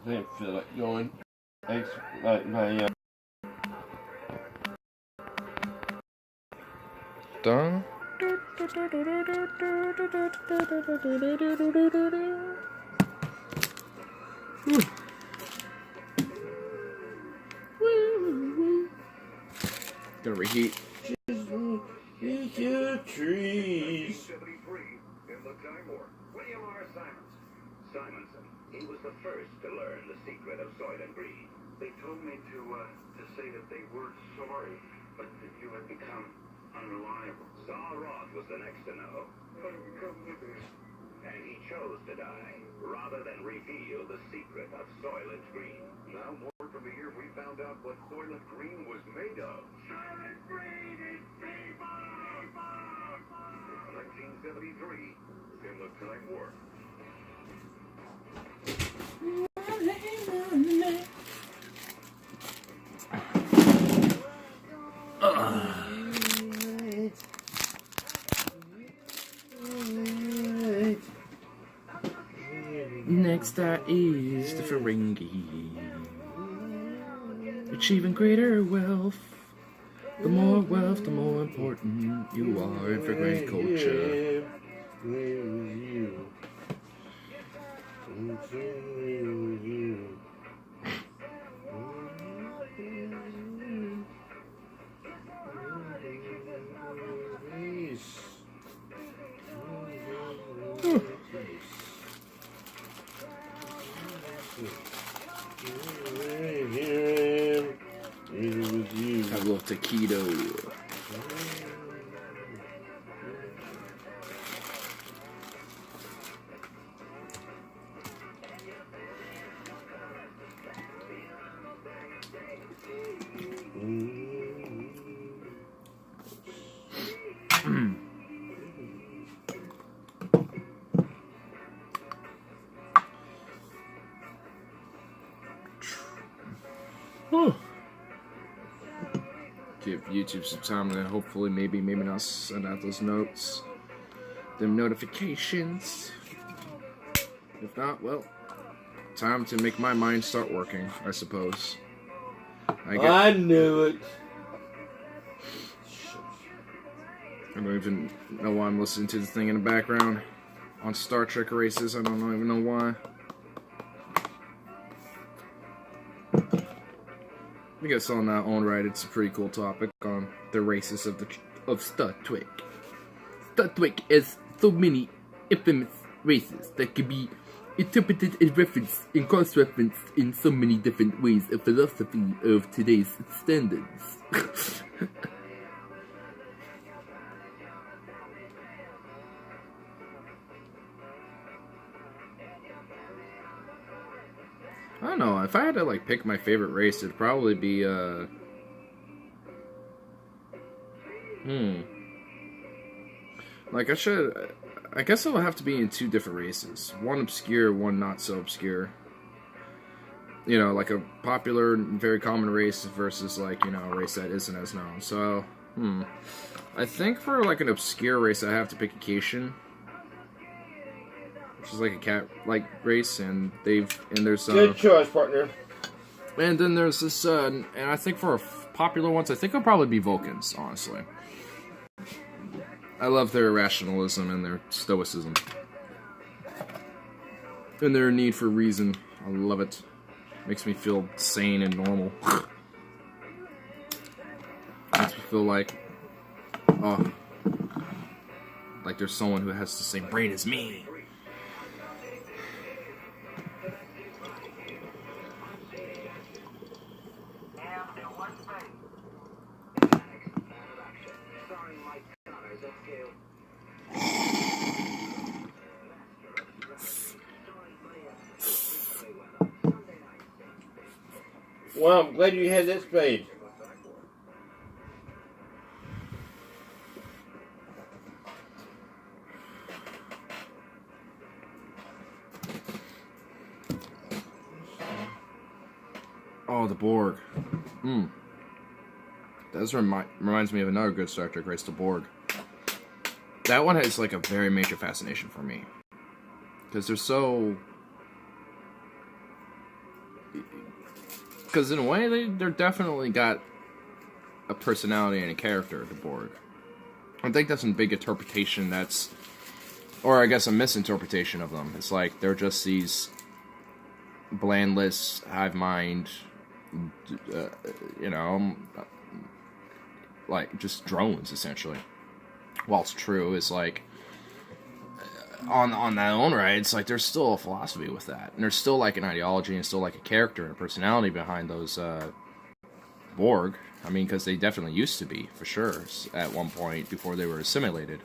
I didn't feel like going. My Done. Gonna reheat. trees. Simonson, he was the first to learn the secret of soil and green. They told me to say that they weren't sorry, but that you had become unreliable. Saul Roth was the next to know. And he chose to die, rather than reveal the secret of Soylent Green. Now, more from the year we found out what Soylent Green was made of. Soylent Green is people! 1973, in the Time War. Next that is the Ferengi. Achieving greater wealth. The more wealth, the more important you are for great culture. Have a little taquito. Give YouTube some time to hopefully maybe not send out those notes, them notifications. If not, well, time to make my mind start working, I suppose. I knew it. I don't even know why I'm listening to the thing in the background on Star Trek races. I don't even know why. I guess on that own right, it's a pretty cool topic on the races of Star Trek. Star Trek has so many infamous races that can be interpreted and referenced and cross-referenced in so many different ways of philosophy of today's standards. I don't know, if I had to like pick my favorite race, it'd probably be like I guess it would have to be in two different races. One obscure, one not so obscure. You know, like a popular, very common race versus like, you know, a race that isn't as known. So, I think for like an obscure race, I have to pick Acacian, which is like a cat-like race, and there's Good choice, partner. And then there's this, and I think for popular ones, I think it'll probably be Vulcans, honestly. I love their rationalism and their stoicism. And their need for reason. I love it. Makes me feel sane and normal. Makes me feel like, oh, like there's someone who has the same brain as me. Well, I'm glad you had that spade. Oh, the Borg. That reminds me of another good Star Trek race, the Borg. That one has like a very major fascination for me. Because they're so... because in a way they're definitely got a personality and a character, the Borg. I think that's a big interpretation or I guess a misinterpretation of them. It's like they're just these blandless, hive mind, like just drones essentially. While it's true, it's like on that own right, it's like there's still a philosophy with that, and there's still like an ideology and still like a character and a personality behind those Borg. I mean, because they definitely used to be, for sure, at one point before they were assimilated.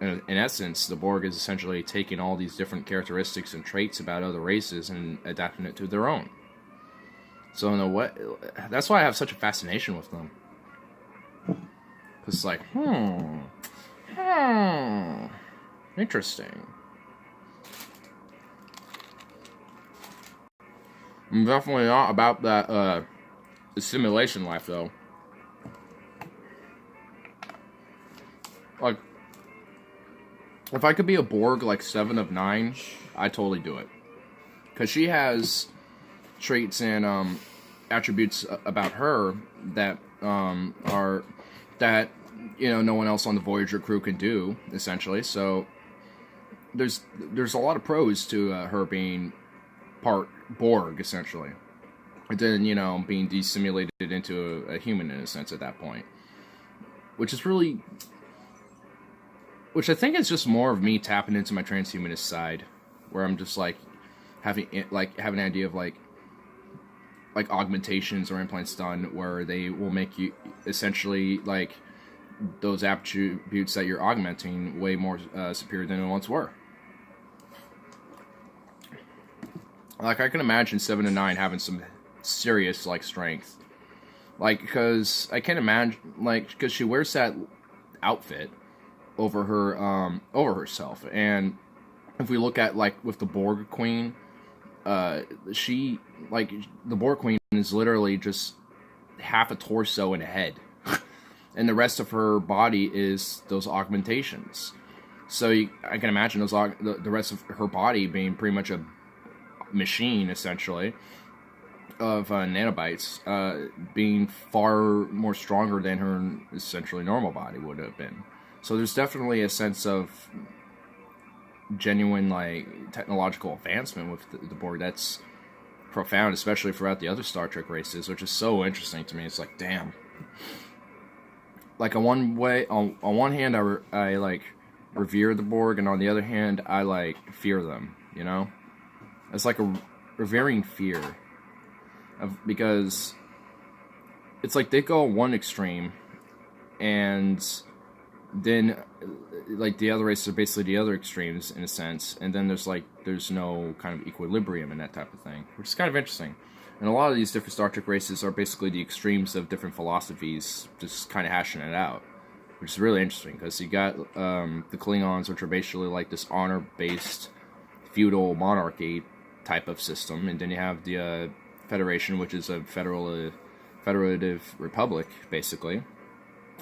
In essence, the Borg is essentially taking all these different characteristics and traits about other races and adapting it to their own. So in a way, that's why I have such a fascination with them. Because it's like, interesting. I'm definitely not about that assimilation life, though. Like, if I could be a Borg like 7 of 9, I'd totally do it. Because she has traits and attributes about her that no one else on the Voyager crew can do, essentially. So there's a lot of pros to her being part Borg, essentially. And then, being dessimulated into a human in a sense at that point. Which I think is just more of me tapping into my transhumanist side, where I'm just like having an idea of like augmentations or implants done where they will make you essentially like those attributes that you're augmenting way more superior than they once were. Like, I can imagine 7 and 9 having some serious like strength, like, because I can't imagine, like, because she wears that outfit over herself, and if we look at like with the Borg Queen, she, like, the Borg Queen is literally just half a torso and a head, and the rest of her body is those augmentations. So I can imagine the rest of her body being pretty much a machine, essentially, of nanobites, being far more stronger than her essentially normal body would have been. So there's definitely a sense of genuine, like, technological advancement with the Borg that's profound, especially throughout the other Star Trek races, which is so interesting to me. It's like, damn. Like, on one hand, I like revere the Borg, and on the other hand, I like fear them. It's like a revering fear, because it's like they go one extreme, and then like the other races are basically the other extremes in a sense, and then there's no kind of equilibrium in that type of thing, which is kind of interesting. And a lot of these different Star Trek races are basically the extremes of different philosophies, just kind of hashing it out, which is really interesting, because you got the Klingons, which are basically like this honor-based feudal monarchy type of system, and then you have the Federation, which is a federative republic, basically.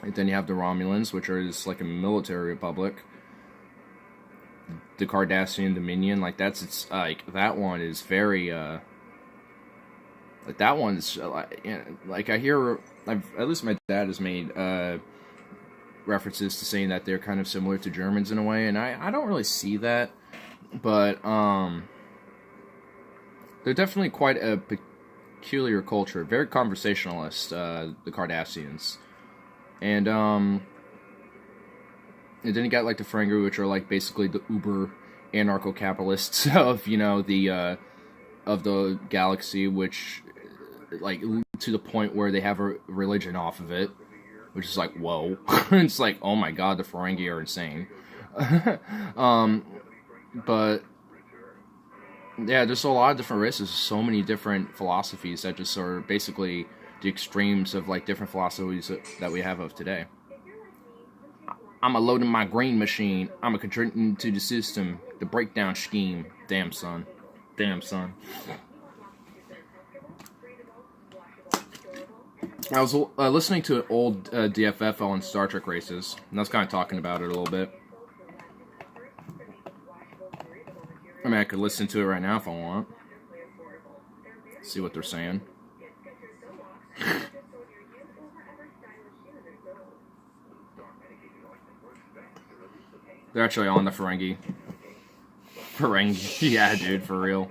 And then you have the Romulans, which are just like a military republic. The Cardassian Dominion, like that one is very like that one's like I hear, at least my dad has made references to saying that they're kind of similar to Germans in a way, and I don't really see that, but they're definitely quite a peculiar culture, very conversationalist, the Cardassians. And then you got like the Ferengi, which are like basically the uber anarcho-capitalists of the galaxy, which, like, to the point where they have a religion off of it, which is like, whoa. It's like, oh my god, the Ferengi are insane. But yeah, there's a lot of different races, so many different philosophies that just are basically the extremes of like different philosophies that we have of today. I'm a loading my grain machine. I'm a contributing to the system, the breakdown scheme. Damn, son. I was listening to an old DFF on Star Trek races, and I was kind of talking about it a little bit. I mean, I could listen to it right now if I want. See what they're saying. They're actually on the Ferengi. Ferengi. Yeah, dude, for real.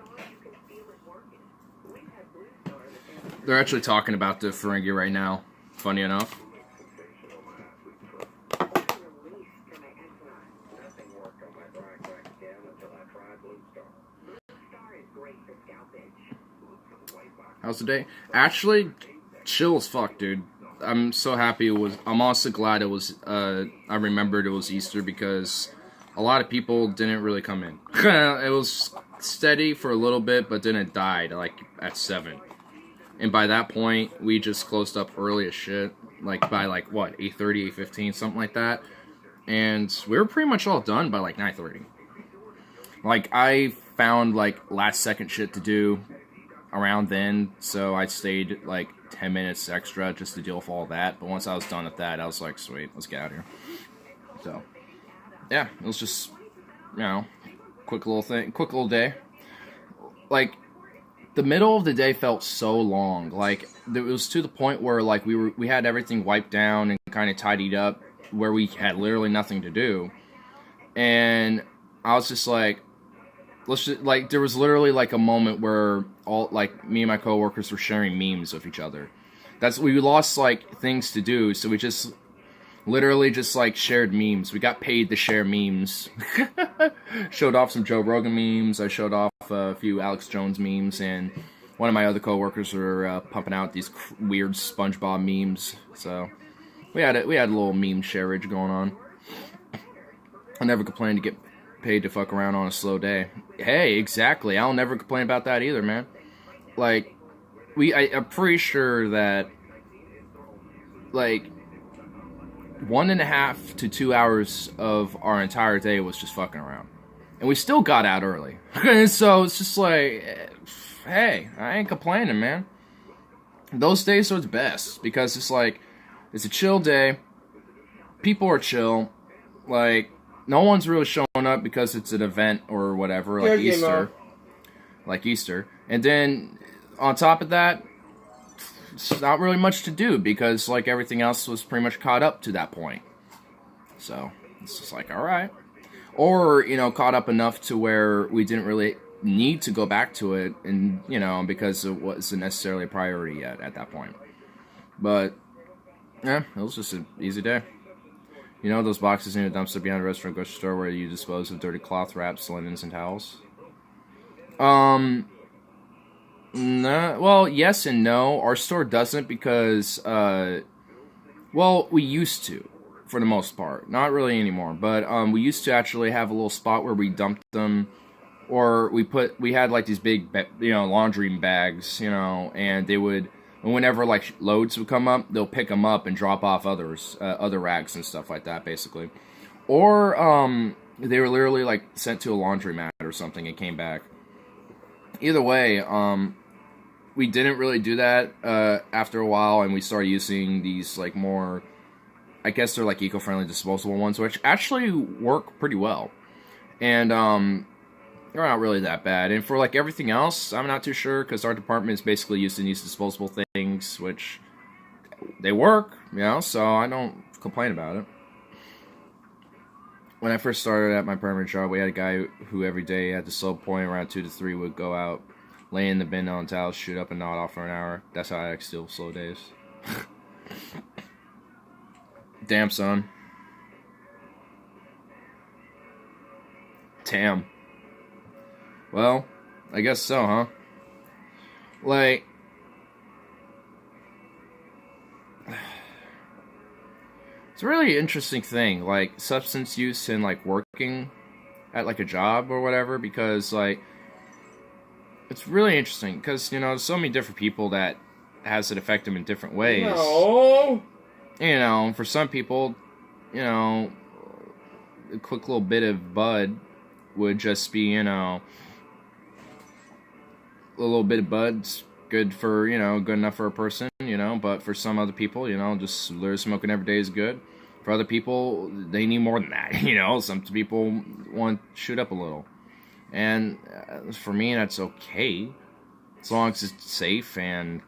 They're actually talking about the Ferengi right now. Funny enough. How's the day? Actually, chill as fuck, dude. I'm so happy it was. I'm also glad it was. I remembered it was Easter because a lot of people didn't really come in. It was steady for a little bit, but then it died like at 7. And by that point, we just closed up early as shit. Like by like what 8:30, 8:15, something like that. And we were pretty much all done by like 9:30. Like I found like last second shit to do around then, so I stayed like 10 minutes extra just to deal with all that. But once I was done with that, I was like, sweet, let's get out of here. So, yeah, it was just, you know, quick little day. Like, the middle of the day felt so long. Like, it was to the point where, like, we had everything wiped down and kind of tidied up, where we had literally nothing to do. And I was just like, there was literally like a moment where all like me and my coworkers were sharing memes with each other. We lost like things to do, so we just literally just like shared memes. We got paid to share memes. Showed off some Joe Rogan memes. I showed off a few Alex Jones memes, and one of my other coworkers were pumping out these weird SpongeBob memes. So we had a little meme shareage going on. I never complained to get paid to fuck around on a slow day. Hey, exactly. I'll never complain about that either, man. Like, I'm pretty sure that, like, 1.5 to 2 hours of our entire day was just fucking around. And we still got out early. So it's just like, hey, I ain't complaining, man. Those days are the best, because it's like, it's a chill day, people are chill, like, no one's really showing up because it's an event or whatever, like Easter. Like Easter. And then, on top of that, it's not really much to do because, like, everything else was pretty much caught up to that point. So, it's just like, alright. Or, you know, caught up enough to where we didn't really need to go back to it, and, you know, because it wasn't necessarily a priority yet at that point. But, yeah, it was just an easy day. You know those boxes in a dumpster behind a restaurant grocery store where you dispose of dirty cloth wraps, linens, and towels? No, well, yes and no. Our store doesn't because, well, we used to, for the most part. Not really anymore, but we used to actually have a little spot where we dumped them, or we had like these big, laundry bags, and they would, whenever like loads would come up, they'll pick them up and drop off other rags and stuff like that, basically. Or they were literally like sent to a laundromat or something and came back. Either way, we didn't really do that after a while, and we started using these like more, I guess they're like eco-friendly disposable ones, which actually work pretty well. And they're not really that bad. And for like everything else, I'm not too sure, because our department is basically using these disposable things, which they work, so I don't complain about it. When I first started at my permanent job, we had a guy who every day at the slow point around 2 to 3 would go out, lay in the bin on towels, shoot up and nod off for an hour. That's how I steal slow days. Damn, son. Damn. Well, I guess so, huh? Like, it's a really interesting thing, like, substance use and, like, working at, like, a job or whatever, because, like, it's really interesting, because, there's so many different people that has it affect them in different ways. No. For some people, a quick little bit of bud would just be, a little bit of bud's good for, good enough for a person, but for some other people, just literally smoking every day is good. For other people, they need more than that, some people want to shoot up a little. And for me, that's okay. as long as it's safe and,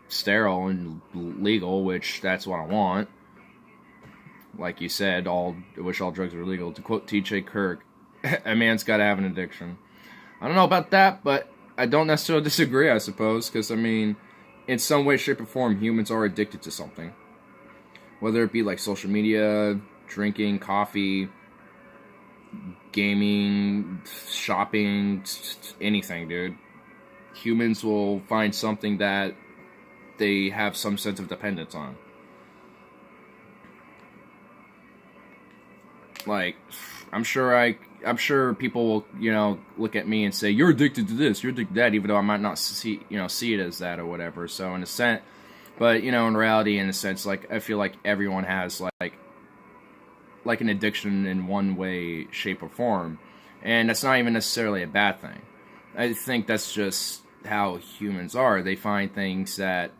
sterile and legal, which that's what I want. Like you said, I wish all drugs were legal. To quote T.J. Kirk, a man's got to have an addiction. I don't know about that, but I don't necessarily disagree, I suppose, because, in some way, shape, or form, humans are addicted to something. Whether it be like social media, drinking, coffee, gaming, shopping, anything, dude. Humans will find something that they have some sense of dependence on. Like, I'm sure people will, look at me and say, you're addicted to this, you're addicted to that, even though I might not see it as that or whatever. So in a sense, but, in reality, in a sense, like, I feel like everyone has, like an addiction in one way, shape, or form. And that's not even necessarily a bad thing. I think that's just how humans are. They find things that,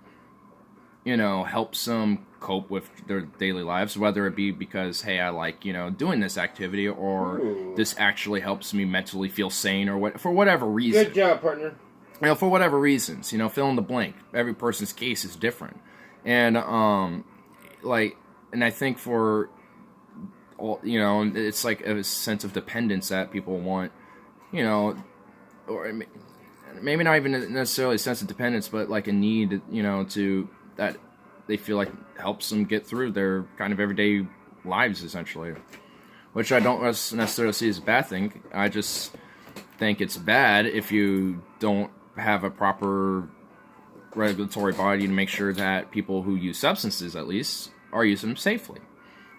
helps them cope with their daily lives, whether it be because, hey, I like, doing this activity, or this actually helps me mentally feel sane, or for whatever reason. Good job, partner. For whatever reasons, fill in the blank. Every person's case is different. And, and I think for all, it's like a sense of dependence that people want, or maybe not even necessarily a sense of dependence, but like a need, to, that they feel like helps them get through their kind of everyday lives, essentially. Which I don't necessarily see as a bad thing. I just think it's bad if you don't have a proper regulatory body to make sure that people who use substances, at least, are using them safely.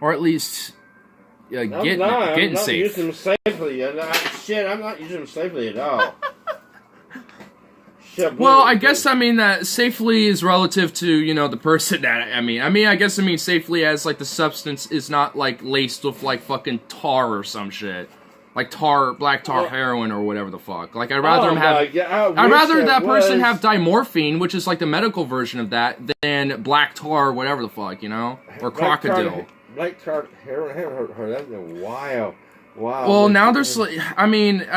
Or at least getting safe. I'm not using them safely. I'm not using them safely at all. Well, I guess that safely is relative to, the person that I guess safely as like the substance is not like laced with like fucking tar or some shit. Like black tar heroin or whatever the fuck. Like I'd rather that person have dimorphine, which is like the medical version of that, than black tar or whatever the fuck, or crocodile. Black tar heroin, I haven't heard that in a while. Wow. Well, now there's like, I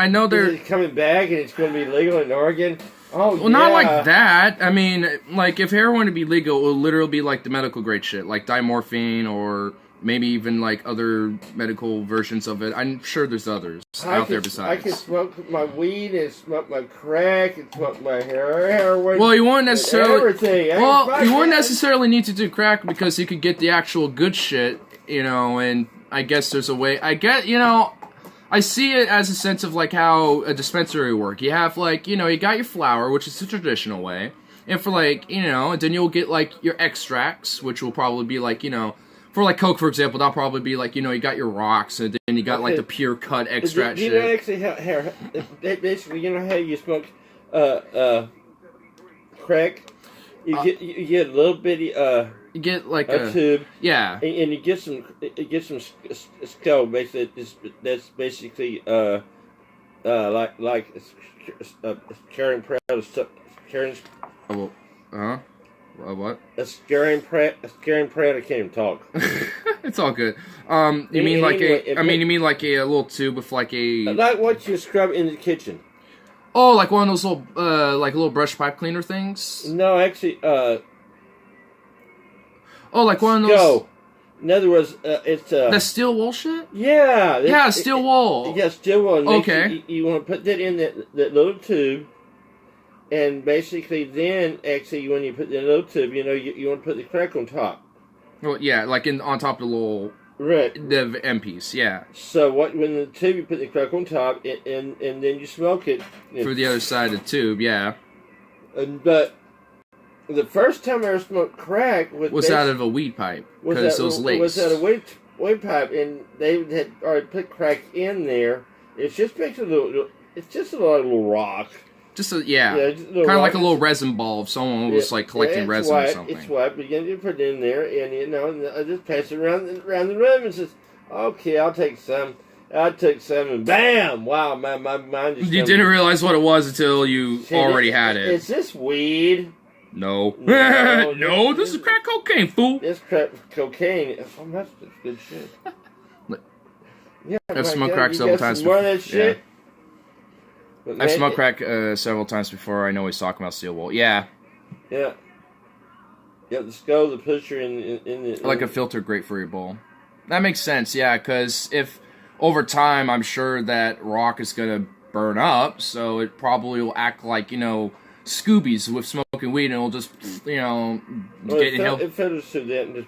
know they're coming back and it's going to be legal in Oregon. Oh, well, not like that. Like, if heroin to be legal, it will literally be like the medical grade shit, like dimorphine, or maybe even like other medical versions of it. I'm sure there's others out there besides. I can smoke my weed and smoke my crack and smoke my heroin. Well, you wouldn't necessarily. Everything. You wouldn't necessarily need to do crack because you could get the actual good shit, and I guess there's a way. I see it as a sense of like how a dispensary work. You have like, you got your flour, which is the traditional way. And for like, and then you'll get like your extracts, which will probably be like, for like Coke, for example, that'll probably be like, you got your rocks, and then you got like the pure cut extract shit. Actually basically, how you smoke crack? You get a little bitty you get like a tube, yeah, and you get some skull. Basically, that's basically like carrying proud of stuff. Carrying. What? A scaring proud. I can't even talk. It's all good. You mean like a little tube with like a like what you scrub in the kitchen. Oh, like one of those little brush pipe cleaner things? No, actually, oh, like one of those. Go. In other words, it's that steel wool shit. Yeah. Yeah, steel wool. Yeah, steel wool. Okay. You want to put that in that little tube, and basically, then actually, when you put the little tube, you want to put the crack on top. Well, yeah, like on top of the little. Right. The M piece, yeah. So when the tube, you put the crack on top, and then you smoke it. For the other side of the tube, yeah. But the first time I ever smoked crack was out of a weed pipe, because it was laced. Was out of a weed pipe, and they had already put crack in there. It's just basically it's just a little rock. Just kind of like a little resin ball if someone was like collecting resin or something. It's white, but you put it in there, and I just pass it around the room and says, "Okay, I'll take some." I took some, and bam! Wow, my mind just. You didn't realize what it was until you already had it. Is this weed? No. No, this is crack cocaine, fool. This crack cocaine. Oh, that's good shit. I've smoked crack several times before. More of that shit. But I've man, smoked crack several times before. I know he's talking about steel wool. Yeah. Yeah. Yeah, the skull, the pusher in the... Like a filter grate for your bowl. That makes sense, yeah, because if over time, I'm sure that rock is going to burn up, so it probably will act like, Scoobies with smoking weed, and it'll just, Well, get inhaled. it filters through that and just...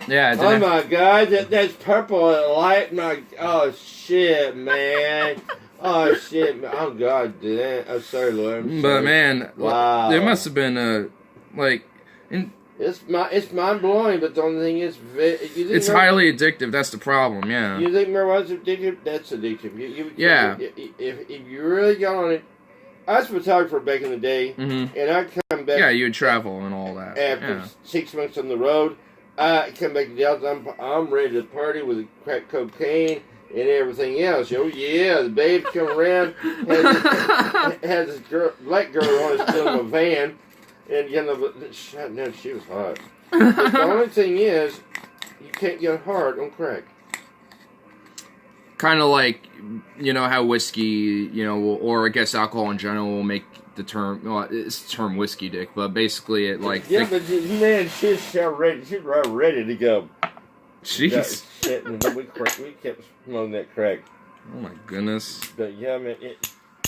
Yeah. Oh my God, that's purple and light. Oh shit, man. Oh shit, man. Oh God, damn. I'm sorry, Lord. I'm But sorry. man, Wow. there must have been It's mind blowing, but the only thing is, it's highly addictive. That's the problem. Yeah. You think marijuana's addictive? That's addictive. Yeah. If you really got on it, I was a photographer back in the day, Mm-hmm. and I'd come back. Yeah, you would travel and all that. After 6 months on the road, I come back to Dallas. I'm ready to party with crack cocaine and everything else. Oh yeah, the babe come around, had this black girl on us still in a van, and no, she was hot. But the only thing is, you can't get hard on crack. Kind of like, how whiskey, or I guess alcohol in general will make the term, well, it's the term whiskey dick, but basically it like... Yeah, but man, she's ready to go. Jeez. Shit, and we kept smoking that crack. Oh my goodness. But yeah, man,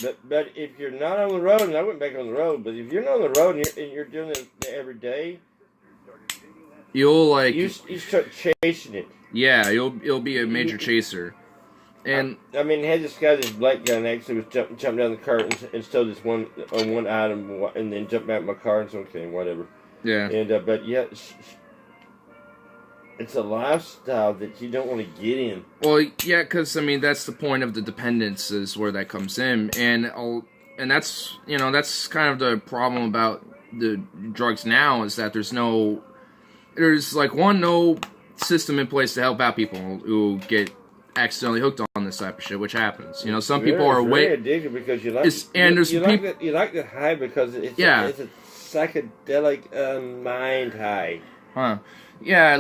but if you're not on the road, and I went back on the road, but if you're not on the road and you're doing it every day, You'll like... You start chasing it. Yeah, you'll be a major chaser. And I mean, had this guy, this black guy, and actually was jumping down the cart and stole this one item, and then jumped out of my car and said, okay, whatever. yeah. And but yeah, it's a lifestyle that you don't want to get in. Well, yeah, because that's the point of the dependence is where that comes in, and that's that's kind of the problem about the drugs now is that there's no system in place to help out people who get accidentally hooked on this type of shit, which happens. Some people are very addicted because you like you like the high because it's a psychedelic mind high. Huh. Yeah,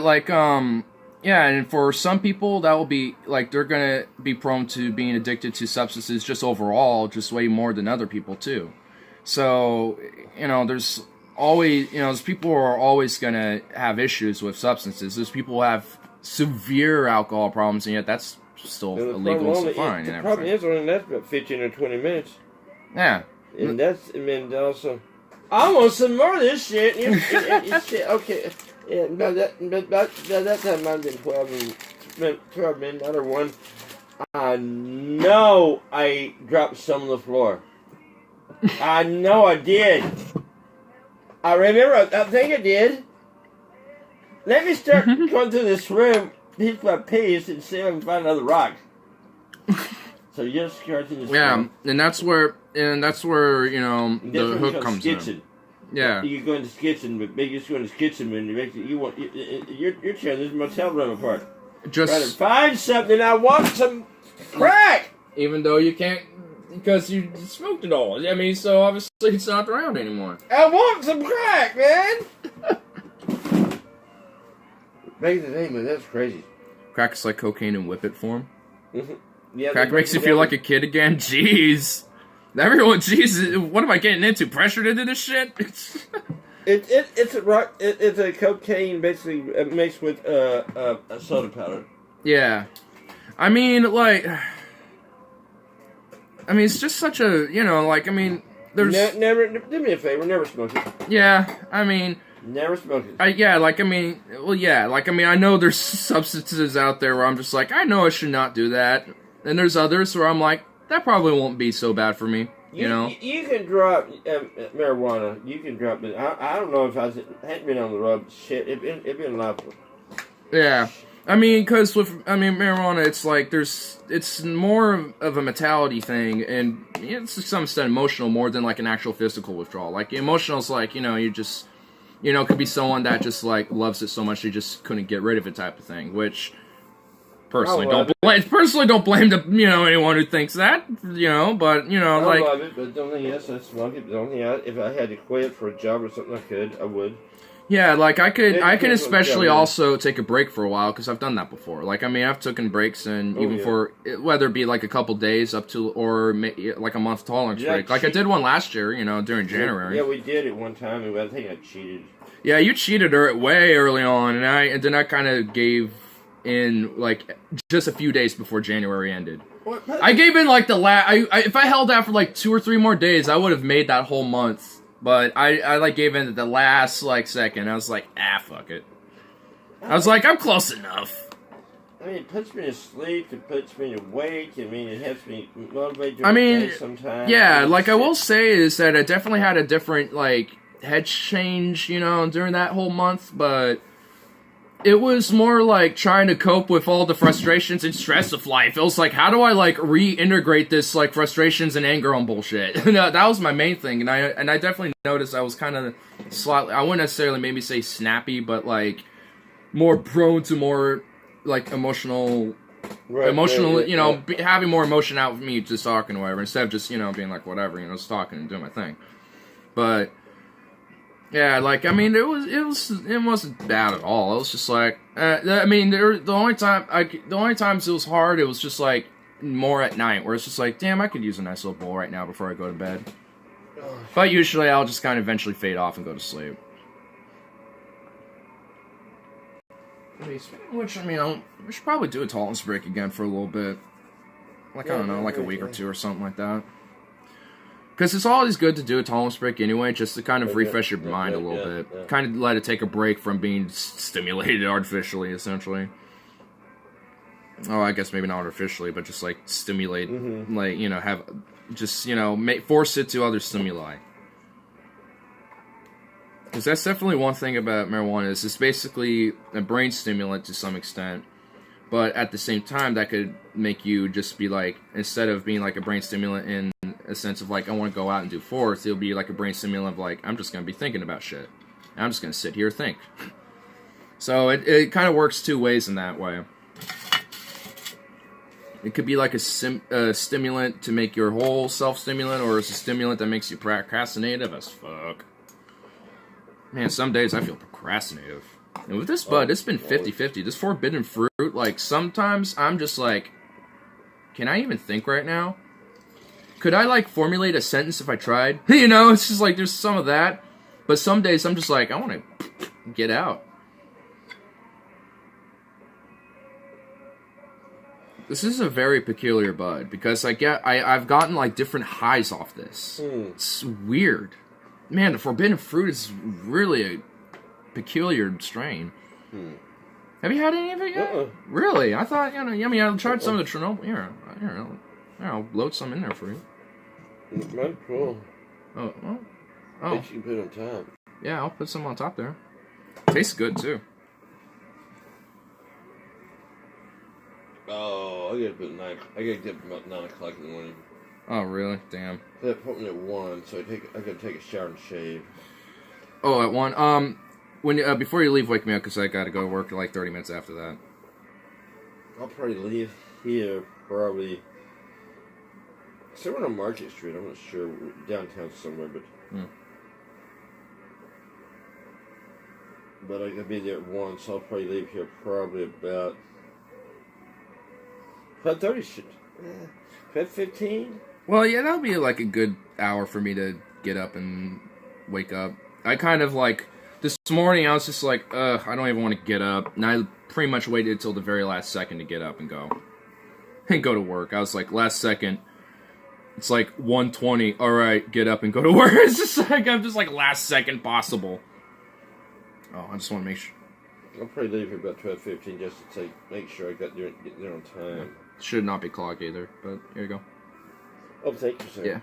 and for some people that will be like they're gonna be prone to being addicted to substances just overall, just way more than other people too. So, there's always there's people who are always gonna have issues with substances. There's people who have severe alcohol problems, and yet that's still illegal and still fine. The problem is only that's about 15 or 20 minutes. Yeah. And also, I want some more of this shit. Shit, okay. Yeah, by that time I've been 12 midnight or 1. I know I dropped some on the floor. I know I did. I remember, I think I did. Let me start going through this room piece by piece and see if I can find another rock. So you're skirting this room. And that's where the hook comes in. Yeah. You go into skitching, but you just go into skitching and you're tearing this motel room apart. Just trying to find something. I want some crack. Even though you can't, because you smoked it all. So obviously it's not around anymore. I want some crack, man. Back in the day, man, that's crazy. Crack is like cocaine in whippet form. Mm-hmm. Yeah, crack makes you feel like a kid again. Jeez. Jeez, what am I getting into? Pressured into this shit? It's a rock. It's a cocaine basically mixed with a soda powder. Yeah, it's just such a there's never. Do me a favor, never smoke it. Yeah, never smoke it. I know there's substances out there where I'm just like, I know I should not do that, and there's others where I'm like, that probably won't be so bad for me, you know? You can drop marijuana. You can drop it. I don't know if I hadn't been on the road. Shit, it been lawful. Yeah. Because with marijuana, it's like it's more of a mentality thing, and it's to some extent emotional more than like an actual physical withdrawal. Like, emotional is like, you just, it could be someone that just like loves it so much they just couldn't get rid of it type of thing, which... Personally, don't blame anyone who thinks that, but I love it, but the only thing I smoke it. The only thing if I had to quit for a job or something, I could. Yeah, like I can depends what especially job, yeah. also take a break for a while because I've done that before. Like I mean, I've taken breaks and Oh, even yeah. for whether it be like a couple days up to or like a month tolerance Yeah, break. Like I did one last year, you know, during January. Yeah, we did it one time, and I think I cheated. Yeah, you cheated her way early on, and then I kind of gave in like just a few days before January ended. What? I gave in like the last. If I held out for like 2 or 3 more days, I would have made that whole month. But I like gave in at the last like second. I was like, fuck it. I was like, I'm close enough. I mean, it puts me to sleep. It puts me awake. I mean, it helps me motivate during I mean, the day sometimes. yeah, like I will say is that I definitely had a different like head change, you know, during that whole month, but it was more like trying to cope with all the frustrations and stress of life. It was like, how do I like reintegrate this like frustrations and anger on bullshit? That was my main thing, and I definitely noticed I was kind of slightly, I wouldn't necessarily maybe say snappy, but like more prone to more like emotional, you know, having more emotion out with me just talking or whatever, instead of just, you know, being like whatever, you know, just talking and doing my thing. But yeah, like I mean, it wasn't bad at all. It was just like, I mean, the only times it was hard, it was just like more at night, where it's just like, damn, I could use a nice little bowl right now before I go to bed. But usually, I'll just kind of eventually fade off and go to sleep. Which I mean, we should probably do a tolerance break again for a little bit, like I don't know, like a week or two or something like that. Because it's always good to do a tolerance break anyway, just to kind of refresh your mind a little bit. Yeah. Kind of let it take a break from being stimulated artificially, essentially. Oh, I guess maybe not artificially, but just like stimulate, like, you know, have, just, you know, force it to other stimuli. Because that's definitely one thing about marijuana, is it's basically a brain stimulant to some extent. But at the same time, that could make you just be like, instead of being like a brain stimulant in a sense of like, I want to go out and do force, it'll be like a brain stimulant of like, I'm just going to be thinking about shit. I'm just going to sit here and think. So it kind of works two ways in that way. It could be like a stimulant to make your whole self-stimulant, or it's a stimulant that makes you procrastinative as fuck. Man, some days I feel procrastinative. And with this bud, it's been 50-50. This forbidden fruit, like, sometimes I'm just like, can I even think right now? Could I, like, formulate a sentence if I tried? You know, it's just like, there's some of that. But some days I'm just like, I want to get out. This is a very peculiar bud, because I've gotten, like, different highs off this. It's weird. Man, the forbidden fruit is really a peculiar strain. Have you had any of it yet? Really? I thought, you know, I mean, I tried some of the Chernobyl. Here, I'll load some in there for you. Might cool. Oh. You can put it on top. Yeah, I'll put some on top there. Tastes good, too. Oh, I gotta get up about 9 o'clock in the morning. Oh, really? Damn. They put me at 1, so I gotta take a shower and shave. Oh, at 1. When before you leave, wake me up, because I gotta go to work like 30 minutes after that. I'll probably leave here somewhere on Market Street. I'm not sure, downtown somewhere, but but I could be there at 1, so I'll probably leave here probably about 5:30. 5:15. Well, yeah, that'll be like a good hour for me to get up and wake up. I kind of like, this morning I was just like, I don't even want to get up. And I pretty much waited until the very last second to get up and go to work. I was like, last second, it's like 1:20. All right, get up and go to work. It's just like, I'm just like last second possible. Oh, I just want to make sure. I'll probably leave here about 12:15 just to make sure I get there on time. Should not be clogged either, but here you go. Oh, thank you, sir. Yeah.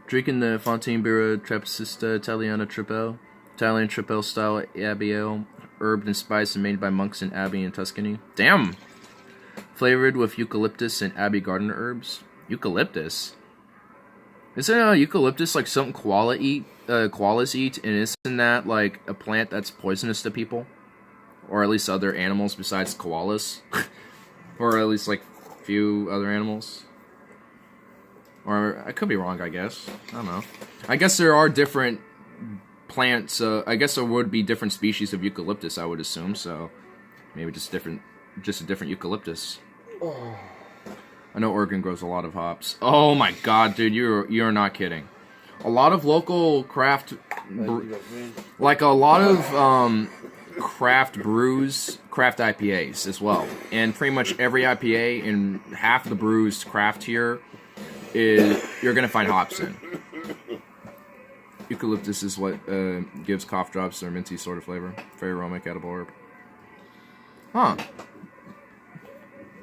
Drinking the Fontainebleau Trappista Italiana Tripel. Italian Tripel style Abbey Ale. Herbed and spiced and made by monks in Abbey in Tuscany. Damn! Flavored with eucalyptus and Abbey garden herbs. Eucalyptus? Isn't eucalyptus like something koalas eat? And isn't that like a plant that's poisonous to people? Or at least other animals besides koalas? Or at least like few other animals? Or I could be wrong, I guess. I don't know. I guess there are different plants. I guess there would be different species of eucalyptus, I would assume. So maybe just a different eucalyptus. Oh. I know Oregon grows a lot of hops. Oh my god, dude, you're not kidding. A lot of local craft, like a lot of craft brews, craft IPAs as well, and pretty much every IPA and half the brews craft here is you're gonna find hops in. Eucalyptus is what gives cough drops their minty sort of flavor. Very aromatic edible herb. Huh.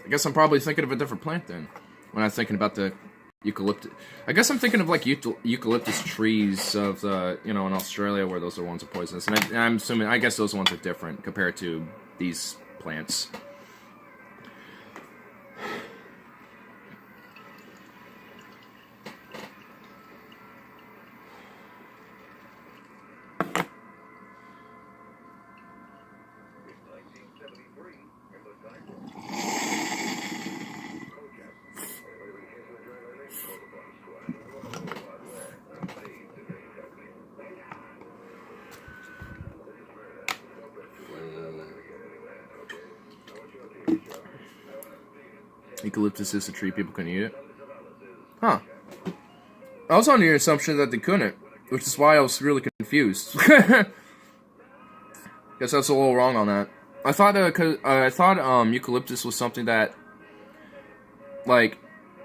I guess I'm probably thinking of a different plant then. When I'm thinking about the eucalyptus. I guess I'm thinking of like eucalyptus trees of the, in Australia where those are ones are poisonous. And I'm assuming, I guess those ones are different compared to these plants. Eucalyptus is a tree, people can eat it. Huh. I was under the assumption that they couldn't, which is why I was really confused. Guess that's a little wrong on that. I thought eucalyptus was something that, like,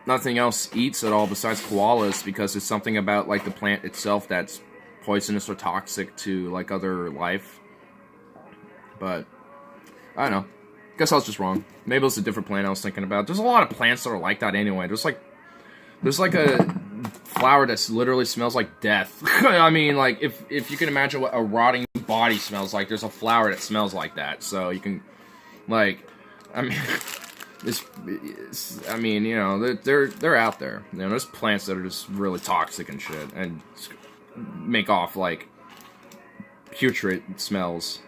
nothing else eats at all besides koalas, because it's something about, like, the plant itself that's poisonous or toxic to, like, other life. But, I don't know. Guess I was just wrong. Maybe it was a different plant I was thinking about. There's a lot of plants that are like that anyway. There's like a flower that literally smells like death. I mean, like, if you can imagine what a rotting body smells like, there's a flower that smells like that. So you can, like, I mean, they're out there. There's plants that are just really toxic and shit, and make off, like, putrid smells.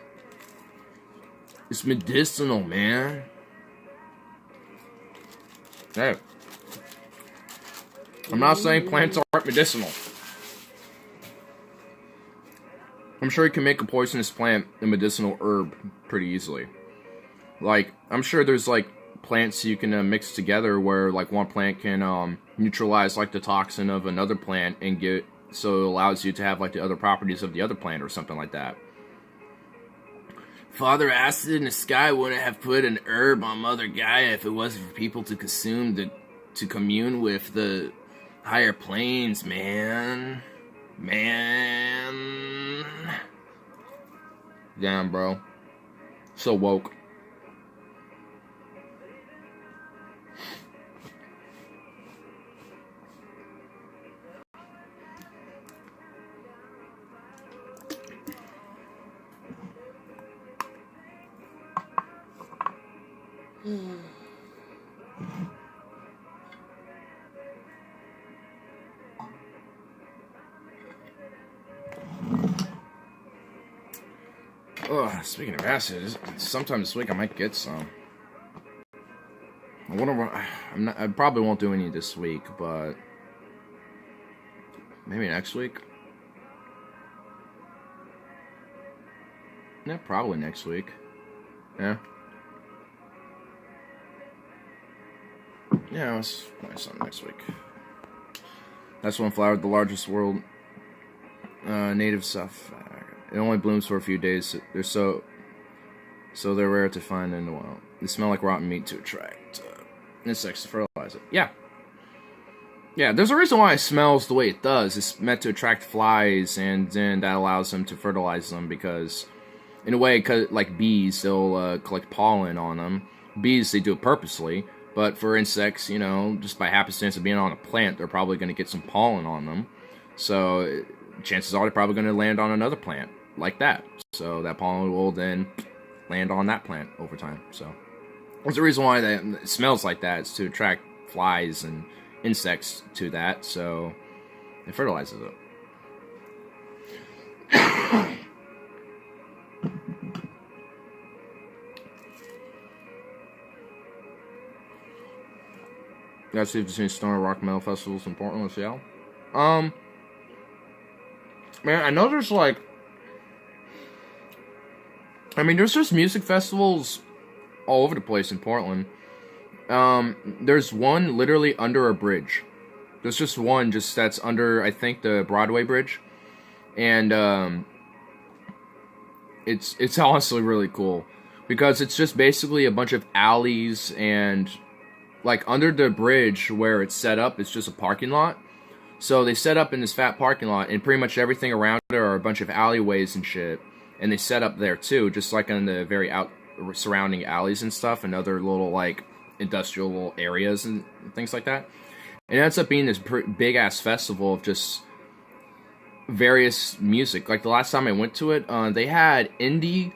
It's medicinal, man. Hey. I'm not saying plants aren't medicinal. I'm sure you can make a poisonous plant a medicinal herb pretty easily. Like, I'm sure there's, like, plants you can mix together where, like, one plant can neutralize, like, the toxin of another plant and so it allows you to have, like, the other properties of the other plant or something like that. Father Acid in the Sky wouldn't have put an herb on Mother Gaia if it wasn't for people to consume, to commune with the higher planes, man. Man. Damn, bro. So woke. Speaking of acid, sometime this week I might get some. I wonder what. I probably won't do any this week, but maybe next week. Yeah, probably next week. Yeah. Yeah, let's buy something next week. That's one flower, the largest world native stuff. It only blooms for a few days. They're so they're rare to find in the wild. They smell like rotten meat to attract insects to fertilize it. Yeah. Yeah, there's a reason why it smells the way it does. It's meant to attract flies, and then that allows them to fertilize them, because, in a way, like bees, they'll collect pollen on them. Bees, they do it purposely, but for insects, just by happenstance of being on a plant, they're probably going to get some pollen on them. So, chances are they're probably going to land on another plant like that. So, that pollen will then land on that plant over time. So, there's a reason why it smells like that. It's to attract flies and insects to that, so it fertilizes it. guys see between stoner rock metal festivals in Portland and Seattle? Man, I know there's like, I mean, there's just music festivals all over the place in Portland. There's one literally under a bridge. There's just one that's under, I think, the Broadway bridge. And, it's honestly really cool. Because it's just basically a bunch of alleys and, like, under the bridge where it's set up, it's just a parking lot. So they set up in this fat parking lot, and pretty much everything around it are a bunch of alleyways and shit. And they set up there, too, just like in the very surrounding alleys and stuff, and other little, like, industrial areas and things like that. And it ends up being this big-ass festival of just various music. Like, the last time I went to it, they had indie,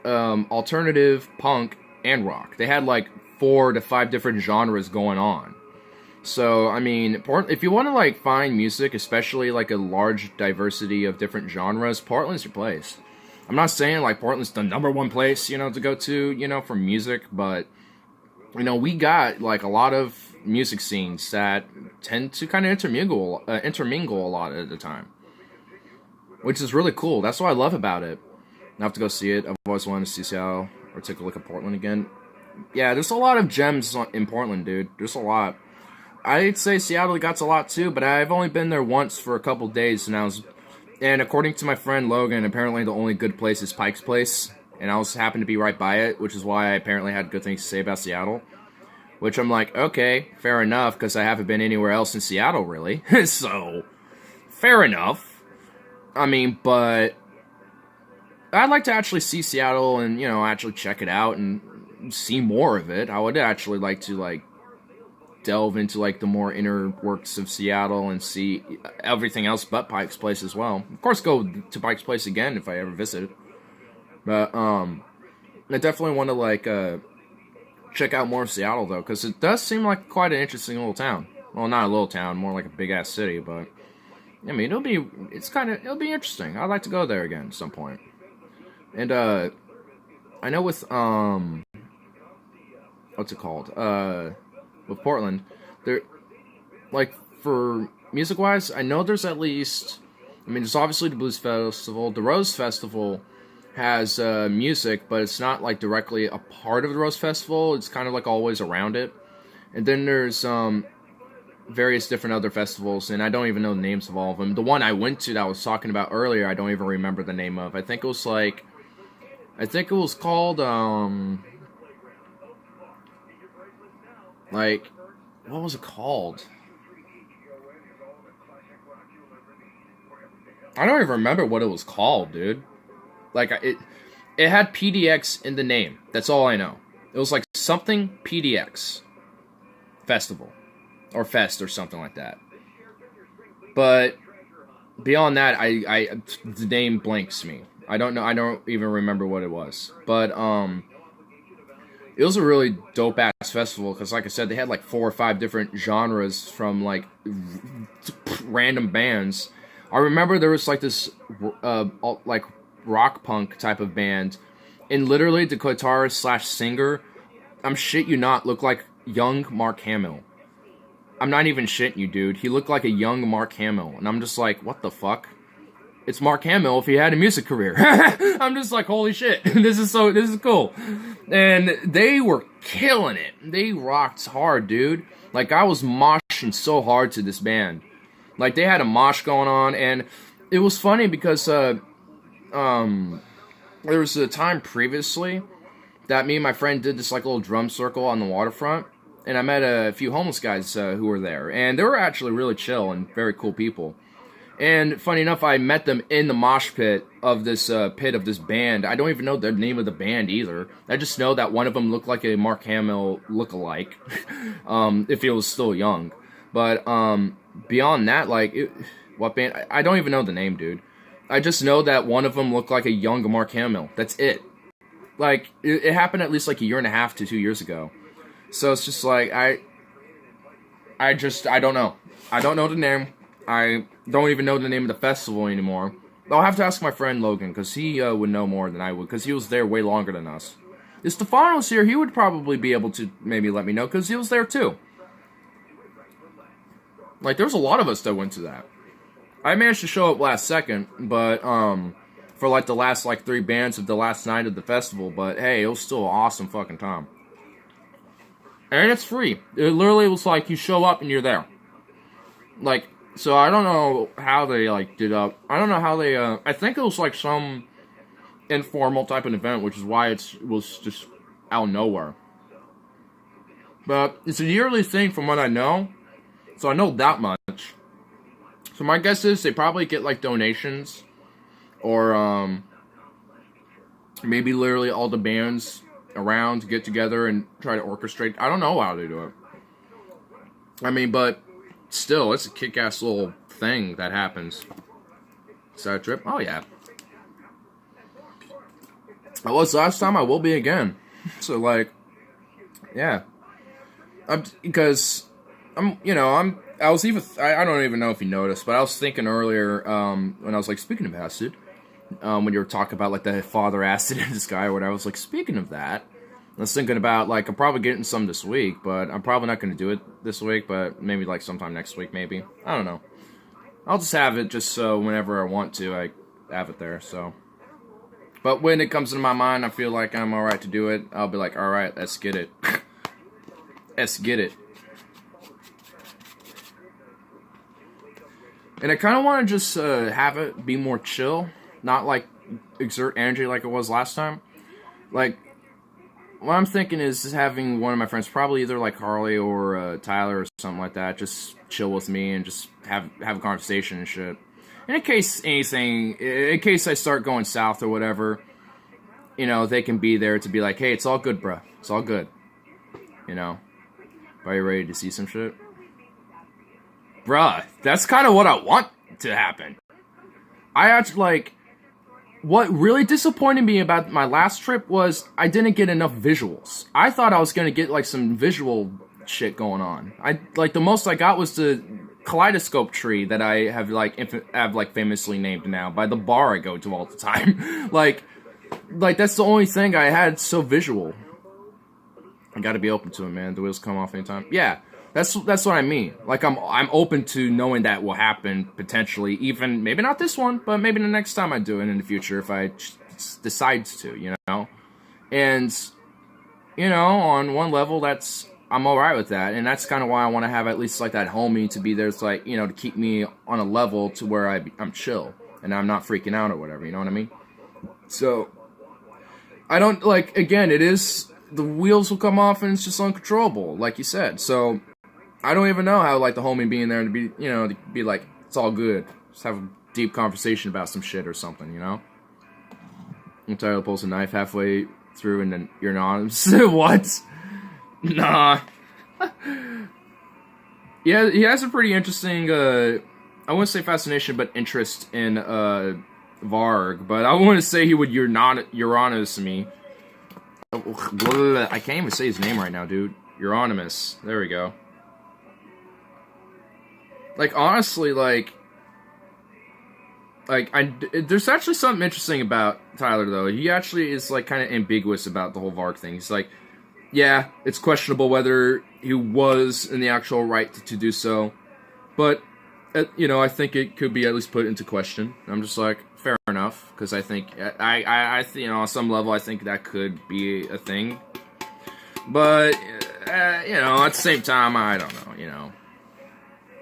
alternative, punk, and rock. They had, like, 4 to 5 different genres going on. So, I mean, if you want to, like, find music, especially, like, a large diversity of different genres, Portland's your place. I'm not saying, like, Portland's the #1 place, to go to, for music, but, we got, like, a lot of music scenes that tend to kind of intermingle a lot at the time. Which is really cool. That's what I love about it. I have to go see it. I've always wanted to see Seattle or take a look at Portland again. Yeah, there's a lot of gems in Portland, dude. There's a lot. I'd say Seattle got a lot too, but I've only been there once for a couple days, and according to my friend Logan, apparently the only good place is Pike's Place, and I was happened to be right by it, which is why I apparently had good things to say about Seattle. Which I'm like, okay, fair enough, because I haven't been anywhere else in Seattle, really. So, fair enough. I mean, but I'd like to actually see Seattle and, actually check it out and see more of it. I would actually like to, like, delve into, like, the more inner works of Seattle and see everything else but Pike's Place as well. Of course, go to Pike's Place again if I ever visit. But, I definitely want to, like, check out more of Seattle, though, because it does seem like quite an interesting little town. Well, not a little town, more like a big-ass city, but, I mean, it'll be interesting. I'd like to go there again at some point. And, I know with, what's it called? With Portland, there, like, for music-wise, I know there's at least, there's obviously the Blues Festival, the Rose Festival has music, but it's not, like, directly a part of the Rose Festival, it's kind of, like, always around it, and then there's, various different other festivals, and I don't even know the names of all of them. The one I went to that I was talking about earlier, I don't even remember the name of. I think it was called, like, what was it called? I don't even remember what it was called, dude. Like, it had PDX in the name. That's all I know. It was like something PDX Festival. Or Fest or something like that. But beyond that, the name blanks me. I don't know. I don't even remember what it was. But, it was a really dope-ass festival, because, like I said, they had, like, 4 or 5 different genres from, like, random bands. I remember there was, like, this, like, rock punk type of band, and literally the guitarist / singer, I'm shit you not, looked like young Mark Hamill. I'm not even shitting you, dude. He looked like a young Mark Hamill, and I'm just like, what the fuck? It's Mark Hamill if he had a music career. I'm just like, holy shit, this is cool. And they were killing it. They rocked hard, dude. Like, I was moshing so hard to this band. Like, they had a mosh going on, and it was funny because, there was a time previously that me and my friend did this, like, little drum circle on the waterfront, and I met a few homeless guys who were there, and they were actually really chill and very cool people. And funny enough, I met them in the mosh pit of this band. I don't even know the name of the band either. I just know that one of them looked like a Mark Hamill look-alike, if he was still young. But beyond that, like, what band? I don't even know the name, dude. I just know that one of them looked like a young Mark Hamill. That's it. Like, it happened at least like 1.5 to 2 years ago. So it's just like, I don't know. I don't know the name. I don't even know the name of the festival anymore. I'll have to ask my friend Logan, because he would know more than I would, because he was there way longer than us. If Stefano's here, he would probably be able to maybe let me know, because he was there too. Like, there was a lot of us that went to that. I managed to show up last second, but, for, like, the last, like, 3 bands of the last night of the festival, but, hey, it was still an awesome fucking time. And it's free. It literally was like, you show up and you're there. Like, so I don't know how they, like, did up. I don't know how they, I think it was, like, some informal type of event, which is why it was just out of nowhere. But it's a yearly thing from what I know, so I know that much. So my guess is they probably get, like, donations, or, maybe literally all the bands around to get together and try to orchestrate. I don't know how they do it. I mean, but still, it's a kick-ass little thing that happens. Side trip? Oh, yeah. I was last time, I will be again. So, like, yeah. I was even, I don't even know if you noticed, but I was thinking earlier, when I was like, speaking of acid, when you were talking about, like, the father acid in the sky or whatever, I was like, speaking of that, I was thinking about, like, I'm probably getting some this week, but I'm probably not going to do it this week, but maybe, like, sometime next week, maybe. I don't know. I'll just have it just so whenever I want to, I have it there, so. But when it comes into my mind, I feel like I'm alright to do it. I'll be like, alright, let's get it. Let's get it. And I kind of want to just have it be more chill. Not, like, exert energy like it was last time. Like, what I'm thinking is just having one of my friends, probably either, like, Harley or Tyler or something like that, just chill with me and just have a conversation and shit. And in case I start going south or whatever, you know, they can be there to be like, hey, it's all good, bruh. It's all good. You know? Are you ready to see some shit? Bruh, that's kind of what I want to happen. I actually, like, what really disappointed me about my last trip was I didn't get enough visuals. I thought I was going to get, like, some visual shit going on. The most I got was the kaleidoscope tree that I have, like, famously named now by the bar I go to all the time. like, that's the only thing I had so visual. I gotta be open to it, man. The wheels come off anytime. Yeah, that's what I mean. Like, I'm open to knowing that will happen, potentially. Even, maybe not this one, but maybe the next time I do it in the future if I decide to, you know? And, you know, on one level, I'm alright with that. And that's kind of why I want to have at least, like, that homie to be there, to, like, you know, to keep me on a level to where I'm chill. And I'm not freaking out or whatever, you know what I mean? So, I don't, like, again, it is... The wheels will come off and it's just uncontrollable, like you said. So, I don't even know how, like, the homie being there to be, you know, to be like, it's all good. Just have a deep conversation about some shit or something, you know? And Tyler pulls a knife halfway through and then you're not. What? Nah. Yeah, he has a pretty interesting, I wouldn't say fascination, but interest in, Varg. But I wouldn't say he would Uranus me. I can't even say his name right now, dude. Euronymous. There we go. Like, honestly, there's actually something interesting about Tyler, though. He actually is, like, kind of ambiguous about the whole Varg thing. He's like, yeah, it's questionable whether he was in the actual right to do so, but, you know, I think it could be at least put into question. I'm just like, fair enough, because I think, I you know, on some level, I think that could be a thing. But, you know, at the same time, I don't know, you know.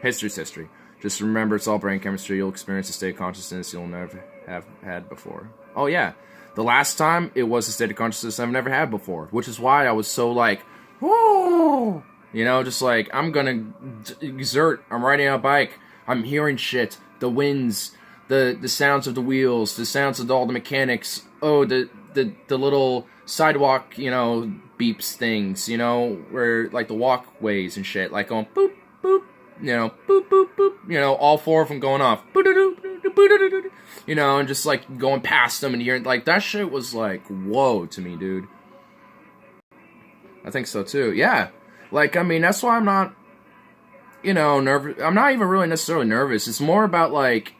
History's history. Just remember, it's all brain chemistry. You'll experience a state of consciousness you'll never have had before. Oh, yeah. The last time, it was a state of consciousness I've never had before, which is why I was so, like, whoa! You know, just like, I'm gonna exert. I'm riding a bike. I'm hearing shit. The winds. The sounds of the wheels, the sounds of all the mechanics, oh, the little sidewalk, you know, beeps things, you know, where, like, the walkways and shit, like, going boop, boop, you know, boop, boop, boop, you know, all 4 of them going off, you know, and just, like, going past them and hearing, like, that shit was, like, whoa to me, dude. I think so, too, yeah. Like, I mean, that's why I'm not, you know, nervous. I'm not even really necessarily nervous. It's more about, like,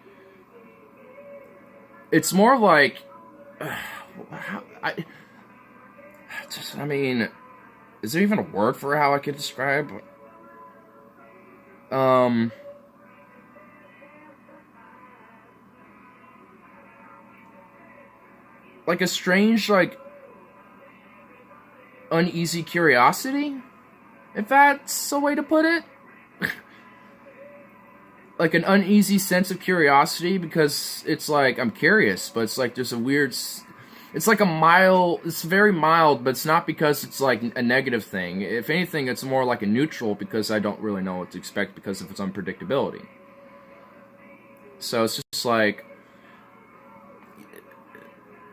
it's more like, I mean, is there even a word for how I could describe? like a strange, like, uneasy curiosity, if that's a way to put it. Like an uneasy sense of curiosity, because it's like, I'm curious, but it's like there's a weird, it's like a mild, it's very mild, but it's not because it's like a negative thing. If anything, it's more like a neutral, because I don't really know what to expect because of its unpredictability. So it's just like,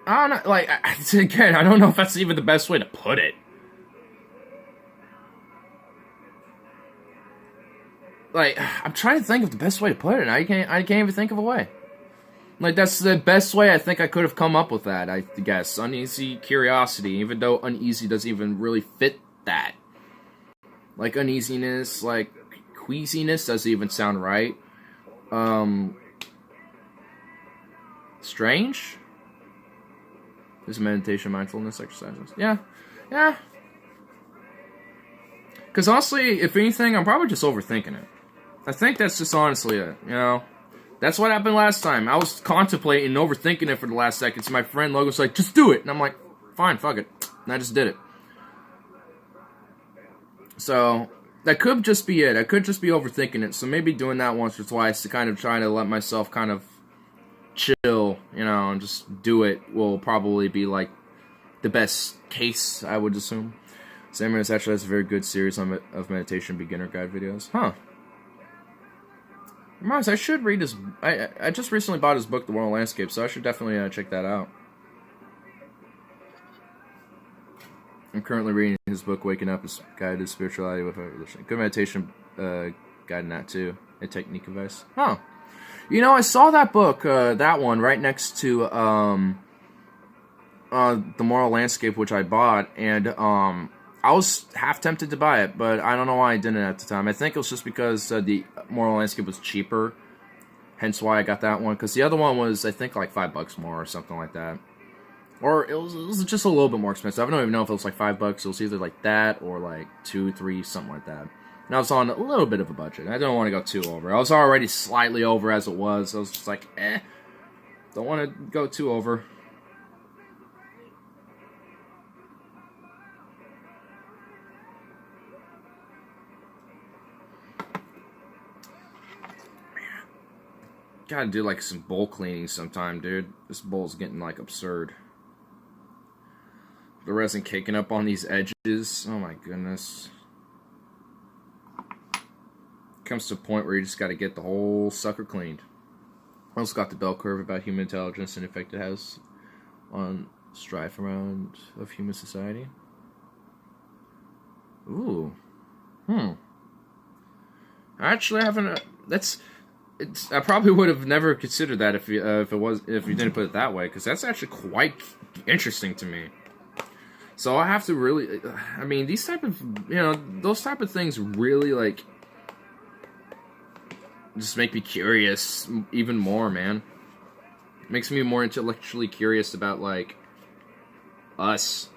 I don't know, like, again, I don't know if that's even the best way to put it. Like, I'm trying to think of the best way to put it, and I can't even think of a way. Like, that's the best way I think I could have come up with that, I guess. Uneasy curiosity, even though uneasy doesn't even really fit that. Like, uneasiness, like, queasiness doesn't even sound right. Strange? This meditation, mindfulness exercises. Yeah. Because honestly, if anything, I'm probably just overthinking it. I think that's just honestly it, you know? That's what happened last time. I was contemplating and overthinking it for the last seconds. My friend Logan was like, just do it. And I'm like, fine, fuck it. And I just did it. So, that could just be it. I could just be overthinking it. So maybe doing that once or twice to kind of try to let myself kind of chill, you know, and just do it will probably be like the best case, I would assume. Sam Mendes actually has a very good series of meditation beginner guide videos. Huh. Mars, I should read his... I just recently bought his book, The Moral Landscape, so I should definitely check that out. I'm currently reading his book, Waking Up, his Guide to Spirituality with Evolution. Good meditation guide in that, too. A technique advice. Huh. You know, I saw that book, that one, right next to The Moral Landscape, which I bought, and I was half tempted to buy it, but I don't know why I didn't at the time. I think it was just because the Moral Landscape was cheaper, hence why I got that one. Because the other one was, I think, like $5 more or something like that. Or it was just a little bit more expensive. I don't even know if it was like $5. It was either like that or like 2, 3, something like that. And I was on a little bit of a budget. I don't want to go too over. I was already slightly over as it was. I was just like, don't want to go too over. Gotta do like some bowl cleaning sometime, dude. This bowl's getting like absurd. The resin caking up on these edges. Oh my goodness. Comes to a point where you just gotta get the whole sucker cleaned. I also got the bell curve about human intelligence and the effect it has on strife around of human society. Ooh. Actually, I haven't. I probably would have never considered that if you didn't put it that way, because that's actually quite interesting to me. So I have to really, I mean, these type of, you know, those type of things really like just make me curious even more, man. It makes me more intellectually curious about like us.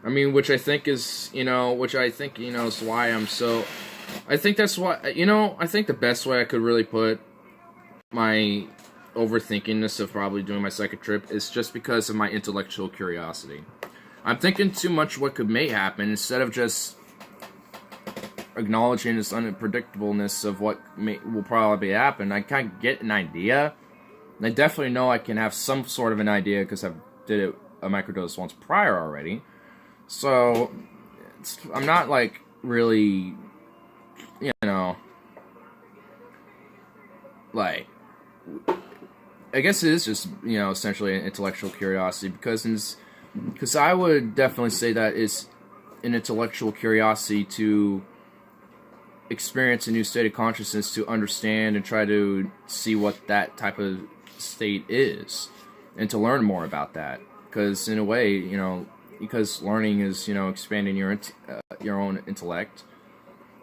I mean, which I think is, is why I'm so... I think that's why, I think the best way I could really put my overthinkingness of probably doing my second trip is just because of my intellectual curiosity. I'm thinking too much what may happen instead of just acknowledging this unpredictableness of what will probably happen. I kind of get an idea. And I definitely know I can have some sort of an idea because I did it a microdose once prior already. So, I'm not, like, really, like, I guess it is just, essentially an intellectual curiosity, because I would definitely say that it's an intellectual curiosity to experience a new state of consciousness, to understand and try to see what that type of state is, and to learn more about that, because in a way, because learning is, expanding your own intellect,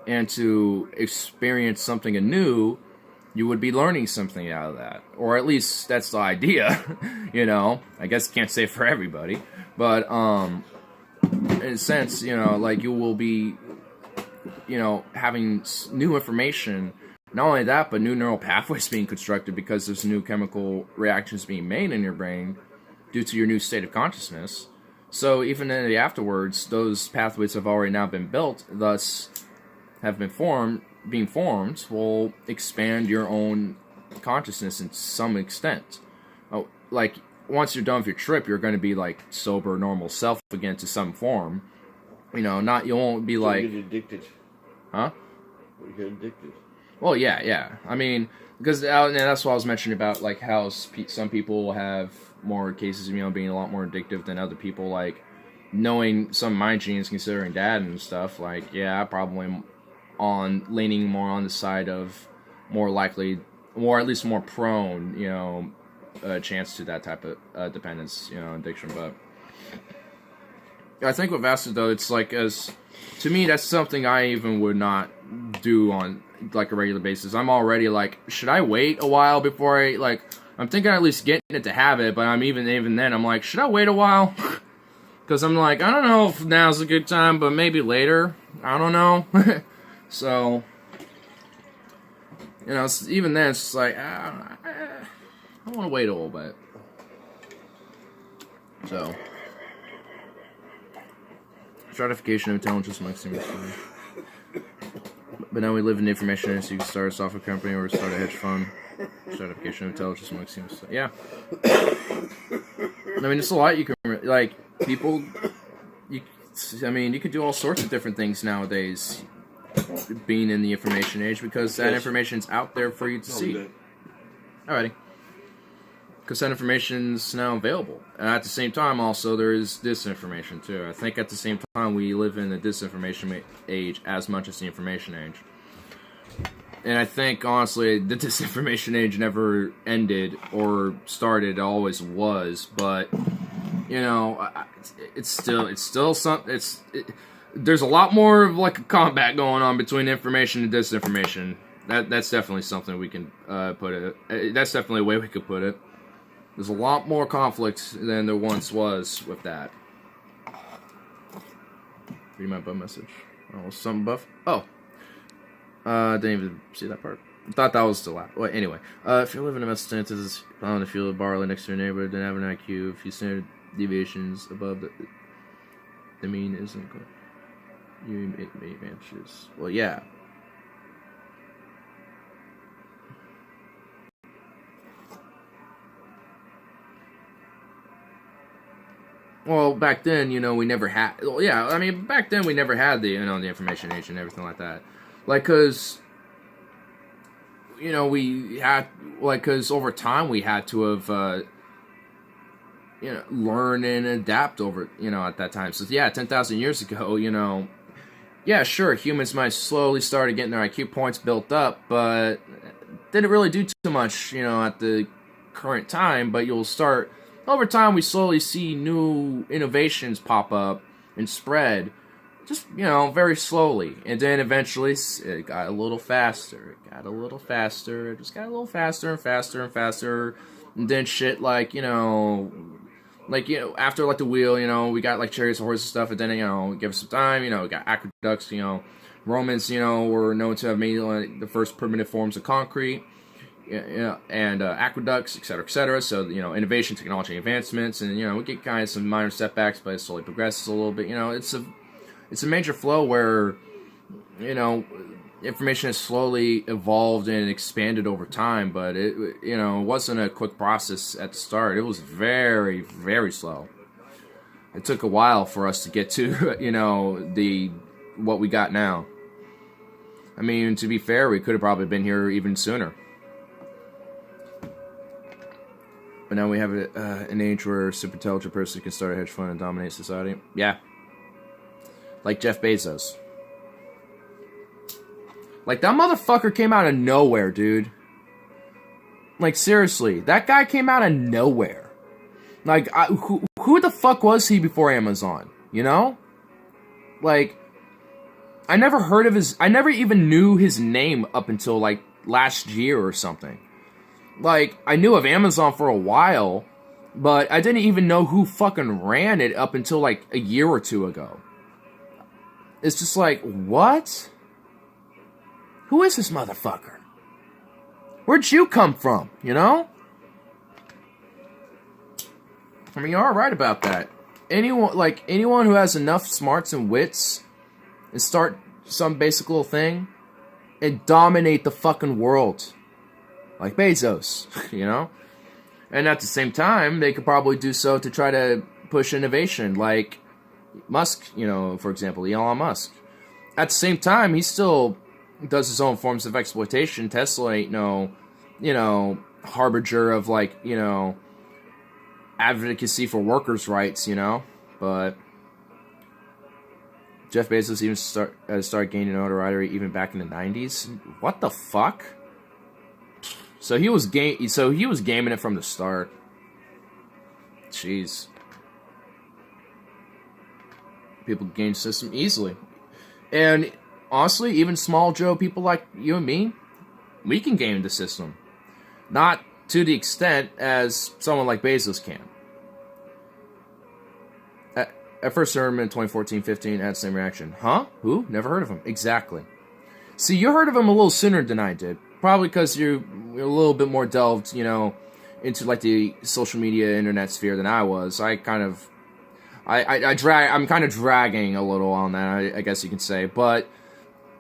and to experience something anew, you would be learning something out of that, or at least that's the idea. I guess can't say for everybody, but in a sense, like you will be, having new information Not only that, but new neural pathways being constructed because there's new chemical reactions being made in your brain due to your new state of consciousness. So even in the afterwards, those pathways have already now been built, thus have been being formed, will expand your own consciousness in some extent. Oh, like, once you're done with your trip, you're going to be like sober, normal self again to some form. You know, you won't be like... You get addicted. Huh? You get addicted. Well, yeah. I mean, because and that's what I was mentioning about, like, how some people have more cases of, you know, being a lot more addictive than other people. Like, knowing some of my genes, considering dad and stuff, like, yeah, I probably am leaning more on the side of more likely, or at least more prone, you know, chance to that type of dependence, you know, addiction. But I think with acid, though, it's like, to me, that's something I even would not do on, like, a regular basis. I'm already like, should I wait a while before I'm thinking at least getting it to have it, but I'm even then, I'm like, should I wait a while? Because I'm like, I don't know if now's a good time, but maybe later. I don't know. So, you know, even then, it's like, I want to wait a little bit. So, stratification of intelligence amongst human beings. But now we live in the information age, so you can start a software company or start a hedge fund. Stratification of intelligence amongst humans. Yeah. I mean, it's a lot you can, like, people, you could do all sorts of different things nowadays, being in the information age, because that information's out there for you to see. Alrighty. Because that information's now available. And at the same time, also, there is disinformation, too. I think at the same time, we live in the disinformation age as much as the information age. And I think, honestly, the disinformation age never ended or started. It always was. But, you know, it's still something. There's a lot more of, like, a combat going on between information and disinformation. That's definitely something we can put it. That's definitely a way we could put it. There's a lot more conflict than there once was with that. Read my butt message. Oh, something buff. Oh. Didn't even see that part. I thought that was still out. Well, anyway. If you're living in Massachusetts, on the field of barley next to your neighbor, then have an IQ. If you standard deviations above the mean isn't good. You make advantages. Well, yeah. Well, back then, you know, we never had... Well, yeah, I mean, back then we never had the, you know, the information age and everything like that. Like, because, you know, we had... Like, because over time we had to have, you know, learn and adapt over, you know, at that time. So, yeah, 10,000 years ago, you know... Yeah, sure, humans might slowly start getting their IQ points built up, but didn't really do too much, you know, at the current time. But you'll start... Over time, we slowly see new innovations pop up and spread, just, you know, very slowly. And then eventually, it got a little faster. It got a little faster. It just got a little faster and faster and faster. And then shit like, you know, after, like, the wheel, you know, we got, like, chariots and horses and stuff. And then, you know, give us some time, you know, we got aqueducts, you know. Romans, you know, were known to have made, like, the first primitive forms of concrete. And aqueducts, etc. So, you know, innovation, technology, advancements, and, you know, we get kind of some minor setbacks, but it slowly progresses a little bit. You know, it's a major flow where, you know, information has slowly evolved and expanded over time, but it, you know, wasn't a quick process at the start. It was very, very slow. It took a while for us to get to, you know, what we got now. I mean, to be fair, we could have probably been here even sooner. But now we have an age where a super intelligent person can start a hedge fund and dominate society. Yeah. Like Jeff Bezos. Like, that motherfucker came out of nowhere, dude. Like, seriously. That guy came out of nowhere. Like, who the fuck was he before Amazon? You know? Like, I never even knew his name up until, like, last year or something. Like, I knew of Amazon for a while, but I didn't even know who fucking ran it up until, like, a year or two ago. It's just like, what? Who is this motherfucker? Where'd you come from, you know? I mean, you are right about that. Anyone who has enough smarts and wits and start some basic little thing and dominate the fucking world. Like Bezos, you know? And at the same time, they could probably do so to try to push innovation, like Musk, you know, for example, Elon Musk. At the same time, he still does his own forms of exploitation. Tesla ain't no, you know, harbinger of, like, you know, advocacy for workers' rights, you know? But Jeff Bezos even started gaining notoriety even back in the 90s. What the fuck? So he was gaming it from the start. Jeez. People game system easily. And honestly, even small Joe people like you and me, we can game the system. Not to the extent as someone like Bezos can. At first heard him in 2014-15, had the same reaction. Huh? Who? Never heard of him. Exactly. See, you heard of him a little sooner than I did. Probably because you're a little bit more delved, you know, into like the social media internet sphere than I was. I'm kind of dragging a little on that, I guess you can say. But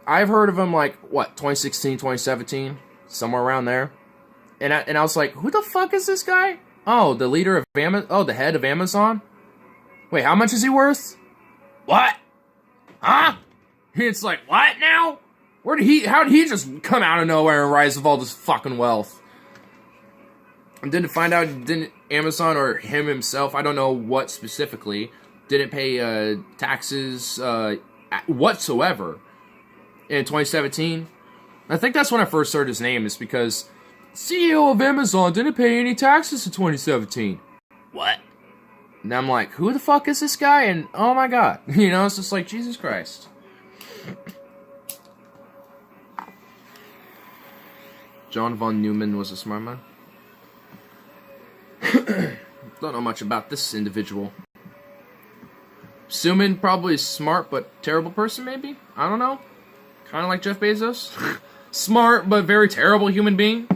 I've heard of him like, what, 2016, 2017? Somewhere around there. And I was like, who the fuck is this guy? Oh, the leader of Amazon? Oh, the head of Amazon? Wait, how much is he worth? What? Huh? It's like, what now? How did he just come out of nowhere and rise with all this fucking wealth? And then to find out, didn't Amazon or him himself, I don't know what specifically, didn't pay taxes whatsoever in 2017. I think that's when I first heard his name, is because CEO of Amazon didn't pay any taxes in 2017. What? And I'm like, who the fuck is this guy? And oh my god, you know, it's just like, Jesus Christ. John von Neumann was a smart man. Don't know much about this individual. Assuming probably smart but terrible person, maybe? I don't know. Kind of like Jeff Bezos. Smart but very terrible human being.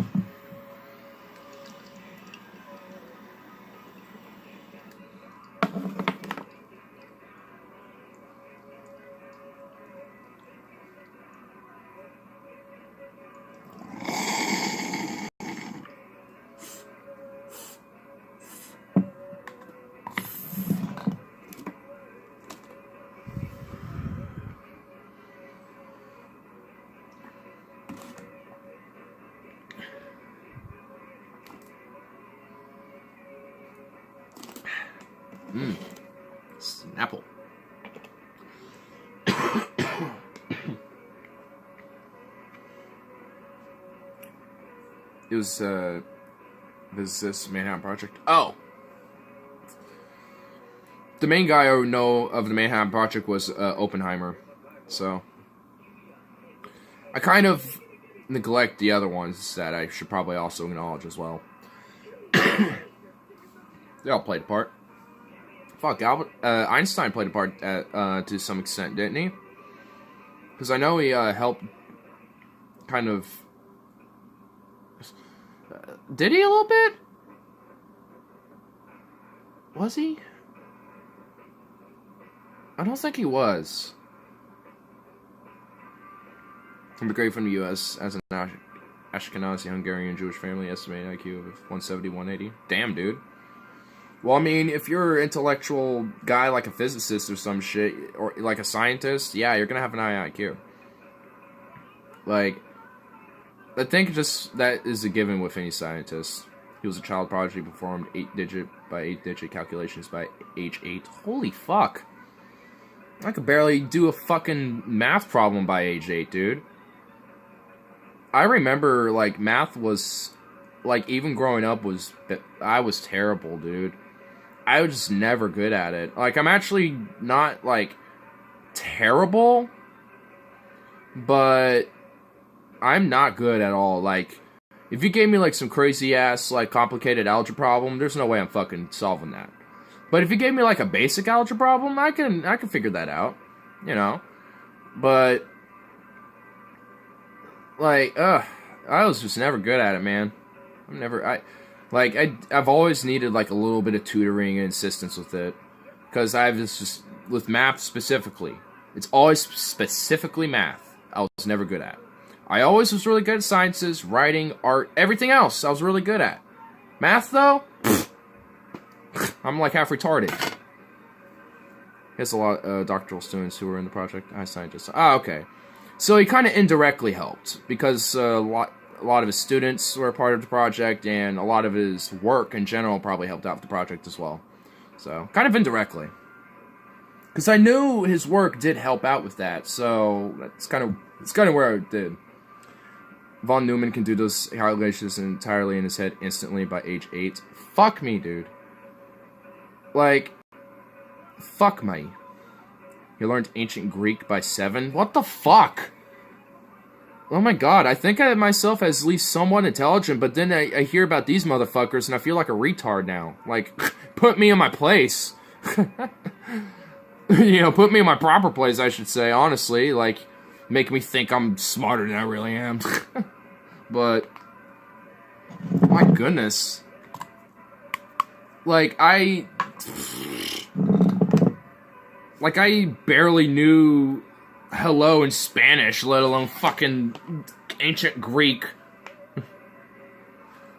Snapple. It was, this Manhattan Project. Oh! The main guy I know of the Manhattan Project was Oppenheimer. So I kind of neglect the other ones that I should probably also acknowledge as well. They all played a part. Fuck, Einstein played a part to some extent, didn't he? Because I know he helped kind of... did he a little bit? Was he? I don't think he was. Immigrated from the U.S. as an Ashkenazi Hungarian Jewish family, estimated IQ of 170, 180. Damn, dude. Well, I mean, if you're an intellectual guy like a physicist or some shit, or like a scientist, yeah, you're gonna have an high IQ. Like, I think just that is a given with any scientist. He was a child prodigy, performed 8-digit calculations by age 8. Holy fuck. I could barely do a fucking math problem by age 8, dude. I remember, like, math was, like, even growing up I was terrible, dude. I was just never good at it. Like, I'm actually not, like, terrible, but I'm not good at all. Like, if you gave me, like, some crazy-ass, like, complicated algebra problem, there's no way I'm fucking solving that. But if you gave me, like, a basic algebra problem, I can figure that out, you know? But, like, I was just never good at it, man. I've always needed like a little bit of tutoring and assistance with it, because I've just with math specifically. It's always specifically math. I was never good at. I always was really good at sciences, writing, art, everything else. I was really good at. Math though, I'm like half retarded. There's a lot of doctoral students who were in the project. I scientists. Ah, okay. So he kind of indirectly helped, because a lot of his students were a part of the project, and a lot of his work in general probably helped out with the project as well. So, kind of indirectly. Because I knew his work did help out with that, so it's kind of where I did. Von Neumann can do those calculations entirely in his head instantly by age 8. Fuck me, dude. Like, fuck me. He learned ancient Greek by 7? What the fuck? Oh my god, I think of myself as at least somewhat intelligent, but then I hear about these motherfuckers and I feel like a retard now. Like, put me in my place. You know, put me in my proper place, I should say, honestly. Like, make me think I'm smarter than I really am. But, my goodness. Like, I barely knew hello in Spanish, let alone fucking ancient Greek.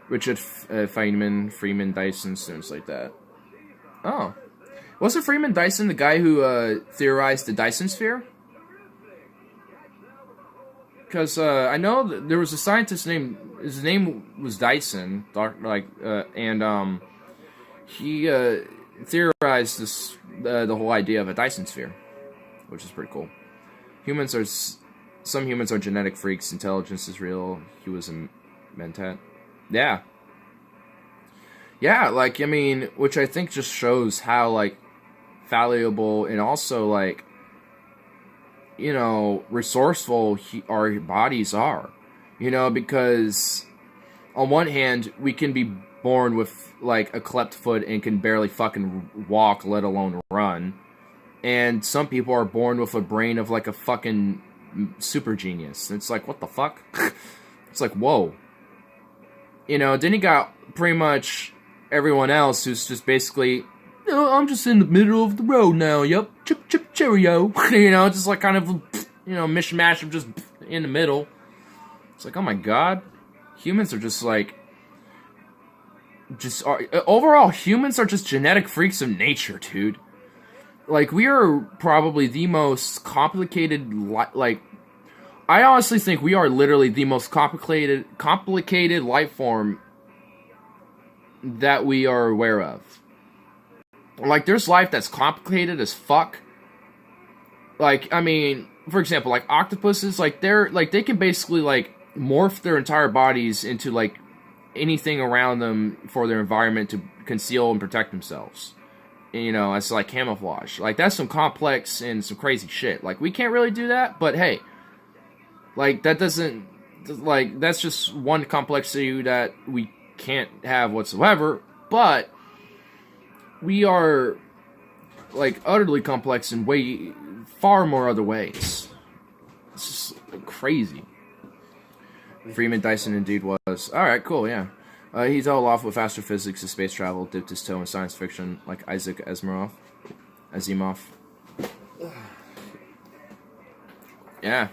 Richard Feynman Dyson, students like that. Oh. Wasn't Freeman Dyson the guy who theorized the Dyson sphere? Because I know that there was a scientist named, his name was Dyson, and he theorized this the whole idea of a Dyson sphere, which is pretty cool. Some humans are genetic freaks. Intelligence is real. He was a mentat. Yeah. Yeah, like, I mean, which I think just shows how, like, valuable and also, like, you know, resourceful our bodies are. You know, because on one hand, we can be born with, like, a cleft foot and can barely fucking walk, let alone run. And some people are born with a brain of, like, a fucking super genius. And it's like, what the fuck? It's like, whoa. You know, then you got pretty much everyone else who's just basically, oh, I'm just in the middle of the road now, yep, chip chip cheerio. You know, just like kind of, you know, mishmash of just in the middle. It's like, oh my god. Humans are just like, overall, humans are just genetic freaks of nature, dude. Like, we are probably the most complicated, like, I honestly think we are literally the most complicated life form that we are aware of. Like, there's life that's complicated as fuck. Like, I mean, for example, like, octopuses, like, they can basically, like, morph their entire bodies into, like, anything around them for their environment to conceal and protect themselves. You know, it's like camouflage. Like, that's some complex and some crazy shit. Like, we can't really do that, but hey, like, that doesn't, like, that's just one complexity that we can't have whatsoever, but we are, like, utterly complex in way, far more other ways. It's just crazy. Freeman Dyson indeed was. Alright, cool, yeah. He's all off with astrophysics and space travel, dipped his toe in science fiction, like Isaac Asimov. Yeah.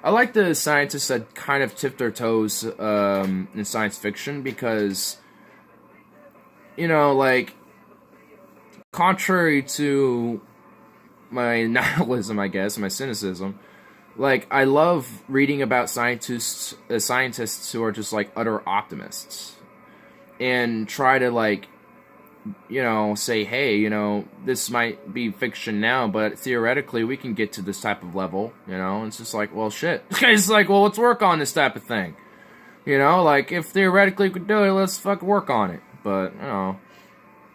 I like the scientists that kind of tip their toes in science fiction because, you know, like, contrary to my nihilism, I guess, my cynicism, like, I love reading about scientists who are just, like, utter optimists. And try to, like, you know, say, hey, you know, this might be fiction now, but theoretically we can get to this type of level, you know? It's just like, well, shit. It's like, well, let's work on this type of thing. You know, like, if theoretically we could do it, let's fucking work on it. But, you know,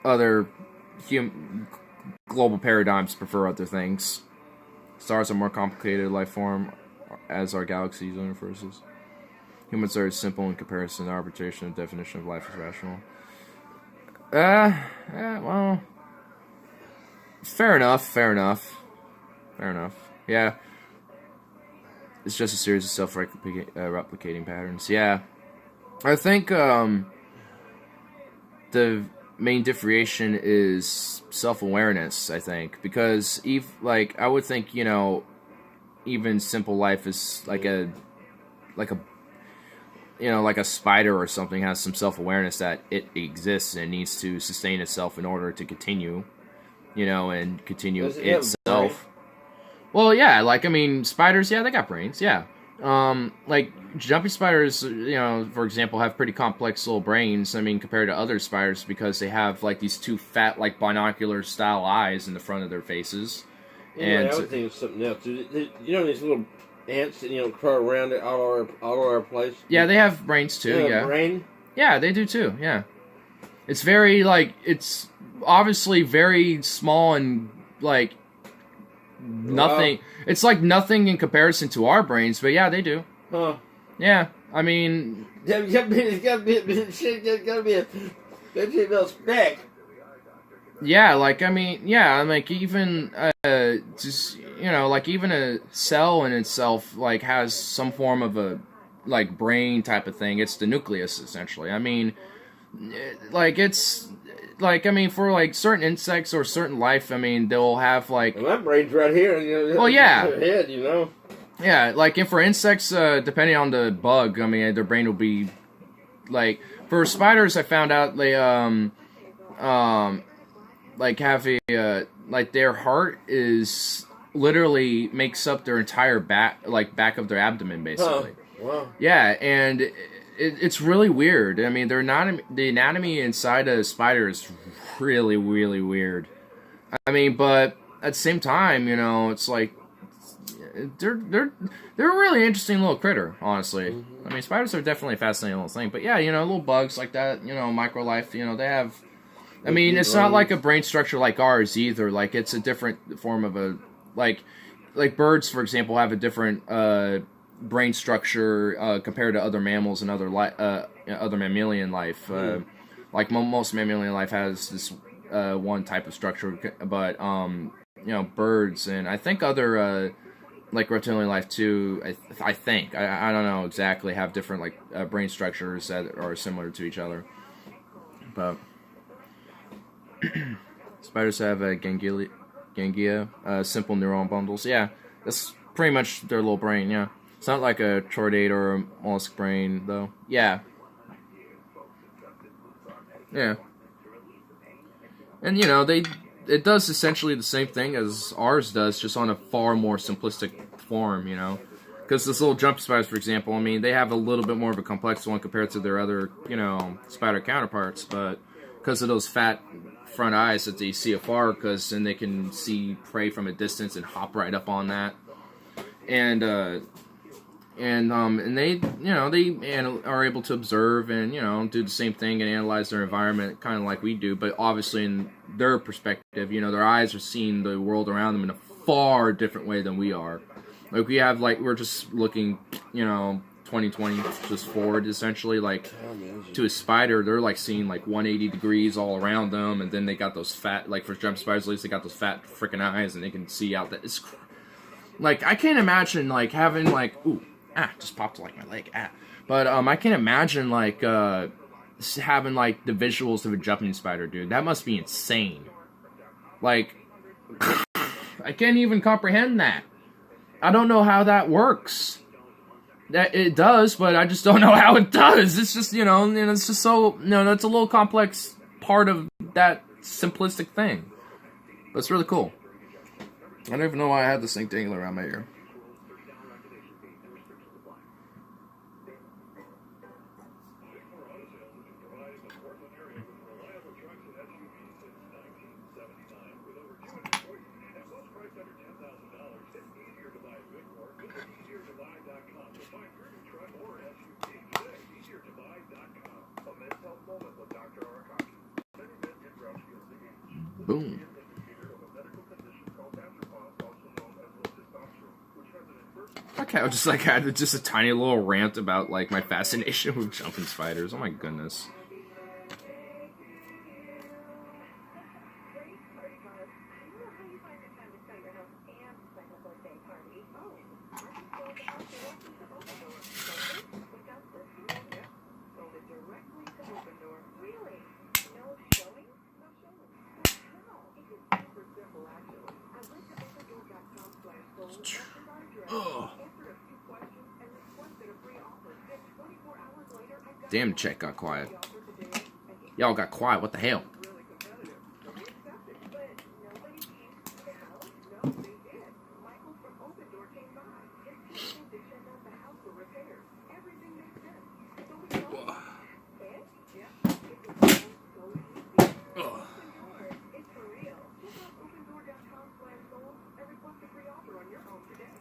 other global paradigms prefer other things. Stars are more complicated life form, as are galaxies and universes. Humans are simple in comparison to arbitration and definition of life as rational. Well, fair enough. Yeah. it's just a series of self-replicating patterns. Yeah, I think the main differentiation is self-awareness. I think because I would think even simple life is like a like a spider or something has some self-awareness that it exists and needs to sustain itself in order to continue, and continue itself. Well, yeah, spiders, yeah, they got brains, yeah. Jumping spiders, for example, have pretty complex little brains, compared to other spiders because they have, these two fat, binocular-style eyes in the front of their faces. And I would think it's something else. These little ants that crawl around all our place. Yeah, they have brains too. Yeah, brain. Yeah, they do too. Yeah, it's very it's obviously very small and nothing. Wow. It's nothing in comparison to our brains, but yeah, they do. Huh? Yeah, it's gotta be a little speck. Yeah, even just even a cell in itself has some form of a brain type of thing. It's the nucleus essentially. It's for certain insects or certain life. They'll have well, my brain's right here. Well, yeah. Head, Yeah, and for insects, depending on the bug, their brain will be for spiders. I found out they have a their heart is literally makes up their entire back of their abdomen basically. Huh. Wow. Yeah, and it's really weird. The anatomy inside a spider is really, really weird. But at the same time, it's they're a really interesting little critter, honestly. Mm-hmm. Spiders are definitely a fascinating little thing. But yeah, little bugs like that, micro life, they have. It's not like a brain structure like ours either. It's a different form of a like birds, for example, have a different brain structure compared to other mammals and other mammalian life. Most mammalian life has this one type of structure, but birds and I think other reptilian life too. I think I don't know exactly have different brain structures that are similar to each other, but. Spiders have ganglia, simple neuron bundles. Yeah, that's pretty much their little brain. Yeah, it's not like a chordate or a mollusk brain, though. Yeah, yeah, and it does essentially the same thing as ours does, just on a far more simplistic form. Because this little jumping spiders, for example, they have a little bit more of a complex one compared to their other, spider counterparts, but because of those fat front eyes that they see afar, because then they can see prey from a distance and hop right up on that, and they are able to observe and do the same thing and analyze their environment kind of like we do, but obviously in their perspective, their eyes are seeing the world around them in a far different way than we are. We have we're just looking 2020 just forward essentially to a spider. They're seeing 180 degrees all around them, and then they got those fat for jump spiders at least they got those fat freaking eyes and they can see out that it's I can't imagine having just popped my leg but I can't imagine having the visuals of a jumping spider, dude. That must be insane. I can't even comprehend that. I don't know how that works. That it does, but I just don't know how it does. It's just, it's just so, that's a little complex part of that simplistic thing. But it's really cool. I don't even know why I had this thing dangling around my ear. Boom. Okay, I just had just a tiny little rant about my fascination with jumping spiders. Oh my goodness. Ugh. Damn, check got quiet. Y'all got quiet. What the hell?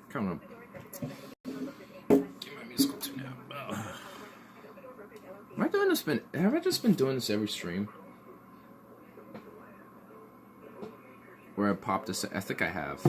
Come on. Give my musical tune out. Am I doing this? Have I just been doing this every stream? Where I pop this? I think I have.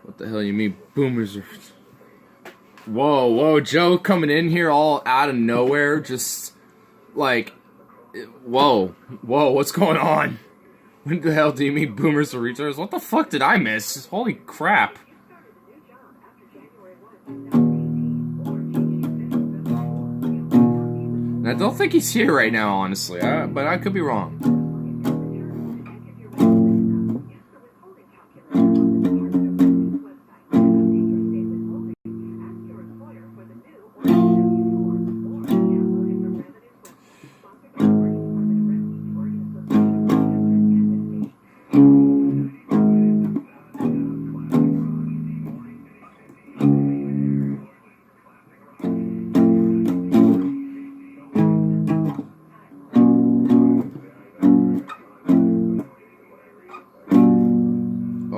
What the hell you mean, boomers? Whoa, Joe coming in here all out of nowhere, just like, whoa, what's going on? What the hell do you mean, boomers or retards? What the fuck did I miss? Holy crap. And I don't think he's here right now, honestly, but I could be wrong.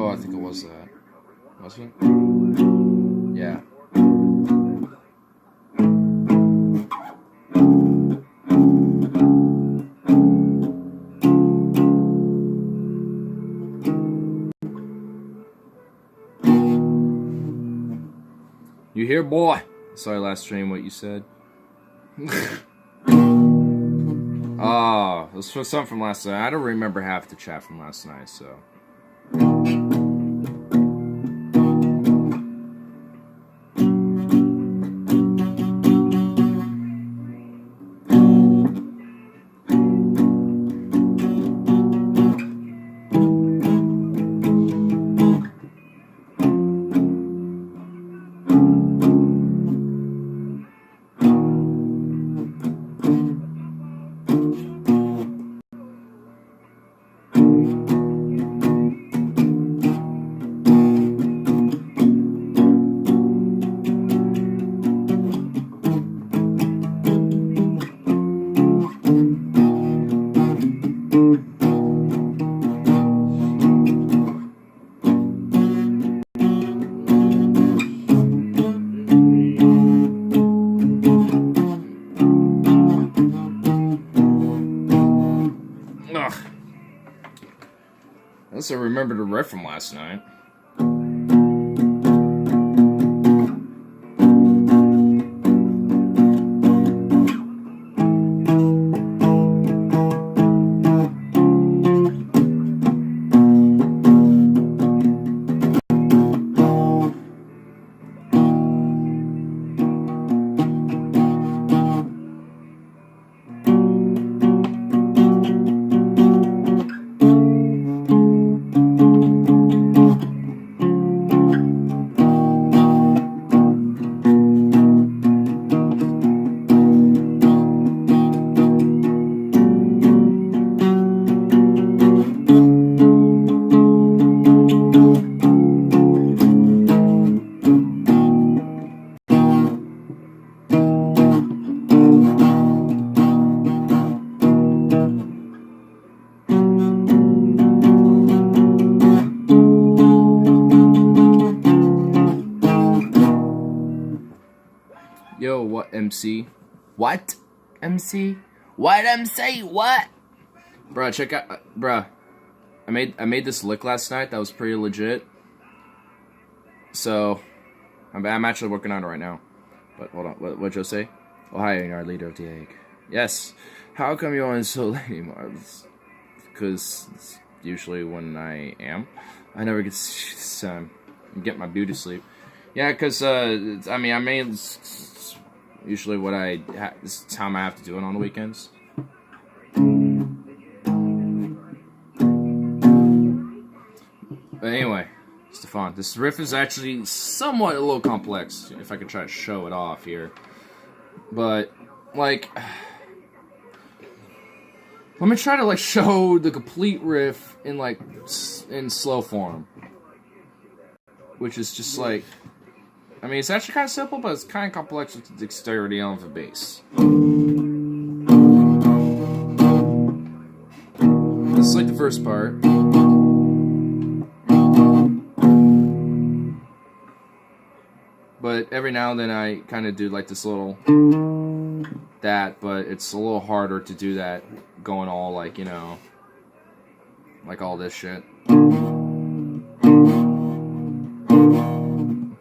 Oh, I think it was that. Wasn't it? Yeah. You hear, boy? Sorry, last stream, what you said. Oh, it was something from last night. I don't remember half the chat from last night, so. Unless I remember the riff from last night. Yo, what, MC? What? MC? White MC? What? Bruh, check out, bruh. I made this lick last night that was pretty legit. So, I'm actually working on it right now. But hold on, what'd Joe say? Oh, hi, our leader of the egg. Yes. How come you aren't so late anymore? Because usually when I am, I never get get my beauty sleep. Yeah, because I mean, it's usually what this time I have to do it on the weekends. But anyway, Stefan, this riff is actually somewhat a little complex, if I could try to show it off here. But, like, let me try to, like, show the complete riff in, like, in slow form. Which is just, like, I mean, it's actually kind of simple, but it's kind of complex with the dexterity on the bass. This is, like, the first part. But every now and then I kind of do like this little but it's a little harder to do that going all like, you know, like all this shit. I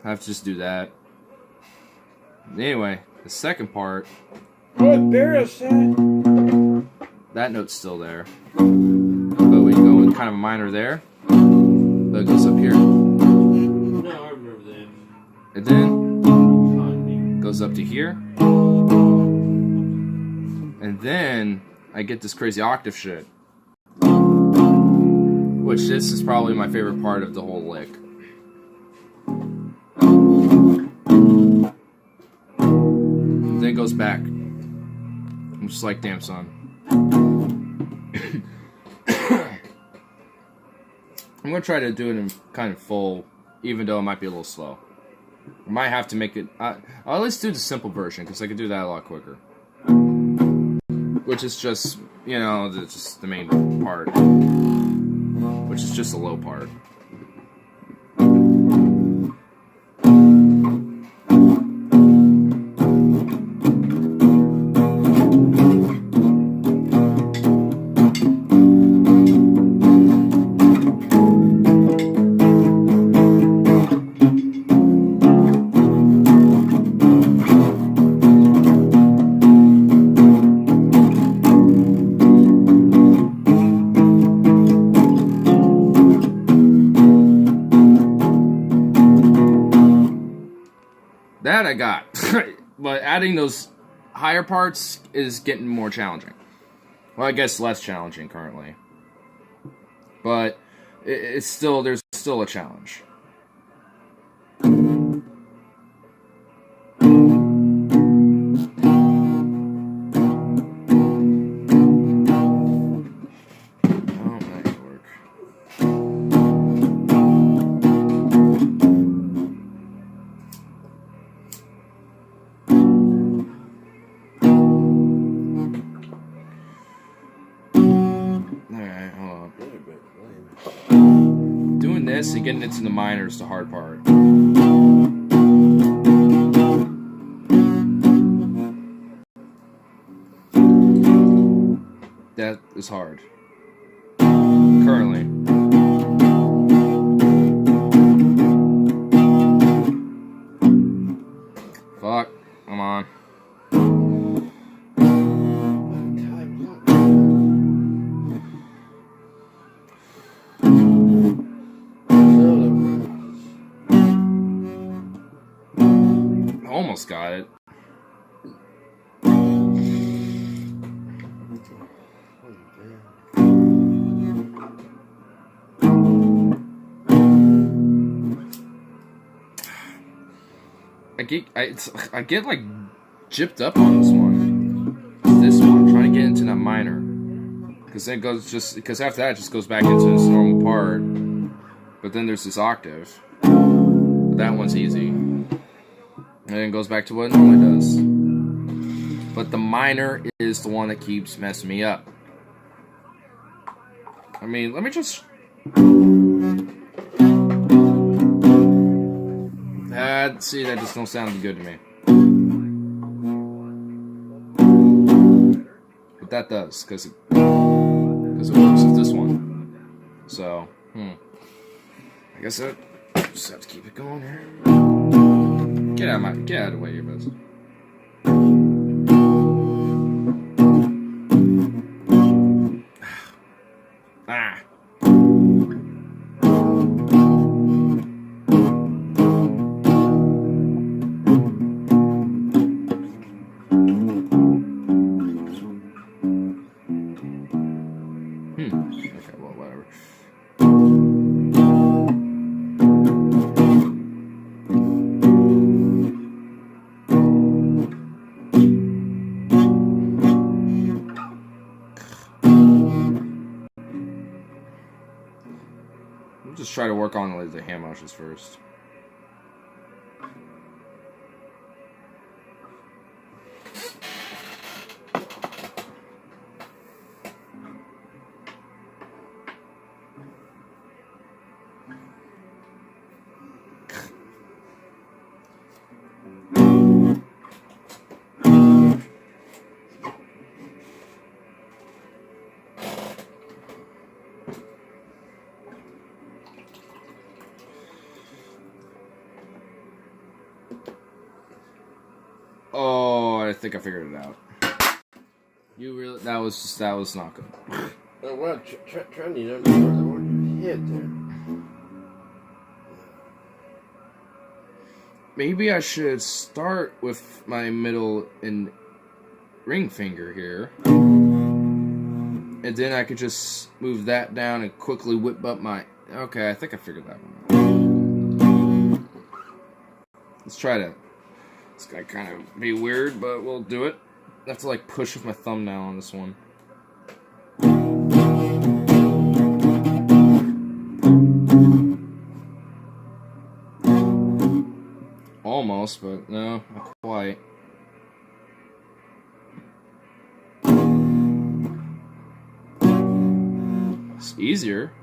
have to just do that. Anyway, the second part. Oh, embarrassing. That note's still there. But we go with kind of a minor there. But it goes up here. No, I remember that. And then goes up to here. And then I get this crazy octave shit. Which this is probably my favorite part of the whole lick. And then it goes back. I'm just like, damn son. I'm gonna try to do it in kind of full, even though it might be a little slow. I might have to make it. I'll at least do the simple version because I can do that a lot quicker. Which is just, you know, just the main part, which is just a low part. That I got. But adding those higher parts is getting more challenging. Well, I guess less challenging currently. But there's still a challenge. Doing this and getting into the minor is the hard part. That is hard. Currently. Fuck. Come on. Almost got it. I get like gypped up on this one. This one, trying to get into that minor, because then it goes because after that it just goes back into this normal part. But then there's this octave. But that one's easy. And then it goes back to what it normally does. But the minor is the one that keeps messing me up. I mean, let me just... see, that just don't sound good to me. that does, because it works with this one. So, I guess I just have to keep it going here. Get out of the way, you buzz. Ah. Okay, well, whatever. We'll just try to work on the hand motions first. Oh, I think I figured it out. You really? That was not good. Oh, wow, Trendy, you don't know where the word hit there. Maybe I should start with my middle and ring finger here. And then I could just move that down and quickly whip up my... Okay, I think I figured that one out. Let's try that. It's gonna kind of be weird, but we'll do it. I have to like push with my thumbnail on this one. Almost, but no, not quite. It's easier.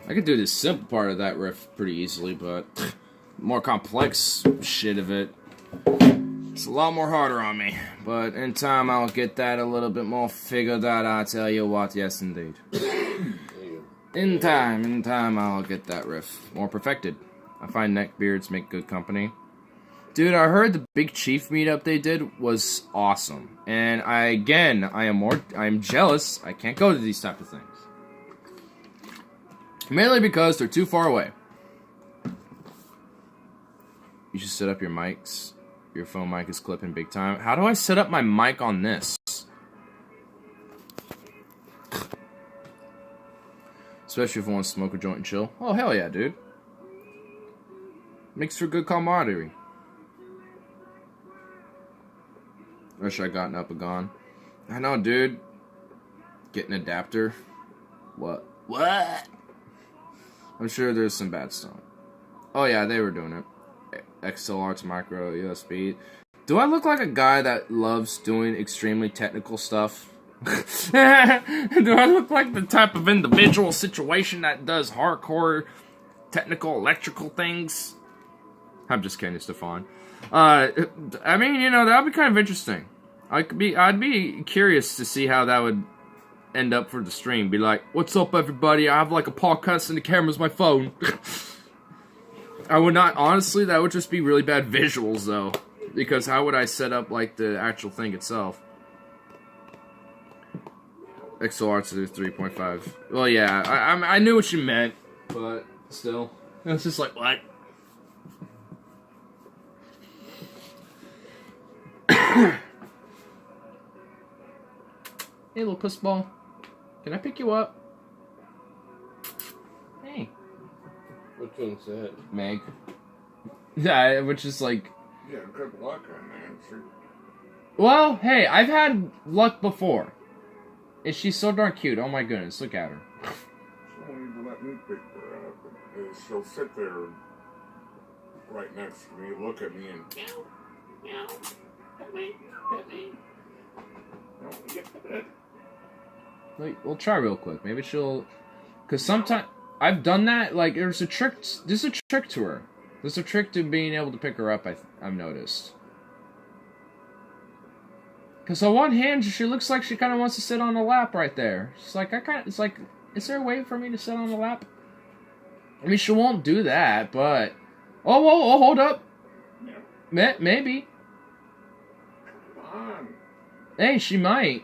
I could do the simple part of that riff pretty easily, but more complex shit of it, it's a lot more harder on me. But in time, I'll get that a little bit more figured out, I tell you what, yes indeed. In time, I'll get that riff more perfected. I find neckbeards make good company. Dude, I heard the Big Chief meetup they did was awesome. And I am jealous I can't go to these type of things. Mainly because they're too far away. You should set up your mics. Your phone mic is clipping big time. How do I set up my mic on this? Especially if I want to smoke a joint and chill. Oh, hell yeah, dude. Makes for good camaraderie. Wish I gotten up and gone. I know, dude. Get an adapter. What? I'm sure there's some bad stuff. Oh yeah, they were doing it. XLR to micro USB. Do I look like a guy that loves doing extremely technical stuff? Do I look like the type of individual situation that does hardcore technical electrical things? I'm just kidding, Stefan. I mean, you know, that would be kind of interesting. I'd be curious to see how that would end up for the stream. Be like, what's up, everybody? I have like a podcast and the camera's my phone. I would not, honestly, that would just be really bad visuals, though. Because how would I set up, like, the actual thing itself? XLR to 3.5. Well, yeah, I knew what you meant, but still. It's just like, what? Hey, little puss ball. Can I pick you up? Hey. Which one's that? Meg. Yeah, which is like... Yeah, good luck on that. Well, hey, I've had luck before. And she's so darn cute. Oh my goodness, look at her. She won't even let me pick her up. And she'll sit there right next to me, look at me, and meow, meow, pet me, pet me. No, get it. Like, we'll try real quick. Maybe she'll... Because sometimes... I've done that. Like, there's a trick... There's a trick to her. There's a trick to being able to pick her up, I've noticed. Because on one hand, she looks like she kind of wants to sit on the lap right there. She's like, it's like, is there a way for me to sit on the lap? I mean, she won't do that, but... Oh, hold up. Yeah. Maybe. Come on. Hey, she might.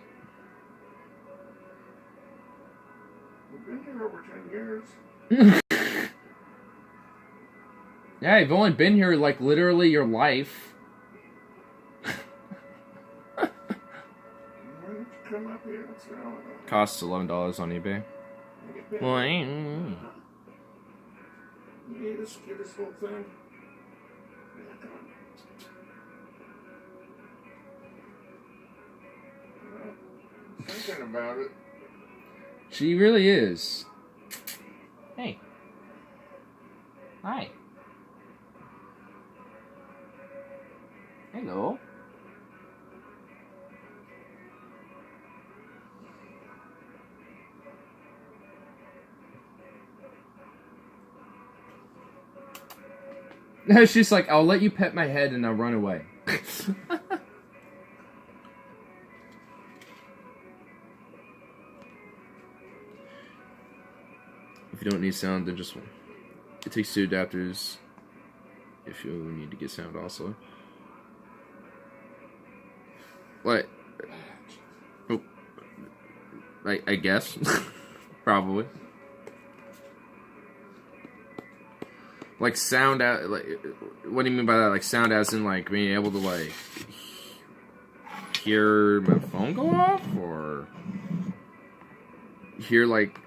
We've been here over 10 years. Yeah, you've only been here, like, literally your life. Why don't you come up here and sit on it? Costs $11 on eBay. Well, You need to get this whole thing. Yeah, come on. Well, thinking about it. she really is. Hey. Hi. Hello. She's like, I'll let you pet my head and I'll run away. If you don't need sound, then just... It takes 2 adapters if you need to get sound also. What? Oh. I guess. Probably. Like sound out, like, what do you mean by that? Like sound as in like being able to like hear my phone go off, or hear like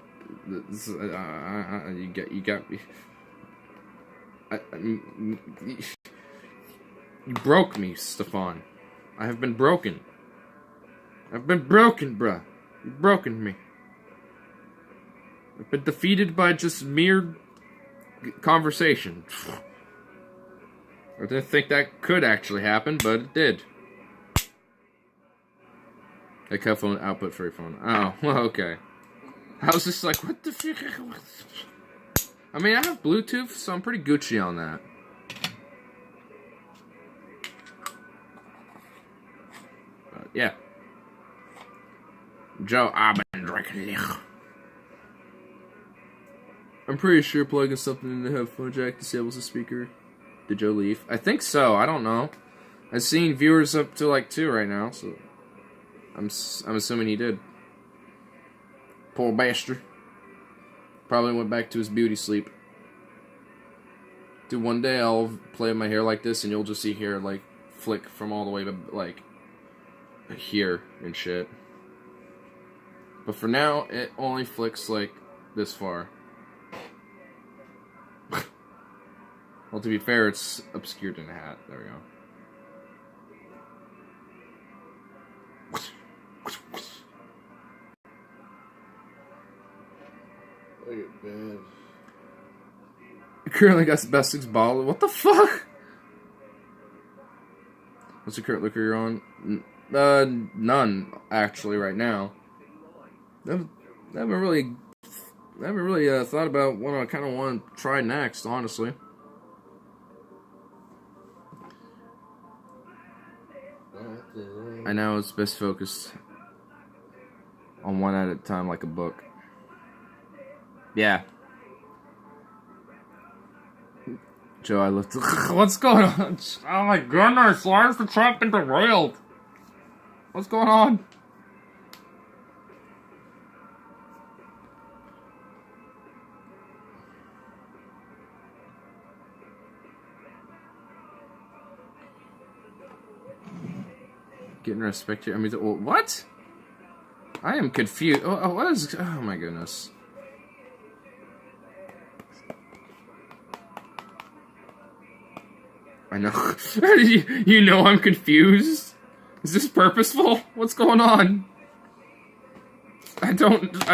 you got me. You broke me, Stefan. I have been broken. I've been broken, bruh. You've broken me. I've been defeated by just mere conversation. I didn't think that could actually happen, but it did. Like headphone output for your phone. Oh, well, okay. I was just like, what the fuck? I mean, I have Bluetooth, so I'm pretty Gucci on that. But, yeah. Joe, I've been drinking. I'm pretty sure plugging something in the headphone jack disables the speaker. Did Joe leave? I think so. I don't know. I've seen viewers up to like 2 right now, so I'm assuming he did. Poor bastard. Probably went back to his beauty sleep. Dude, one day I'll play my hair like this, and you'll just see hair like flick from all the way to like here and shit. But for now, it only flicks like this far. Well, to be fair, it's obscured in a hat. There we go. Look at bad. Currently got best 6 bottle. What the fuck? What's the current liquor you're on? None actually right now. I haven't really thought about what I kind of want to try next, honestly. I know it's best focused on one at a time like a book. Yeah. Joe, I looked. What's going on? Oh my goodness, why is the truck been derailed? What's going on? Getting respect here. I mean, what? I am confused. What is? Oh my goodness. I know. You know I'm confused. Is this purposeful? What's going on? I'm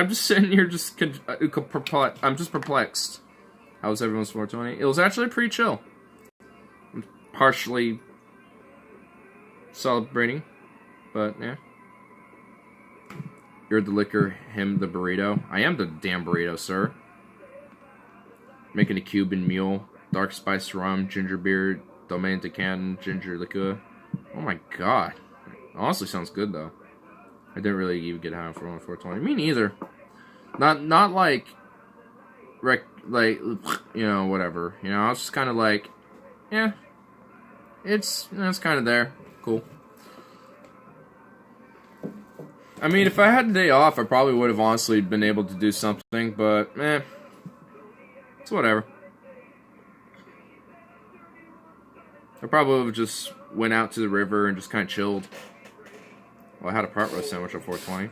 just sitting here just I'm just perplexed. How was everyone's 420? It was actually pretty chill. I'm partially celebrating, but yeah. You're the liquor, him the burrito. I am the damn burrito, sir. Making a Cuban mule, dark spice rum, ginger beer, domaine decanted, ginger liqueur. Oh my god. Honestly sounds good though. I didn't really even get high on 420. Me neither. Not like you know, whatever. You know, I was just kind of like, yeah, it's kind of there. Cool. I mean, if I had a day off, I probably would have honestly been able to do something, but it's whatever. I probably would have just went out to the river and just kind of chilled. Well, I had a pot roast sandwich at 420.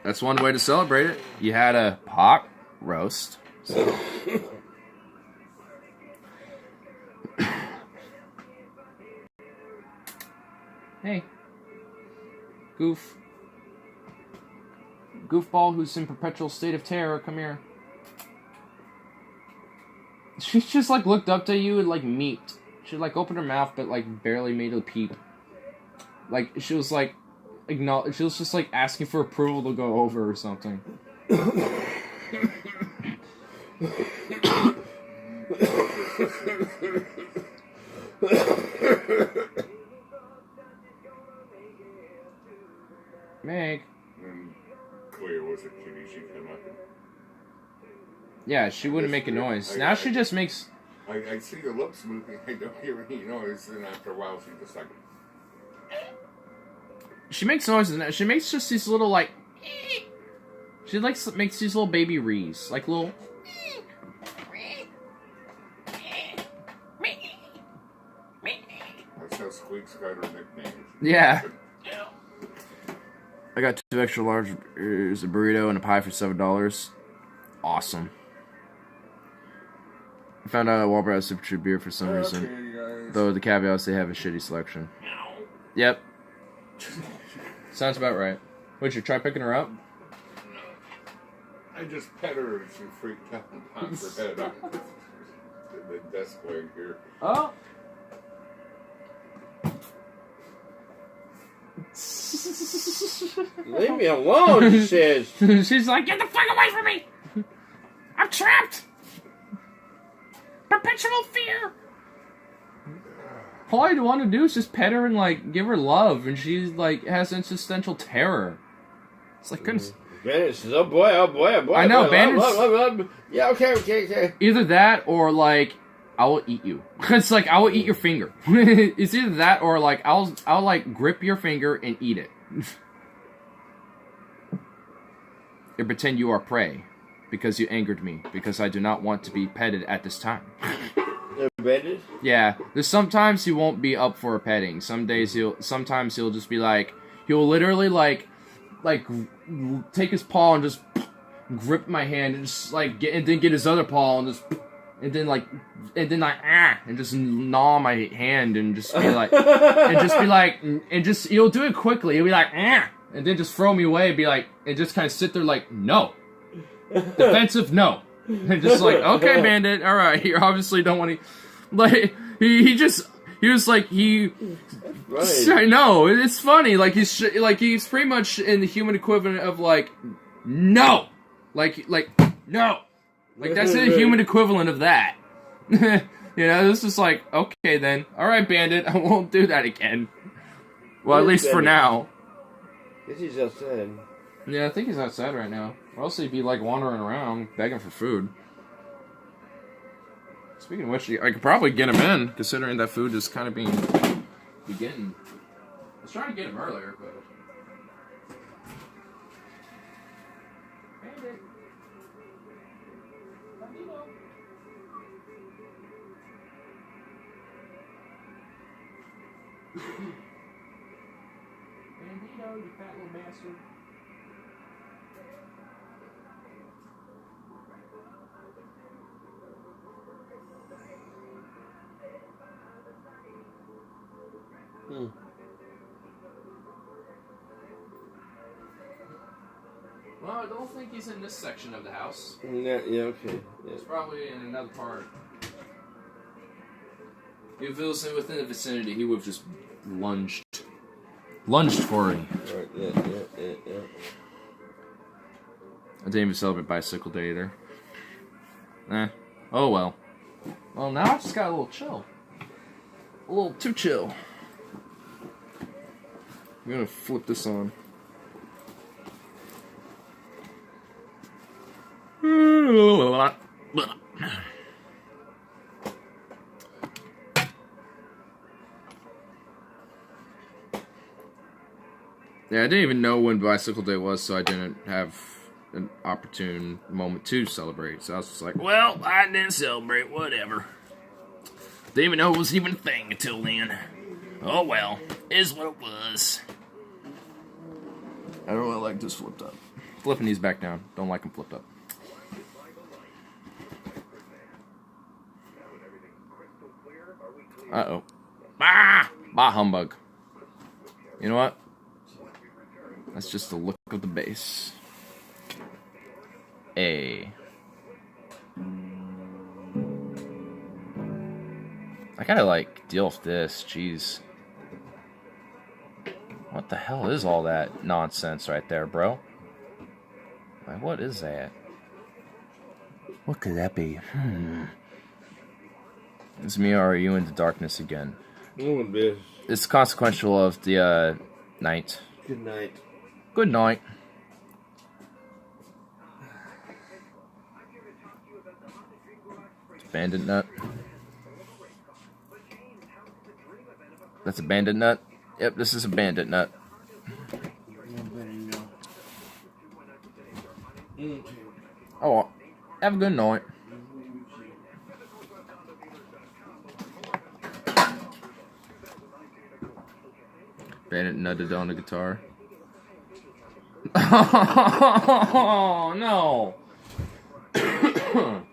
That's one way to celebrate it. You had a pot roast. So. Hey. Goofball who's in perpetual state of terror, come here. She just like looked up to you and like meeped. She like opened her mouth but like barely made a peep. Like she was like she was just like asking for approval to go over or something. Meg. And Clea was a kitty. She came up and... Yeah, she wouldn't make a noise. Now she just makes... I see her lips moving. I don't hear any noise. And after a while, she just like... She makes noises. She makes just these little, like... She makes these little baby rees. Like little... That's how Squeak's got her nickname. Yeah. I got 2 extra large a burrito and a pie for $7. Awesome. I found out at Walmart has Super True beer for some reason. Guys. Though the caveat is they have a shitty selection. Yep. Sounds about right. Would you try picking her up? I just pet her and she freaked out and popped her head up the desk leg here. Oh. Leave me alone, she says. She's like, get the fuck away from me! I'm trapped! Perpetual fear! All I want to do is just pet her and, like, give her love, and she's, like, has existential terror. It's like, goodness. Bandit says, oh boy, oh boy, oh boy. I know, boy, Bandit's... Yeah, okay. Either that, or, like, I will eat you. It's like, I will eat your finger. It's either that, or, like, I'll, like, grip your finger and eat it. Or pretend you are prey. Because you angered me. Because I do not want to be petted at this time. Bandit? Yeah. There's sometimes he won't be up for a petting. Sometimes he'll just be like... He'll literally, like, take his paw and just grip my hand and just, like, and then get his other paw and just... And then and just gnaw my hand and just be like, he'll do it quickly. He'll be like, and then just throw me away and be like, and just kind of sit there like, no. Defensive, no. And just like, okay, Bandit, alright, you obviously don't want to, like, he was like, Right. I know, it's funny, like, he's pretty much in the human equivalent of, like, no. Like, no. Like, that's the human equivalent of that. You know, this is like, okay then. Alright, Bandit, I won't do that again. Well, at least for now. Guess he's outside. Yeah, I think he's outside right now. Or else he'd be like wandering around begging for food. Speaking of which, I could probably get him in, considering that food is kind of beginning. I was trying to get him earlier, but. Bandit. Bandito. Bandito, you fat little bastard. Well, I don't think he's in this section of the house. Yeah, okay. Yeah. He's probably in another part. If it was within the vicinity, he would have just lunged for me. Right, yeah. I didn't even celebrate Bicycle Day either. Oh well. Well, now I just got a little chill. A little too chill. I'm gonna flip this on. Yeah, I didn't even know when Bicycle Day was, so I didn't have an opportune moment to celebrate. So I was just like, well, I didn't celebrate, whatever. Didn't even know it was even a thing until then. Oh well, is what it was. I don't really like this flipped up. Flipping these back down. Don't like them flipped up. Uh-oh. Bah! Bah humbug. You know what? That's just the look of the base. I gotta, like, deal with this. Jeez. What the hell is all that nonsense right there, bro? Like, what is that? What could that be? It's me, or are you into darkness again? A little bit. It's consequential of the, night. Good night. Good night. Bandit nut. That's a bandit nut? Yep, this is a bandit nut. Oh, have a good night. Bandit nutted on the guitar. Oh, no.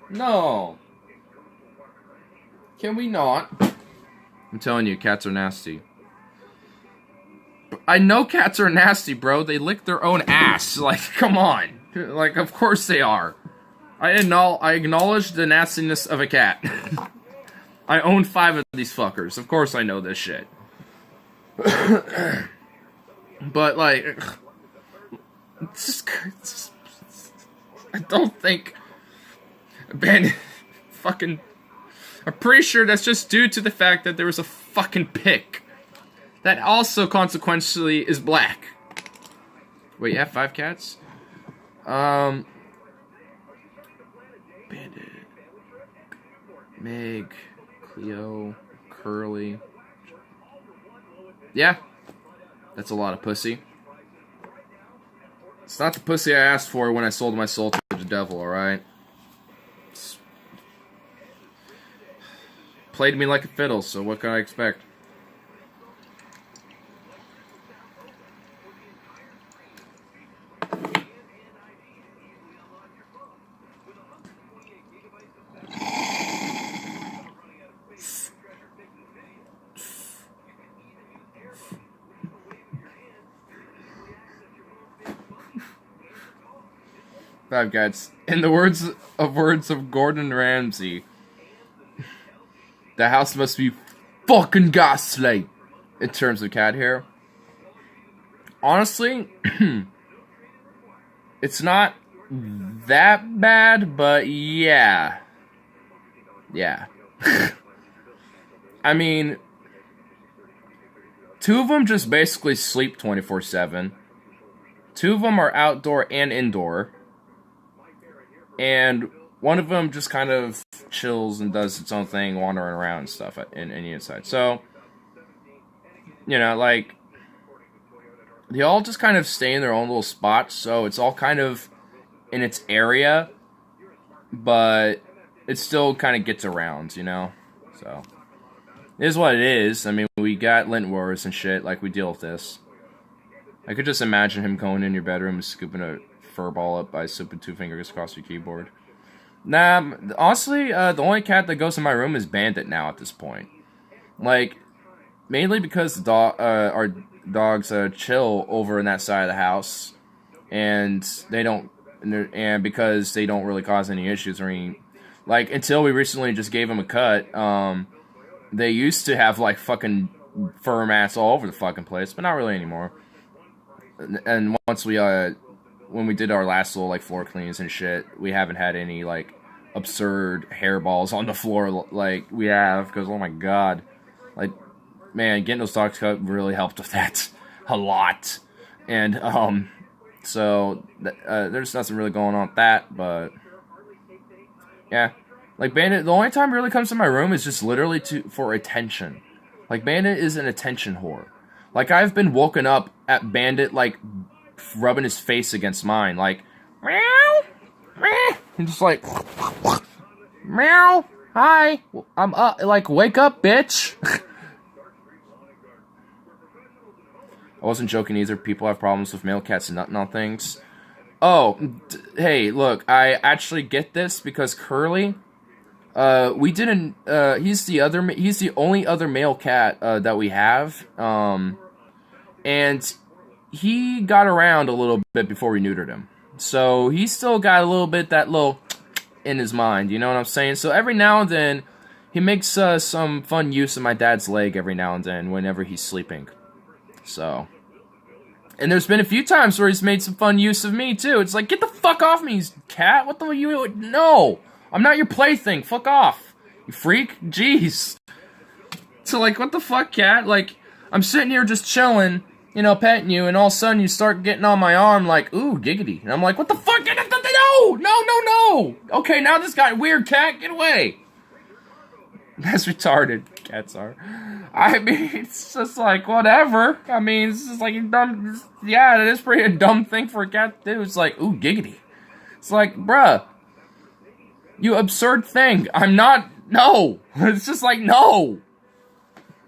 No. Can we not? I'm telling you, cats are nasty. I know cats are nasty, bro. They lick their own ass. Like, come on. Like, of course they are. I acknowledge the nastiness of a cat. I own 5 of these fuckers. Of course I know this shit. But, like... It's just, I don't think... fucking... I'm pretty sure that's just due to the fact that there was a fucking pick. That also consequentially is black. Wait, you have 5 cats? Bandit. Meg. Cleo. Curly. Yeah. That's a lot of pussy. It's not the pussy I asked for when I sold my soul to the devil, alright? Played me like a fiddle, so what can I expect? Five guys. In the words of Gordon Ramsay, the house must be fucking ghastly in terms of cat hair. Honestly, it's not that bad, but yeah. Yeah. I mean, 2 of them just basically sleep 24/7. 2 of them are outdoor and indoor. And one of them just kind of chills and does its own thing, wandering around and stuff in the inside. So, you know, like, they all just kind of stay in their own little spots. So it's all kind of in its area, but it still kind of gets around, you know? So, it is what it is. I mean, we got lint wars and shit, like, we deal with this. I could just imagine him going in your bedroom and scooping a fur ball up by slipping 2 fingers across your keyboard. Nah, honestly, the only cat that goes in my room is Bandit now at this point. Like, mainly because our dogs chill over in that side of the house, and they don't, and because they don't really cause any issues or any, like, until we recently just gave them a cut. They used to have like fucking fur mats all over the fucking place, but not really anymore. And once we when we did our last little like floor cleans and shit, we haven't had any like absurd hairballs on the floor like we have, because oh my god, like, man, getting those dogs cut really helped with that a lot. And so there's nothing really going on with that, but yeah, like Bandit, the only time he really comes to my room is just literally for attention. Like, Bandit is an attention whore. Like, I've been woken up at Bandit like rubbing his face against mine, like, meow, meow, and just like, meow, hi, I'm up, like, wake up, bitch. I wasn't joking either. People have problems with male cats nutting on things. Oh, hey, look, I actually get this because Curly, we didn't, he's the only other male cat, that we have, and he got around a little bit before we neutered him. So he's still got a little bit that little in his mind, you know what I'm saying? So every now and then, he makes some fun use of my dad's leg every now and then whenever he's sleeping. So, and there's been a few times where he's made some fun use of me too. It's like, get the fuck off me, cat. What the you? No, I'm not your plaything. Fuck off, you freak. Jeez. So like, what the fuck, cat? Like, I'm sitting here just chilling, you know, petting you, and all of a sudden you start getting on my arm like, ooh, giggity. And I'm like, what the fuck? No. Okay, now this got weird, cat. Get away. That's retarded, cats are. I mean, it's just like, whatever. I mean, it's just like a dumb, yeah, it is pretty a dumb thing for a cat to do. It's like, ooh, giggity. It's like, bruh, you absurd thing. I'm not, no. It's just like, no.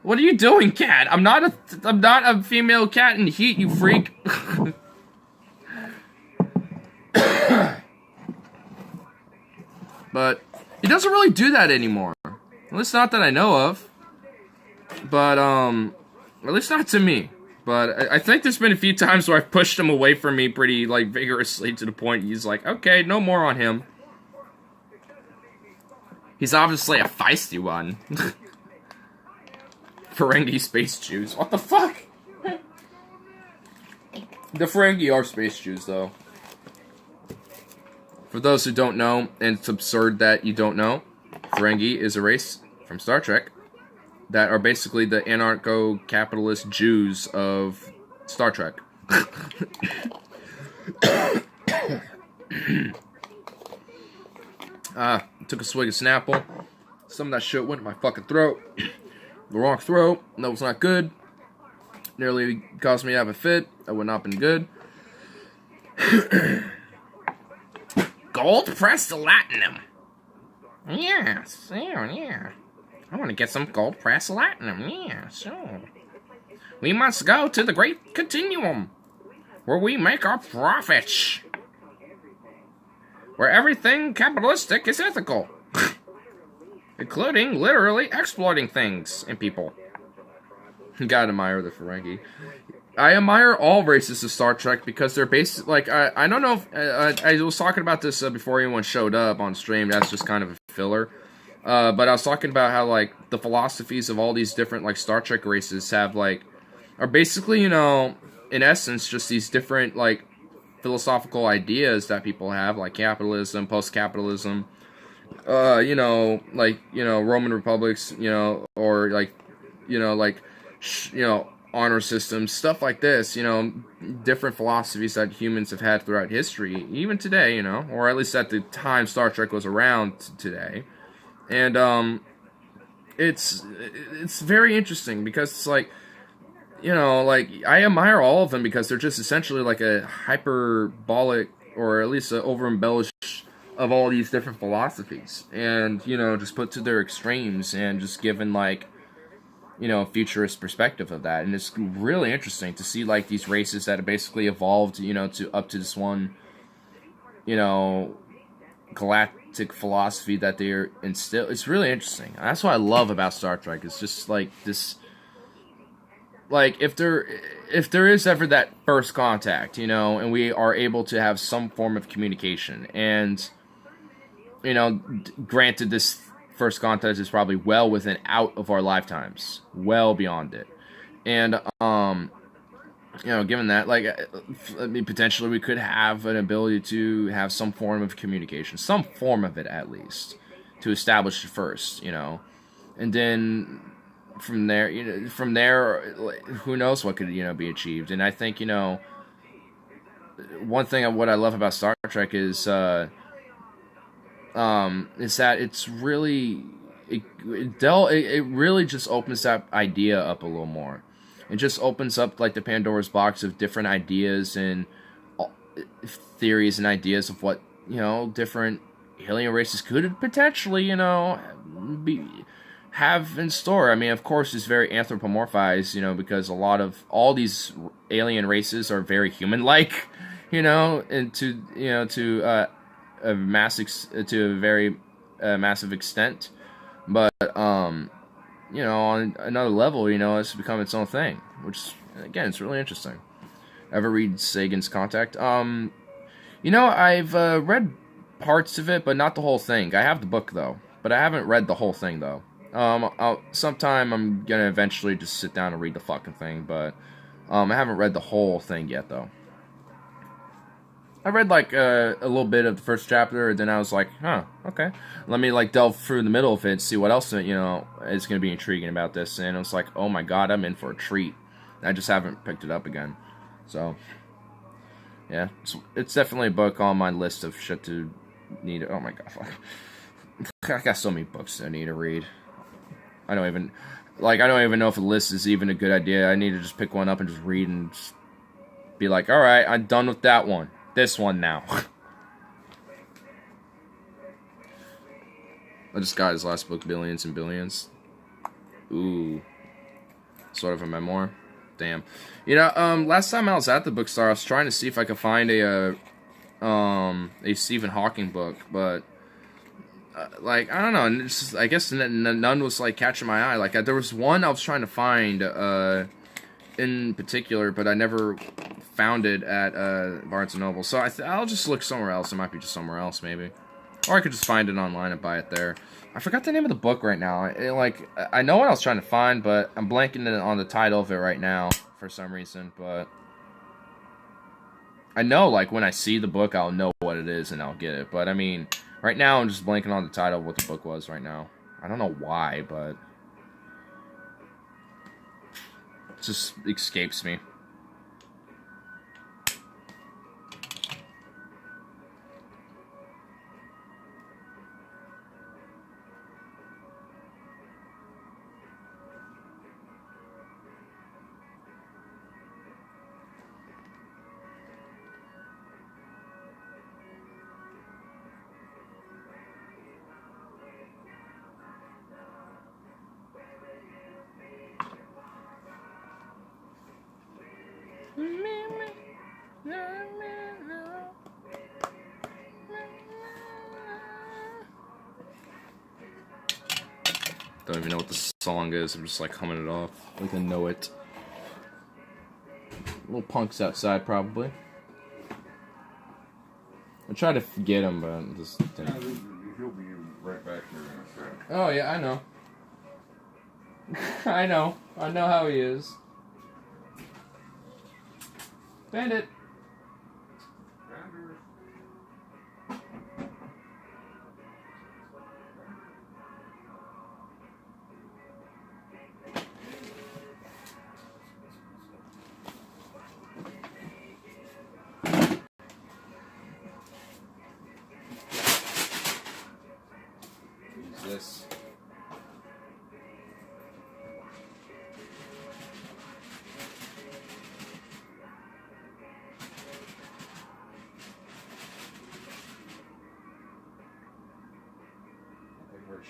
What are you doing, cat? I'm not a female cat in heat, you freak. But he doesn't really do that anymore. At least not that I know of. But, at least not to me. But I think there's been a few times where I've pushed him away from me pretty, like, vigorously to the point he's like, okay, no more on him. He's obviously a feisty one. Ferengi space Jews. What the fuck? The Ferengi are space Jews, though. For those who don't know, and it's absurd that you don't know, Ferengi is a race from Star Trek that are basically the anarcho-capitalist Jews of Star Trek. Took a swig of Snapple. Some of that shit went in my fucking throat. The wrong throat. That was not good. Nearly caused me to have a fit. That would not have been good. Gold pressed latinum. Yes, yeah. I want to get some gold pressed latinum. Yeah, sure. We must go to the great continuum, where we make our profits. Where everything capitalistic is ethical. Including literally exploiting things and people. You gotta admire the Ferengi. I admire all races of Star Trek because they're based, like, I don't know if, I was talking about this before anyone showed up on stream, that's just kind of a filler. But I was talking about how, like, the philosophies of all these different, like, Star Trek races have, like, are basically, you know, in essence, just these different, like, philosophical ideas that people have, like capitalism, post-capitalism, you know, like, you know, Roman republics, you know, or, like, you know, like, honor systems, stuff like this, you know, different philosophies that humans have had throughout history, even today, you know, or at least at the time Star Trek was around today. And it's very interesting because it's like, you know, like, I admire all of them because they're just essentially like a hyperbolic, or at least an over-embellished of all these different philosophies, and, you know, just put to their extremes, and just given, like, you know, a futurist perspective of that. And it's really interesting to see, like, these races that have basically evolved, you know, to up to this one, you know, galactic philosophy that they're instill. It's really interesting. That's what I love about Star Trek. It's just like this, like, if there is ever that first contact, you know, and we are able to have some form of communication, and, you know, granted, this first contact is probably well within out of our lifetimes, well beyond it, and you know, given that, like, I mean, potentially we could have an ability to have some form of communication, some form of it at least, to establish it first, you know, and then from there, you know, who knows what could, you know, be achieved. And I think, you know, one thing of what I love about Star Trek is that it's really it really just opens that idea up a little more. It just opens up, like, the Pandora's box of different ideas and theories and ideas of what, you know, different alien races could potentially, you know, have in store. I mean, of course, it's very anthropomorphized, you know, because all these alien races are very human-like, you know, and to a very massive extent. But you know, on another level, you know, it's become its own thing, which, again, it's really interesting. Ever read Sagan's Contact? You know, I've read parts of it, but not the whole thing. I have the book, though, but I haven't read the whole thing, though. Sometime I'm gonna eventually just sit down and read the fucking thing, but I haven't read the whole thing yet, though. I read, like, a little bit of the first chapter, and then I was like, huh, okay. Let me, like, delve through the middle of it, see what else, you know, is going to be intriguing about this. And it was like, oh my god, I'm in for a treat. I just haven't picked it up again. So, yeah. It's definitely a book on my list of shit to need. Oh my god, fuck. I got so many books I need to read. I don't even know if a list is even a good idea. I need to just pick one up and just read and just be like, alright, I'm done with that one. This one now. I just got his last book, Billions and Billions. Ooh. Sort of a memoir. Damn. You know, last time I was at the bookstore, I was trying to see if I could find a Stephen Hawking book, but like, I don't know, and it's just, I guess none was, like, catching my eye. Like, there was one I was trying to find in particular, but I never found it at Barnes & Noble. So I'll just look somewhere else. It might be just somewhere else, maybe. Or I could just find it online and buy it there. I forgot the name of the book right now. I know what I was trying to find, but I'm blanking on the title of it right now for some reason. But I know, like, when I see the book, I'll know what it is and I'll get it. But, I mean, right now I'm just blanking on the title of what the book was right now. I don't know why, but it just escapes me. Don't even know what the song is. I'm just, like, humming it off like I know it. Little punks outside, probably. I tried to get him, but just didn't. He'll be right back here in a second. Oh, yeah, I know. I know how he is. Bandit!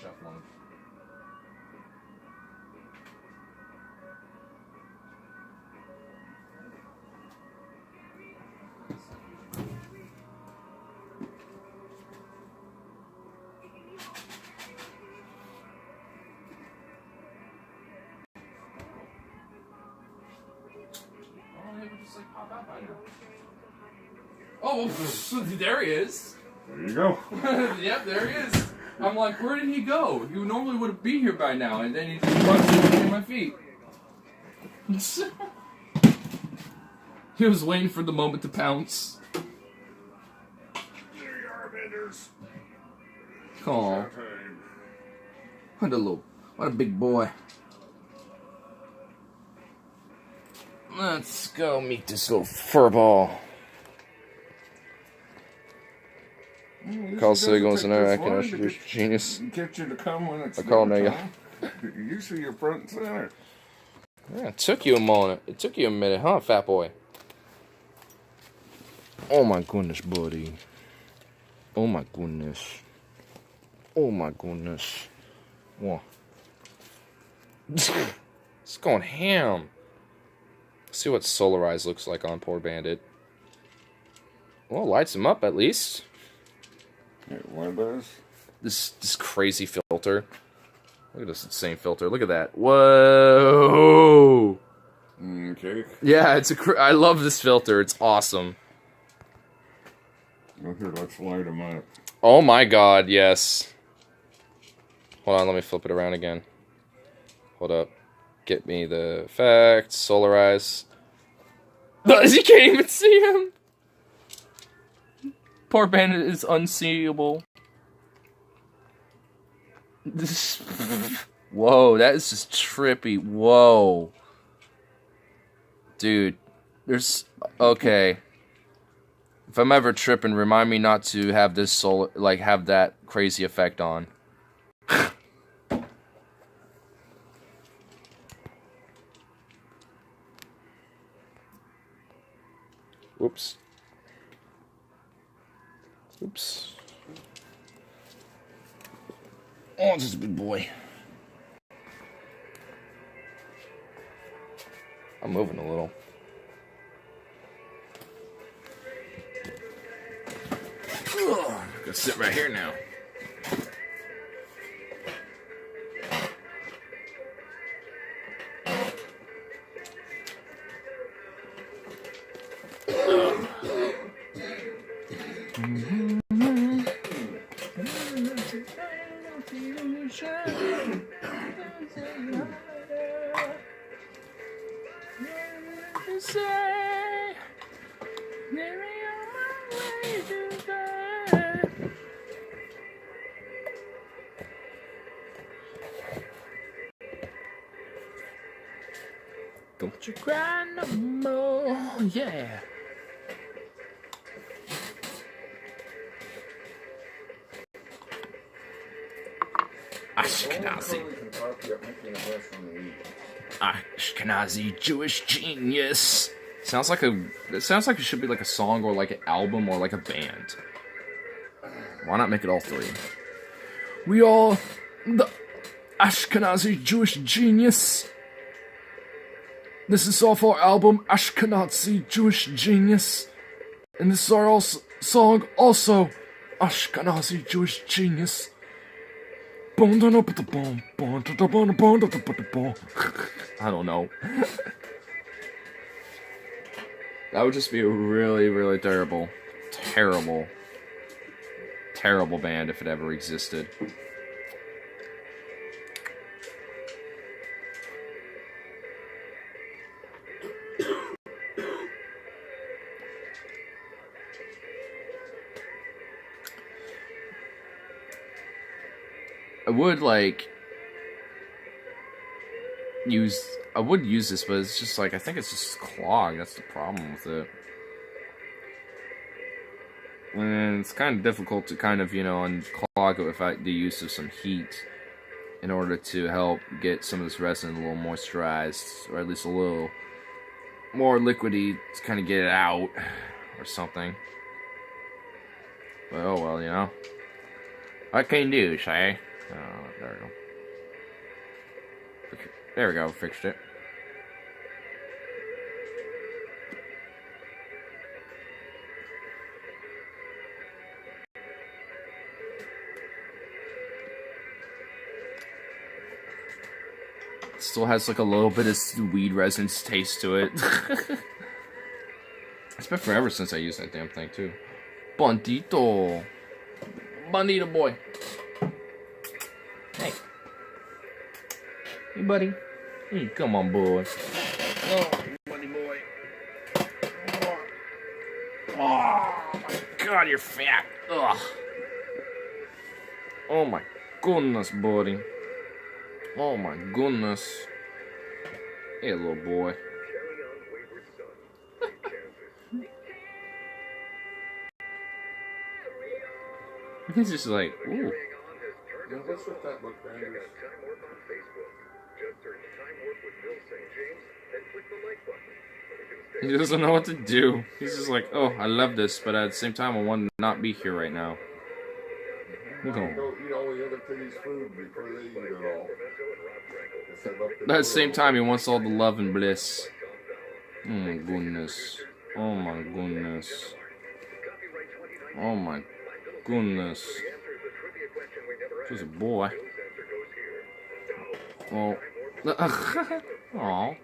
shuffling. Just like pop out by now. Oh, there he is. There you go. Yep, there he is. I'm like, where did he go? He normally would be here by now, and then he just runs in between my feet. He was waiting for the moment to pounce. There you are, Benders. Aw, what a big boy. Let's go meet this little furball. Call signals and I can introduce genius. Get you to come when it's I call your Nega. time. Usually you're front and center. Yeah, it took you a moment. It took you a minute, huh, fat boy? Oh my goodness, buddy. Oh my goodness. Oh my goodness. What? It's going ham. See what Solar Eyes looks like on poor Bandit. Well, lights him up at least. Yeah, what does? This crazy filter. Look at this insane filter. Look at that. Whoa. Okay. Yeah, I love this filter. It's awesome. Well, here, let's light him up. Oh my god, yes. Hold on, let me flip it around again. Hold up. Get me the effect. Solar Eyes. You can't even see him. Poor Bandit is unseeable. Whoa, that is just trippy. Whoa. Dude, there's... Okay. If I'm ever tripping, remind me not to have this solar... Like, have that crazy effect on. Whoops. Oops. Oh, this is a big boy. I'm moving a little. Ugh, gonna sit right here now. Don't you cry no more, yeah. Ashkenazi Jewish genius. Sounds like it sounds like it should be like a song or like an album or like a band. Why not make it all three? We are the Ashkenazi Jewish genius. This is off our album Ashkenazi Jewish Genius. And this is our song also Ashkenazi Jewish Genius. I don't know. That would just be a really, really terrible band if it ever existed. I would use this, but it's just like, I think it's just clogged. That's the problem with it. And it's kind of difficult to kind of, unclog it without the use of some heat in order to help get some of this resin a little moisturized, or at least a little more liquidy to kind of get it out or something. But oh well, what can you do, say? There we go. There we go, fixed it. Still has like a little bit of weed resin's taste to it. It's been forever since I used that damn thing too. Bandito. Bandito boy. Hey. Hey buddy. Hey, come on boy. Oh, buddy boy. Oh my god, you're fat. Ugh. Oh my goodness, buddy. Oh my goodness. Hey, little boy. He's just like, ooh. Yeah, what's with that look, man? He doesn't know what to do. He's just like, oh, I love this, but at the same time, I want to not be here right now. Don't eat all the other piggies' food before they eat it all. At the same time, he wants all the love and bliss. Oh my goodness. Oh my goodness. Oh my goodness. She's a boy. Oh. Aww.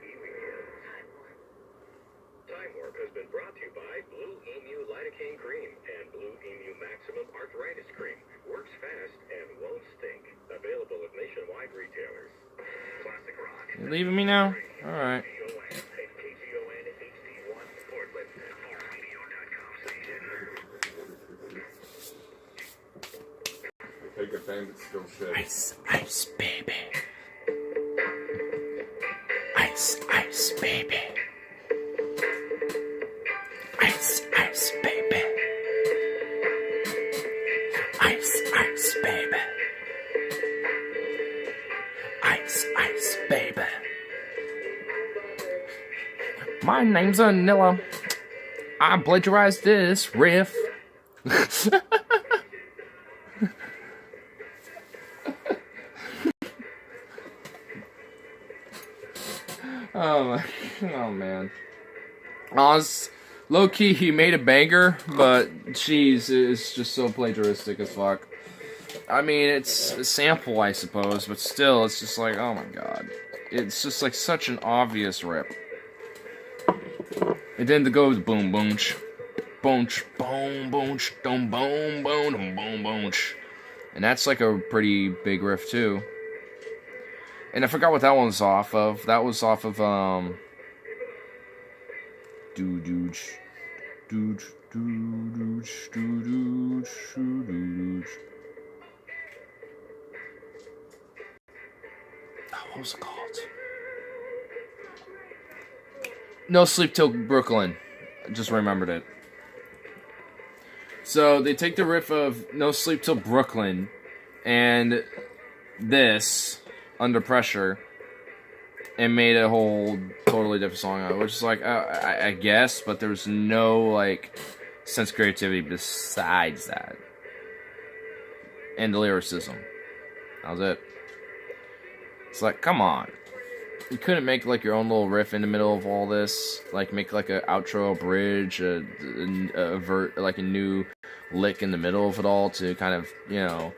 Time Warp has been brought to you by Blue Emu Lidocaine Cream and Blue Emu Maximum Arthritis Cream. Works fast and won't stink. Available at nationwide retailers. Classic Rock. You leaving me now? Alright. Take a bandit still shit. Ice, ice, baby. Ice, ice, baby. Ice, ice, baby. Ice, ice, baby. Ice, ice, baby. My name's Anilla. I plagiarized this riff. Oh man. Low key, he made a banger, but jeez, it's just so plagiaristic as fuck. I mean, it's a sample, I suppose, but still, it's just like, oh my god. It's just like such an obvious rip. And then the goes boom, boonch, boonch, boom, boonch, boom, boom, boom, boom, boonch. And that's like a pretty big riff, too. And I forgot what that one's off of. That was off of, doo-dooch, dooch, doo-dooch, doo-dooch, doo-dooch. Oh, what was it called? No Sleep Till Brooklyn. I just remembered it. So, they take the riff of No Sleep Till Brooklyn and this... Under Pressure, and made a whole totally different song out of it, which is like, I guess, but there's no, like, sense of creativity besides that. And the lyricism. That was it. It's like, come on. You couldn't make, like, your own little riff in the middle of all this? Like, make, like, an outro, a bridge, like, a new lick in the middle of it all to kind of, you know...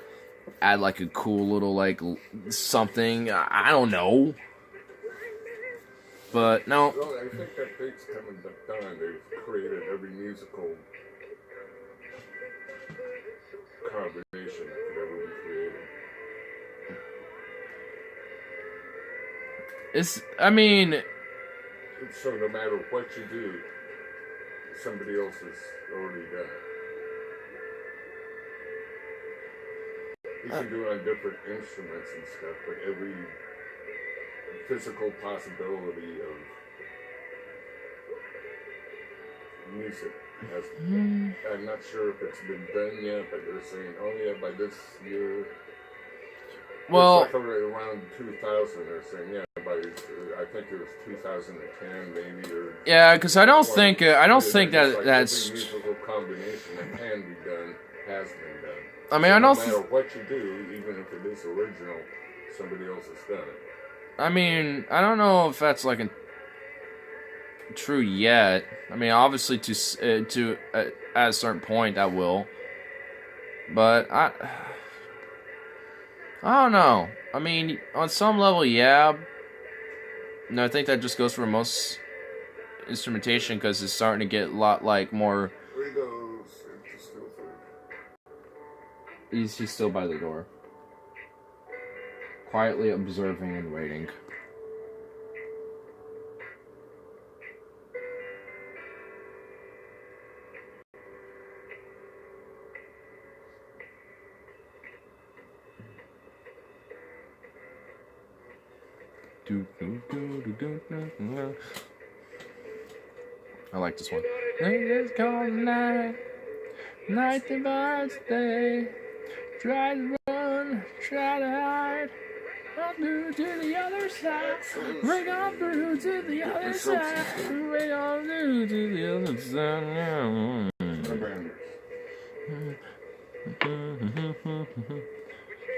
add like a cool little like something. I don't know, but no. Well, I think that date's coming down. They've created every musical combination that could ever be created. I mean, So no matter what you do, somebody else has already done it. You can do it on different instruments and stuff, but every physical possibility of music has. I'm not sure if it's been done yet, but they're saying, oh yeah, by this year. well, like around 2000, they're saying, yeah, by I think it was 2010 maybe, or yeah, because I don't think like that that's. every musical combination that can be done has been done. I mean, I no know. matter what you do, even if it is original, somebody else has done it. I mean, I don't know if that's like true yet. I mean, obviously at a certain point that will. But I don't know. I mean, on some level, yeah. No, I think that just goes for most instrumentation because it's starting to get a lot like more. Where he goes into still food. He's still by the door, quietly observing and waiting. I like this one. It's cold night, night divides day. Try to run, try to hide. I'll do to the other side. We're gonna through to the other side. We're gonna do to the other side.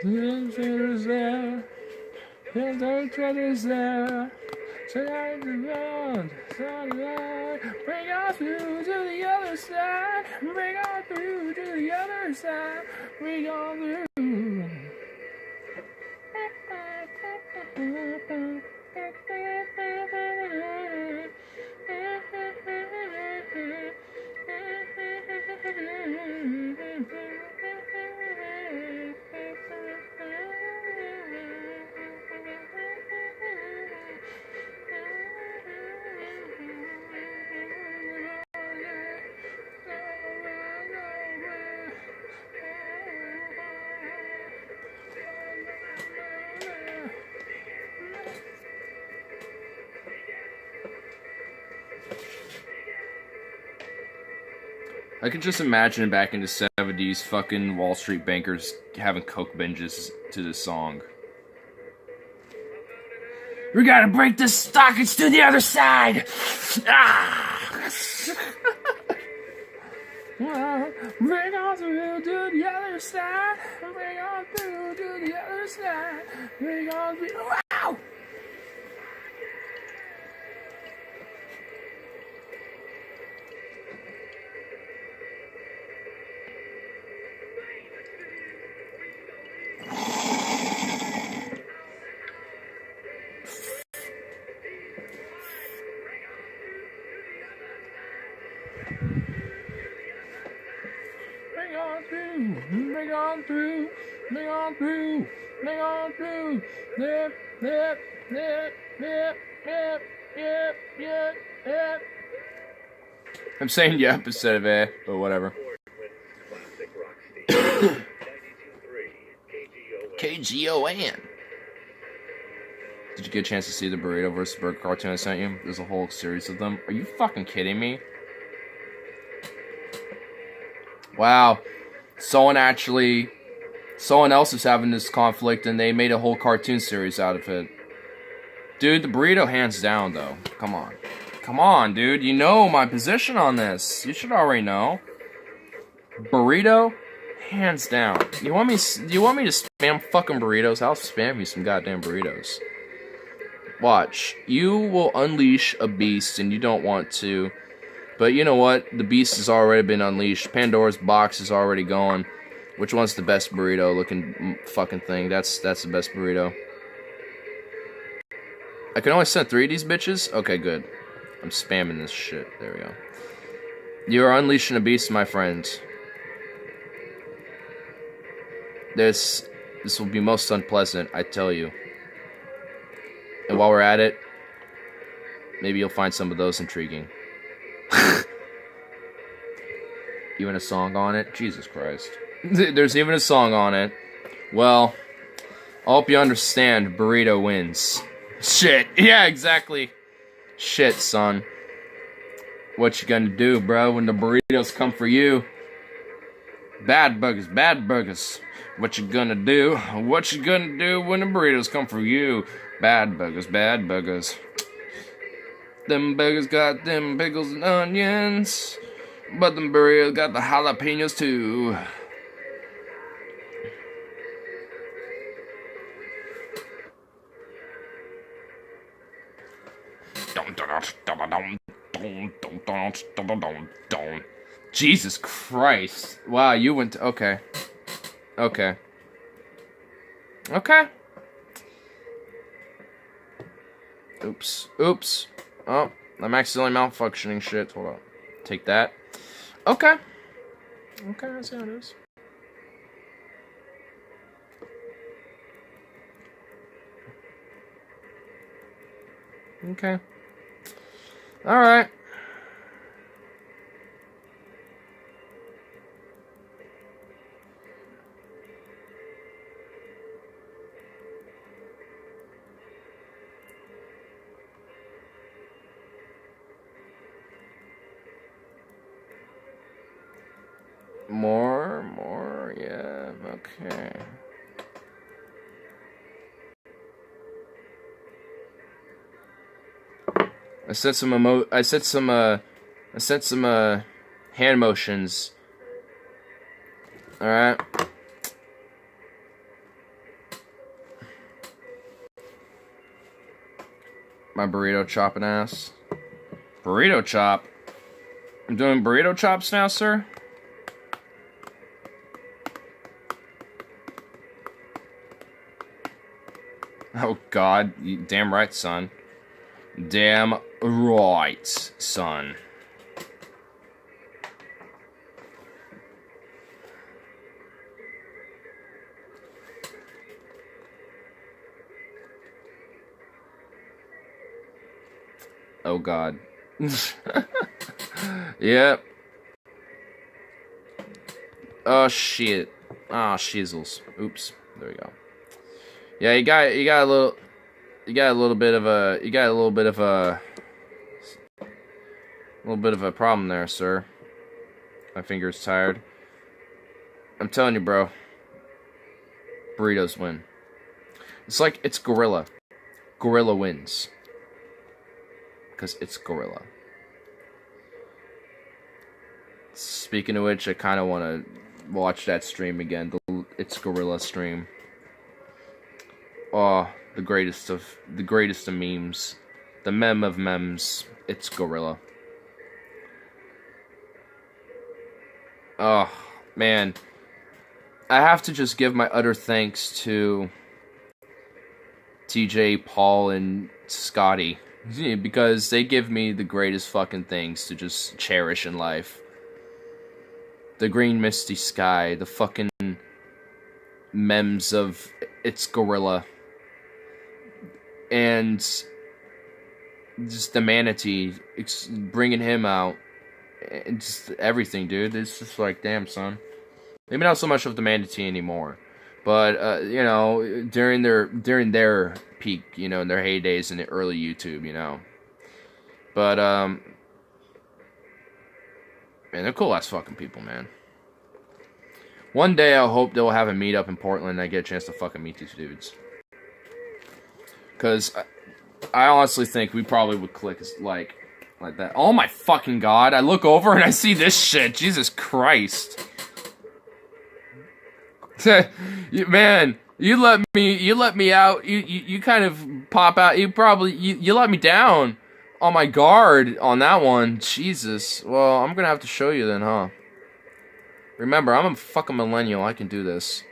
Treasures there. There's no treasures there. Tonight the road, sunlight. Bring us through to the other side. Bring us through to the other side. Bring on through. I could just imagine back in the 70s fucking Wall Street bankers having coke binges to this song. We gotta break the stockings to the other side! Ah! Bring on through to the other side! Bring on through to the other side! Bring on through... Wow! Bring on through, bring on through, bring on through, yep, yep, yep, yep, yep, yep, yep, yep. I'm saying yep instead of eh, but whatever. KGON. Did you get a chance to see the Burrito vs. Burger cartoon I sent you? There's a whole series of them. Are you fucking kidding me? Wow. Someone else is having this conflict and they made a whole cartoon series out of it. Dude, the burrito hands down though. Come on. Come on, dude. You know my position on this. You should already know. Burrito, hands down. You want me to spam fucking burritos? I'll spam you some goddamn burritos. Watch. You will unleash a beast and you don't want to. But you know what? The beast has already been unleashed. Pandora's box is already gone. Which one's the best burrito looking fucking thing? That's the best burrito. I can only send 3 of these bitches? Okay, good. I'm spamming this shit. There we go. You are unleashing a beast, my friends. This will be most unpleasant, I tell you. And while we're at it, maybe you'll find some of those intriguing. Even a song on it? Jesus Christ. There's even a song on it. Well, I hope you understand, burrito wins. Shit. Yeah, exactly. Shit, son. What you gonna do, bro, when the burritos come for you? Bad burgers, bad burgers. What you gonna do? What you gonna do when the burritos come for you? Bad burgers, bad burgers. Them burgers got them pickles and onions, but them burritos got the jalapenos too. Jesus Christ. Wow, you went to... Okay. Okay. Okay. Oops. Oops. Oh, I'm accidentally malfunctioning shit. Hold on. Take that. Okay. Okay, that's how it is. Okay. Alright. More, yeah, okay. I sent some hand motions. Alright. My burrito chopping ass. Burrito chop? I'm doing burrito chops now, sir? Oh god, you damn right, son. Damn right, son. Oh god. Yep. Oh shit. Ah, shizzles. Oops. There we go. Yeah, you got a little bit of a problem there, sir. My finger's tired. I'm telling you, bro. Burritos win. It's like it's Gorilla. Gorilla wins. Because it's Gorilla. Speaking of which, I kind of want to watch that stream again. It's Gorilla stream. Oh, the greatest of memes. The meme of memes. It's Gorilla. Oh, man. I have to just give my utter thanks to TJ, Paul, and Scotty. Because they give me the greatest fucking things to just cherish in life. The green misty sky, the fucking memes of It's Gorilla. And just the manatee, bringing him out. And just everything, dude. It's just like, damn, son. Maybe not so much of the manatee anymore. But, you know, during their peak, you know, in their heydays in the early YouTube, you know. But, man, they're cool-ass fucking people, man. One day, I hope they'll have a meetup in Portland and I get a chance to fucking meet these dudes. Because I honestly think we probably would click like that. Oh my fucking god, I look over and I see this shit. Jesus Christ. Man, you let me out. You kind of pop out. You let me down on my guard on that one. Jesus. Well, I'm gonna have to show you then, huh? Remember, I'm a fucking millennial. I can do this.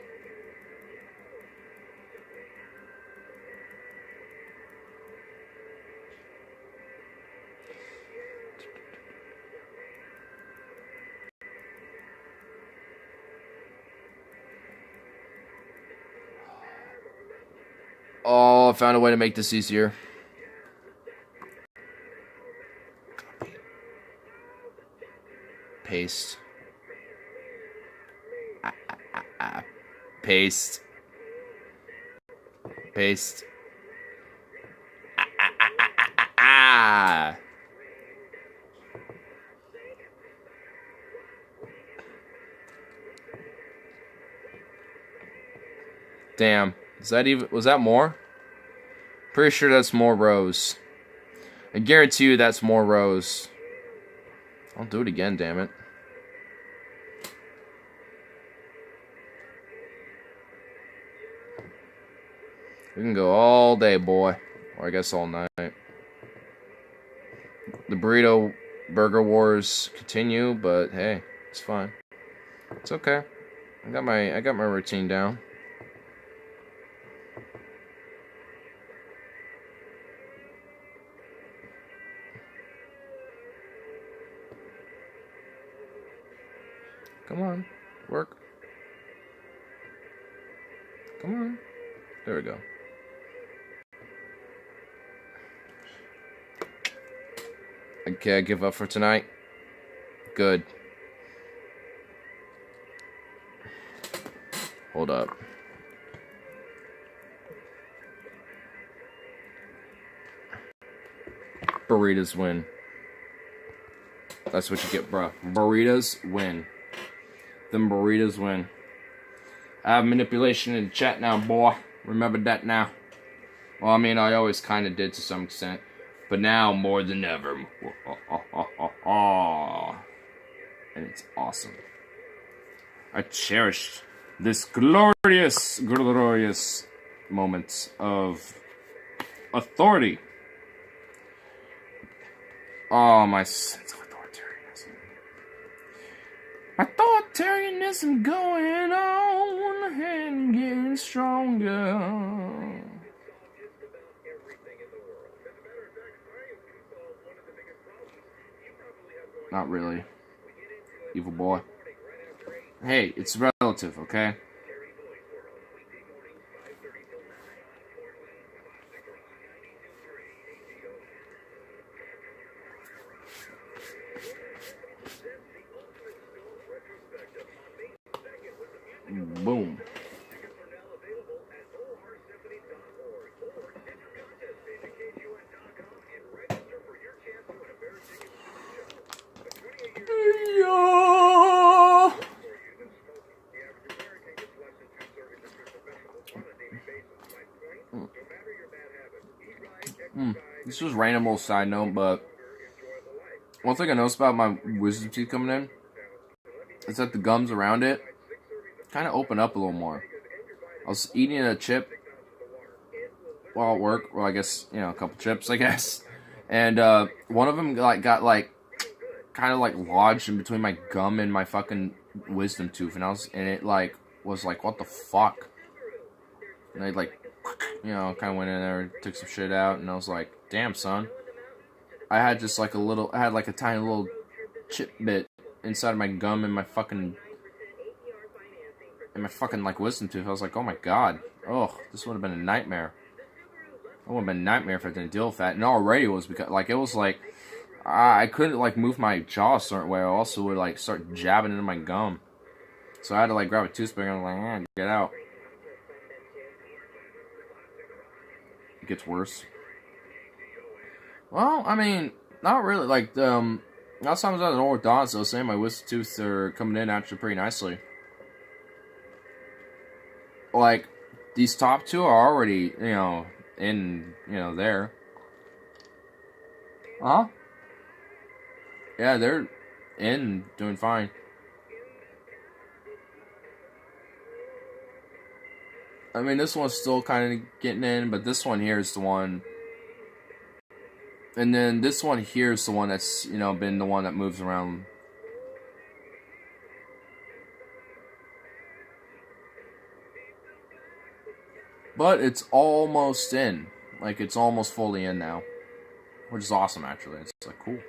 Oh, I found a way to make this easier. Paste. Paste. Paste. Damn. Was that more? Pretty sure that's more rows. I guarantee you that's more rows. I'll do it again, damn it. We can go all day, boy. Or I guess all night. The burrito burger wars continue, but hey, it's fine. It's okay. I got my routine down. Come on, work. Come on. There we go. Okay, I give up for tonight. Good. Hold up. Burritos win. That's what you get, bro. Burritos win. Them burritos win. I have manipulation in the chat now, boy. Remember that now. Well, I mean, I always kind of did to some extent. But now, more than ever. And it's awesome. I cherished this glorious moment of authority. Oh, my sense of authoritarianism. Authoritarianism going on and getting stronger. Not really. Evil boy. Hey, it's relative, okay? Boom. This was random little side note, but one thing I noticed about my wisdom teeth coming in is that the gums around it kind of open up a little more. I was eating a chip while at work, well, I guess, you know, a couple chips, I guess, and one of them got kind of lodged in between my gum and my fucking wisdom tooth, and it was like, what the fuck? And I you know, kind of went in there, took some shit out, and I was like, damn, son. I had just a tiny little chip bit inside my gum and my fucking wisdom tooth. I was like, oh my god. Oh, this would have been a nightmare. It would have been a nightmare if I didn't deal with that. And already it was because, I couldn't, move my jaw a certain way. I also would, start jabbing into my gum. So I had to, grab a toothpick and I was like, get out. It gets worse. Well, I mean, not really. Last time I was at an orthodontist, I was saying my wisdom teeth are coming in actually pretty nicely. These top two are already, there. Huh? Yeah, they're in, doing fine. I mean, this one's still kind of getting in, but this one here is the one. And then this one here is the one that's, been the one that moves around. But it's almost in. It's almost fully in now. Which is awesome, actually. It's, cool.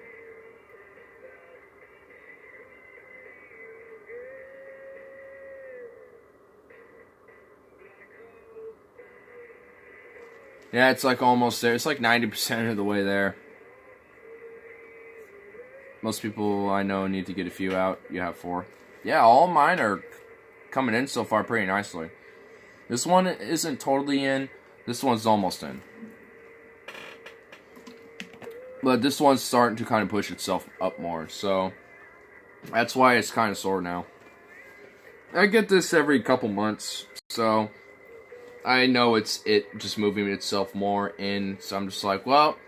Yeah, it's almost there. It's 90% of the way there. Most people I know need to get a few out. You have 4. Yeah, all mine are coming in so far pretty nicely. This one isn't totally in. This one's almost in. But this one's starting to kind of push itself up more. So, that's why it's kind of sore now. I get this every couple months. So, I know it's just moving itself more in. So, I'm just like, well,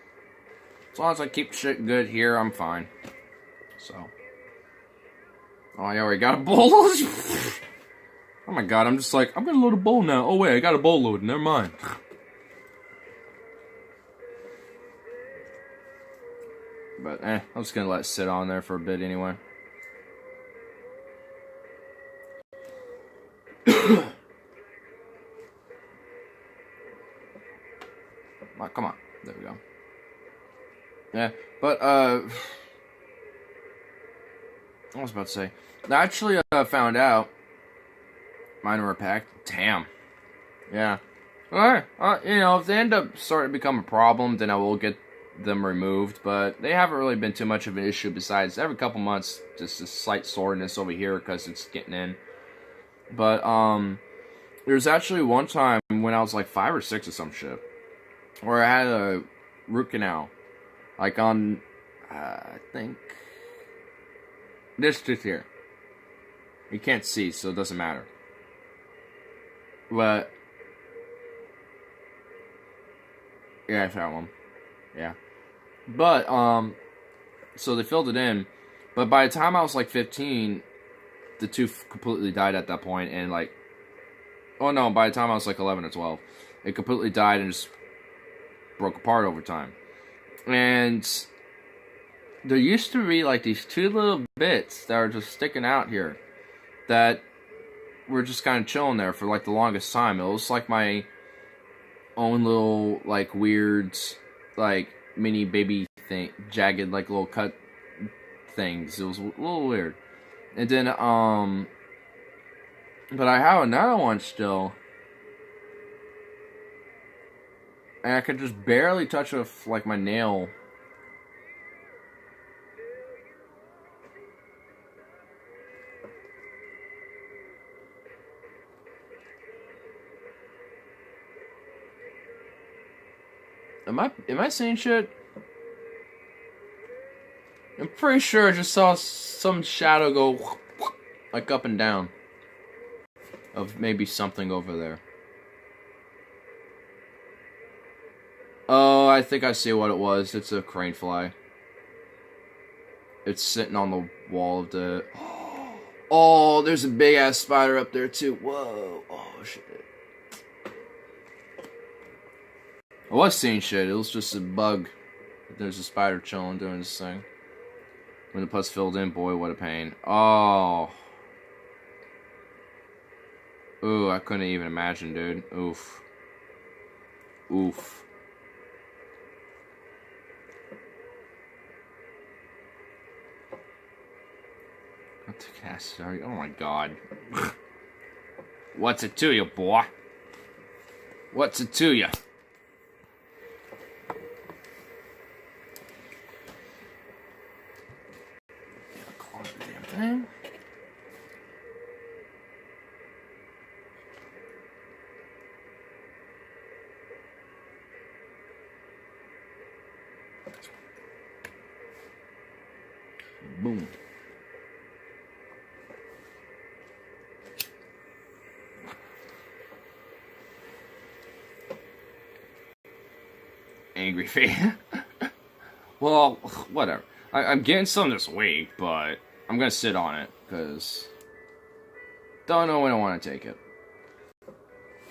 as long as I keep shit good here, I'm fine. So. Oh, I already got a bowl. Oh my god, I'm just I'm gonna load a bowl now. Oh wait, I got a bowl loaded, never mind. But I'm just gonna let it sit on there for a bit anyway. Oh, come on. There we go. Yeah, but I was about to say, I actually found out mine were packed. Damn. Yeah. Alright, you know, if they end up starting to become a problem, then I will get them removed, but they haven't really been too much of an issue besides every couple months, just a slight soreness over here because it's getting in. But, there's actually one time when I was like 5 or 6 or some shit, where I had a root canal, like on, I think, this tooth here. You can't see, so it doesn't matter. But, yeah, I found one. Yeah. But, so they filled it in, but by the time I was like 15, the tooth completely died at that point, and like, oh no, by the time I was like 11 or 12, it completely died and just broke apart over time. And there used to be like these 2 little bits that are just sticking out here that were just kind of chilling there for like the longest time. It was like my own little like weird like mini baby thing, jagged like little cut things. It was a little weird. And then but I have another one still, and I could just barely touch it with like my nail. Am I saying shit? I'm pretty sure I just saw some shadow go like up and down of maybe something over there. Oh, I think I see what it was. It's a crane fly. It's sitting on the wall of the... Oh, there's a big ass spider up there too. Whoa. Oh shit. I was seeing shit. It was just a bug. There's a spider chilling doing this thing. When the pus filled in, boy, what a pain. Oh. Ooh, I couldn't even imagine, dude. Oof. Oof. Sorry. Oh my god. What's it to you, boy? What's it to you? Close the damn thing. Boom. Angry face. Well, whatever. I'm getting some this week, but I'm gonna sit on it because don't know when I want to take it.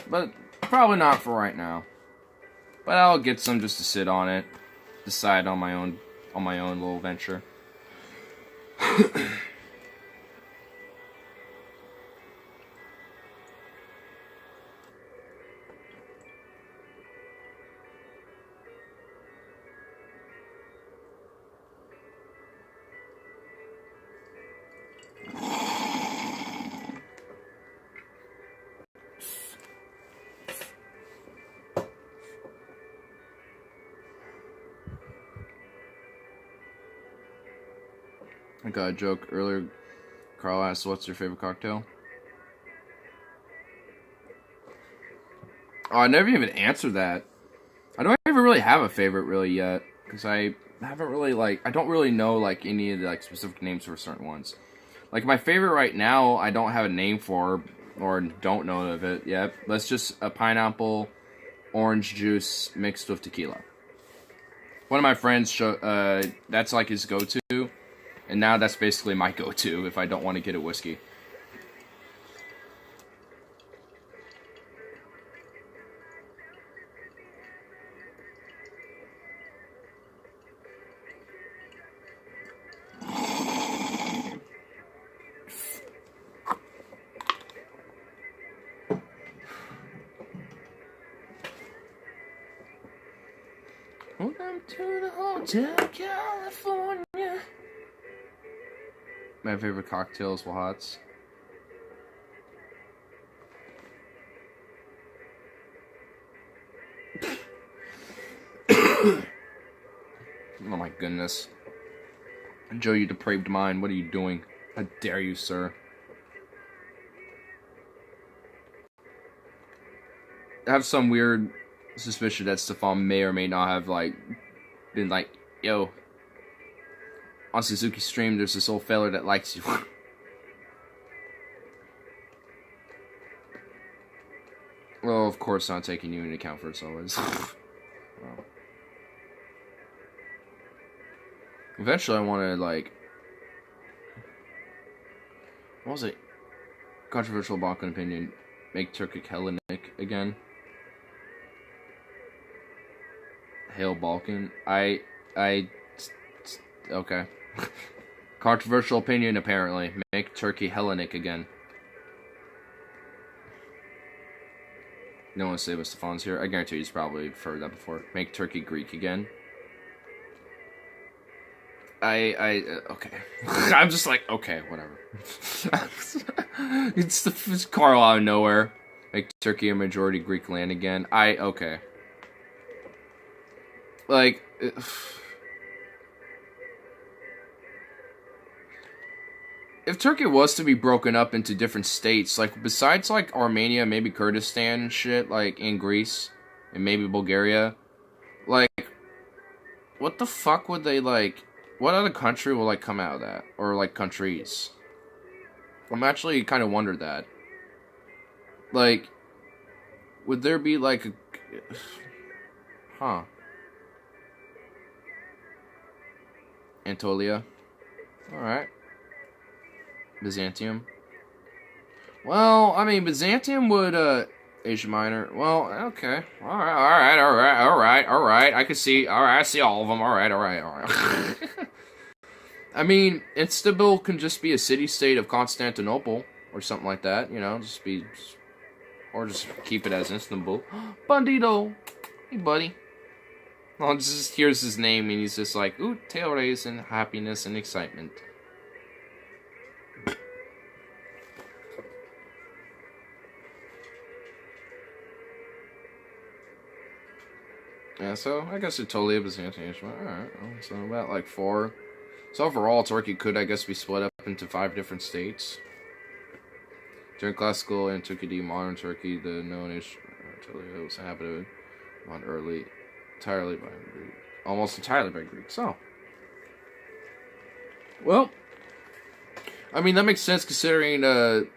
But probably not for right now. But I'll get some just to sit on it, decide on my own little venture. I got a joke earlier. Carl asked, what's your favorite cocktail? Oh, I never even answered that. I don't even really have a favorite really yet. Because I haven't really, I don't really know, any of the, specific names for certain ones. Like, my favorite right now, I don't have a name for, or don't know of it yet. That's just a pineapple orange juice mixed with tequila. One of my friends, that's, his go-to. And now that's basically my go-to if I don't want to get a whiskey. Welcome to the Hotel California. My favorite cocktails, Wahats. Oh my goodness. Joe, you depraved mind. What are you doing? How dare you, sir? I have some weird suspicion that Stefan may or may not have, like, been like, yo, on Suzuki's stream, there's this old fella that likes you. Well, of course, not taking you into account for it's always. Well. Eventually, I want to, like, what was it? Controversial Balkan opinion. Make Turkic Hellenic again. Hail Balkan. Okay. Controversial opinion, apparently. Make Turkey Hellenic again. No one say what Stefan's here. I guarantee he's probably heard that before. Make Turkey Greek again. Okay. I'm just like, okay, whatever. It's Carl out of nowhere. Make Turkey a majority Greek land again. Okay. Like, if Turkey was to be broken up into different states, like, besides, like, Armenia, maybe Kurdistan and shit, like, in Greece, and maybe Bulgaria, like, what the fuck would they, like, what other country will, like, come out of that? Or, like, countries? I'm actually kind of wondered that. Like, would there be, like, huh. Anatolia. Alright. Byzantium. Well, I mean, Byzantium would, Asia Minor. Well, okay. Alright. I can see, alright, I see all of them. Alright. I mean, Istanbul can just be a city-state of Constantinople, or something like that, you know, just keep it as Istanbul. Bandito! Hey, buddy. Well, just here's his name, and he's just like, ooh, tail raise and happiness and excitement. Yeah, so I guess Anatolia, Byzantium, alright. So about like 4. So overall, Turkey could, I guess, be split up into 5 different states. During classical antiquity, modern Turkey, the known Anatolia was inhabited almost entirely by Greeks. So, well, I mean, that makes sense considering the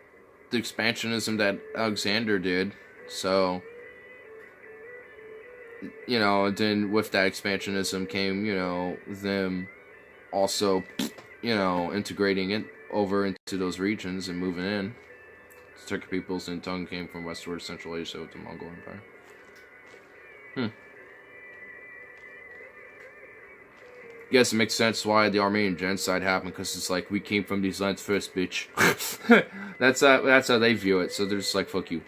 expansionism that Alexander did. So, you know, and then with that expansionism came, you know, them also, you know, integrating it over into those regions and moving in. The Turkic peoples and tongue came from westward Central Asia with the Mongol Empire. Guess it makes sense why the Armenian genocide happened, because it's like, we came from these lands first, bitch. That's how they view it, so they're just like, fuck you.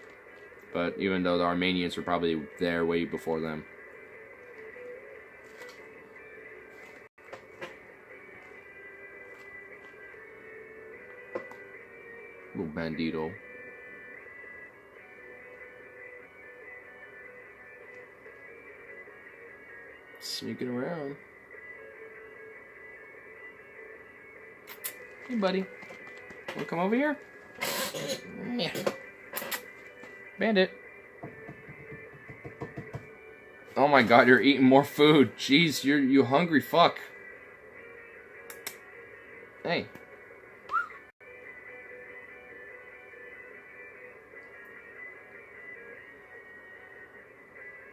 But even though the Armenians were probably there way before them. Little bandito. Sneaking around. Hey, buddy. Wanna come over here? Yeah. Bandit. Oh my god, you're eating more food. Jeez, you hungry fuck. Hey.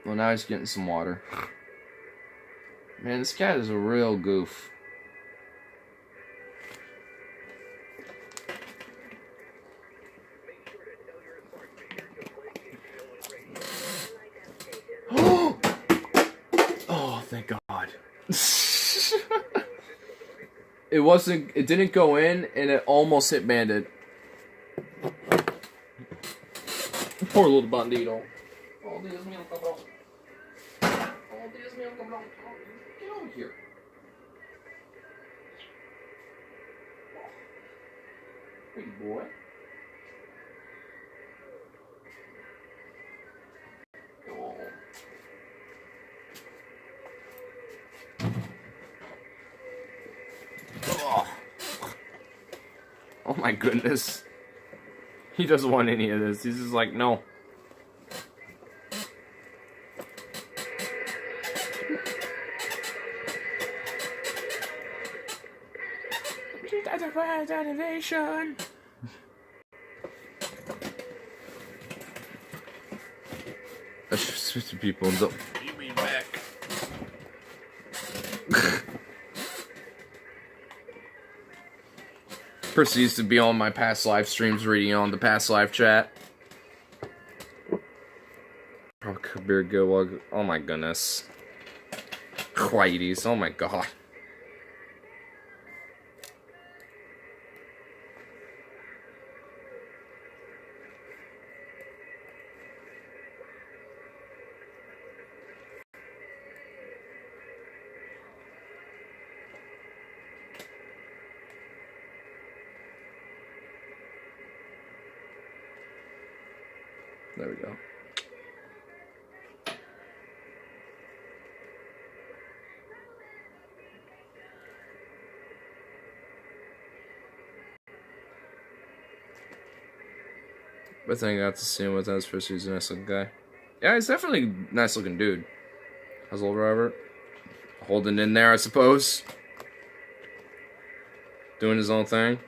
Well, now he's getting some water. Man, this cat is a real goof. Oh, thank God. It didn't go in, and it almost hit Bandit. Poor little bandito. Oh, Dios mío, cabrón. Oh, Dios mío, cabrón. here. Hey, boy. Oh. Oh. Oh my goodness. He doesn't want any of this. He's just like, no. That's a animation. I should switch to people and go, give me back. Proceeds to be on my past live streams, reading on the past live chat. Oh, Kabir Gilwag. Oh my goodness. Whitey's. Oh my god. There we go. I think I got to see him with us first. He's a nice looking guy. Yeah, he's definitely a nice looking dude. How's old Robert? Holding in there, I suppose. Doing his own thing.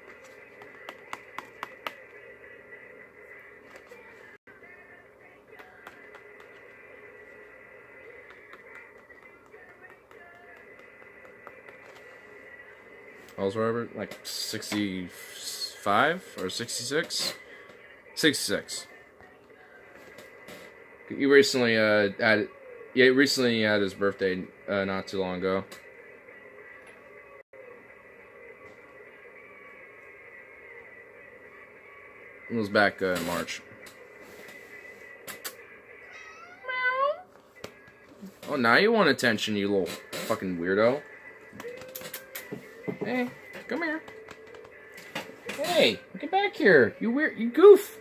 How's Robert? Like 65 or 66? 66. He recently had his birthday not too long ago. It was back in March. Oh, now you want attention, you little fucking weirdo. Hey, come here. Hey, get back here. You weird, you goof.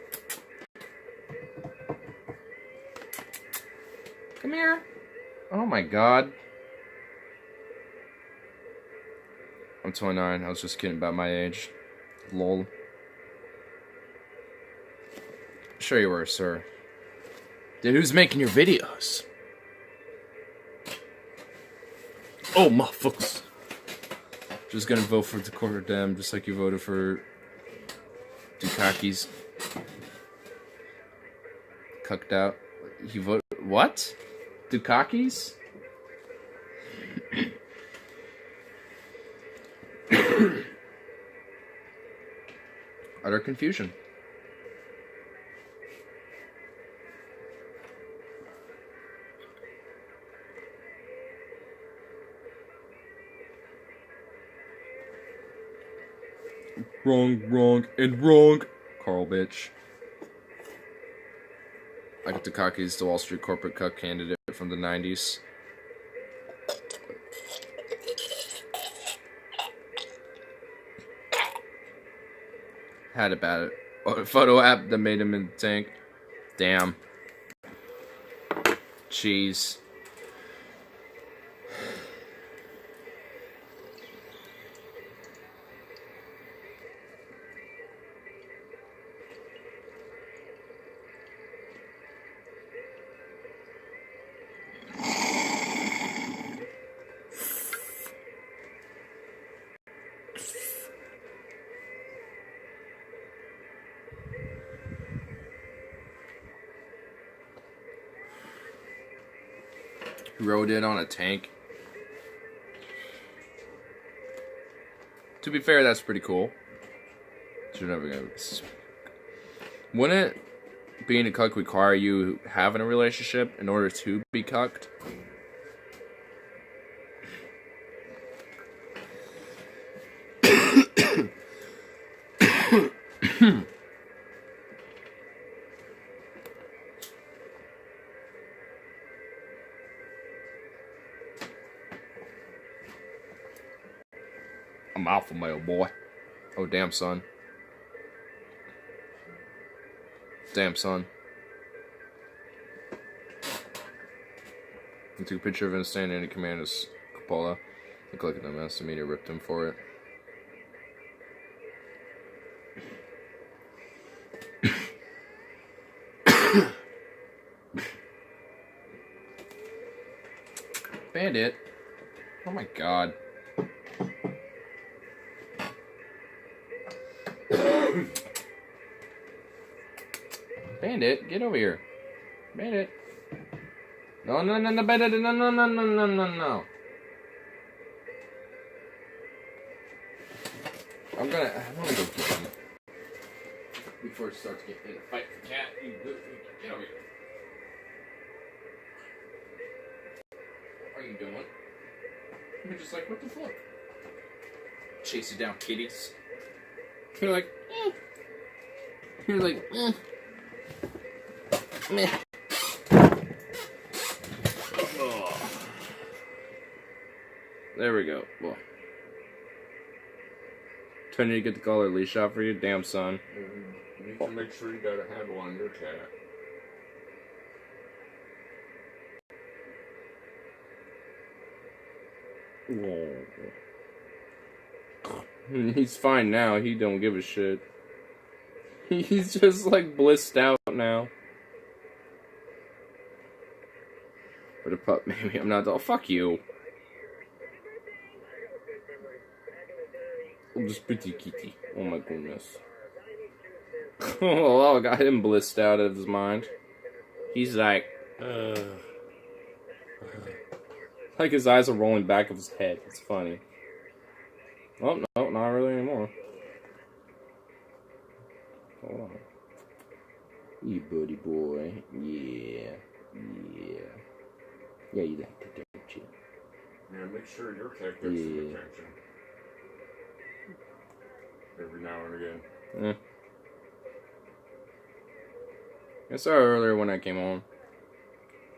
Come here. Oh my god. I'm 29. I was just kidding about my age. Lol. Show you where, sir. Dude, who's making your videos? Oh, motherfuckers. Just gonna vote for the corporate Dem, just like you voted for Dukakis. Cucked out. You vote what? Dukakis? Utter confusion. Wrong, and wrong. Carl, bitch. I got Dukakis, the Wall Street corporate cuck candidate from the 90s. Had about it. Oh, photo app that made him in the tank. Damn. Cheese. Rode in on a tank. To be fair, that's pretty cool. You're never gonna. Wouldn't being a cuck require you having a relationship in order to be cucked? alpha male, boy. Oh, damn, son. Damn, son. He took a picture of him standing in command as Coppola. I clicked on this. The media ripped him for it. Bandit. Oh my god. Bandit, get over here. Bandit. No, Bandit, no. I'm gonna go get him. Before it starts getting in a fight for cat, get over here. What are you doing? You're just like, what the fuck? Chase you down, kitties. You're like, eh. You're like, eh. Meh. Oh. There we go. Well. Do I need to get the collar leash out for you? Damn, son. You need to make sure you got a handle on your cat. He's fine now. He don't give a shit. He's just like blissed out now. But a pup, maybe I'm not. Oh, fuck you. Oh, this pretty kitty. Oh my goodness. Oh, I got him blissed out of his mind. He's like, like his eyes are rolling back of his head. It's funny. Oh, no, not really anymore. Hold on. You buddy boy. Yeah. Yeah, you like it, don't you? Yeah, make sure your cat gets some attention. Every now and again. Yeah. I saw her earlier when I came on.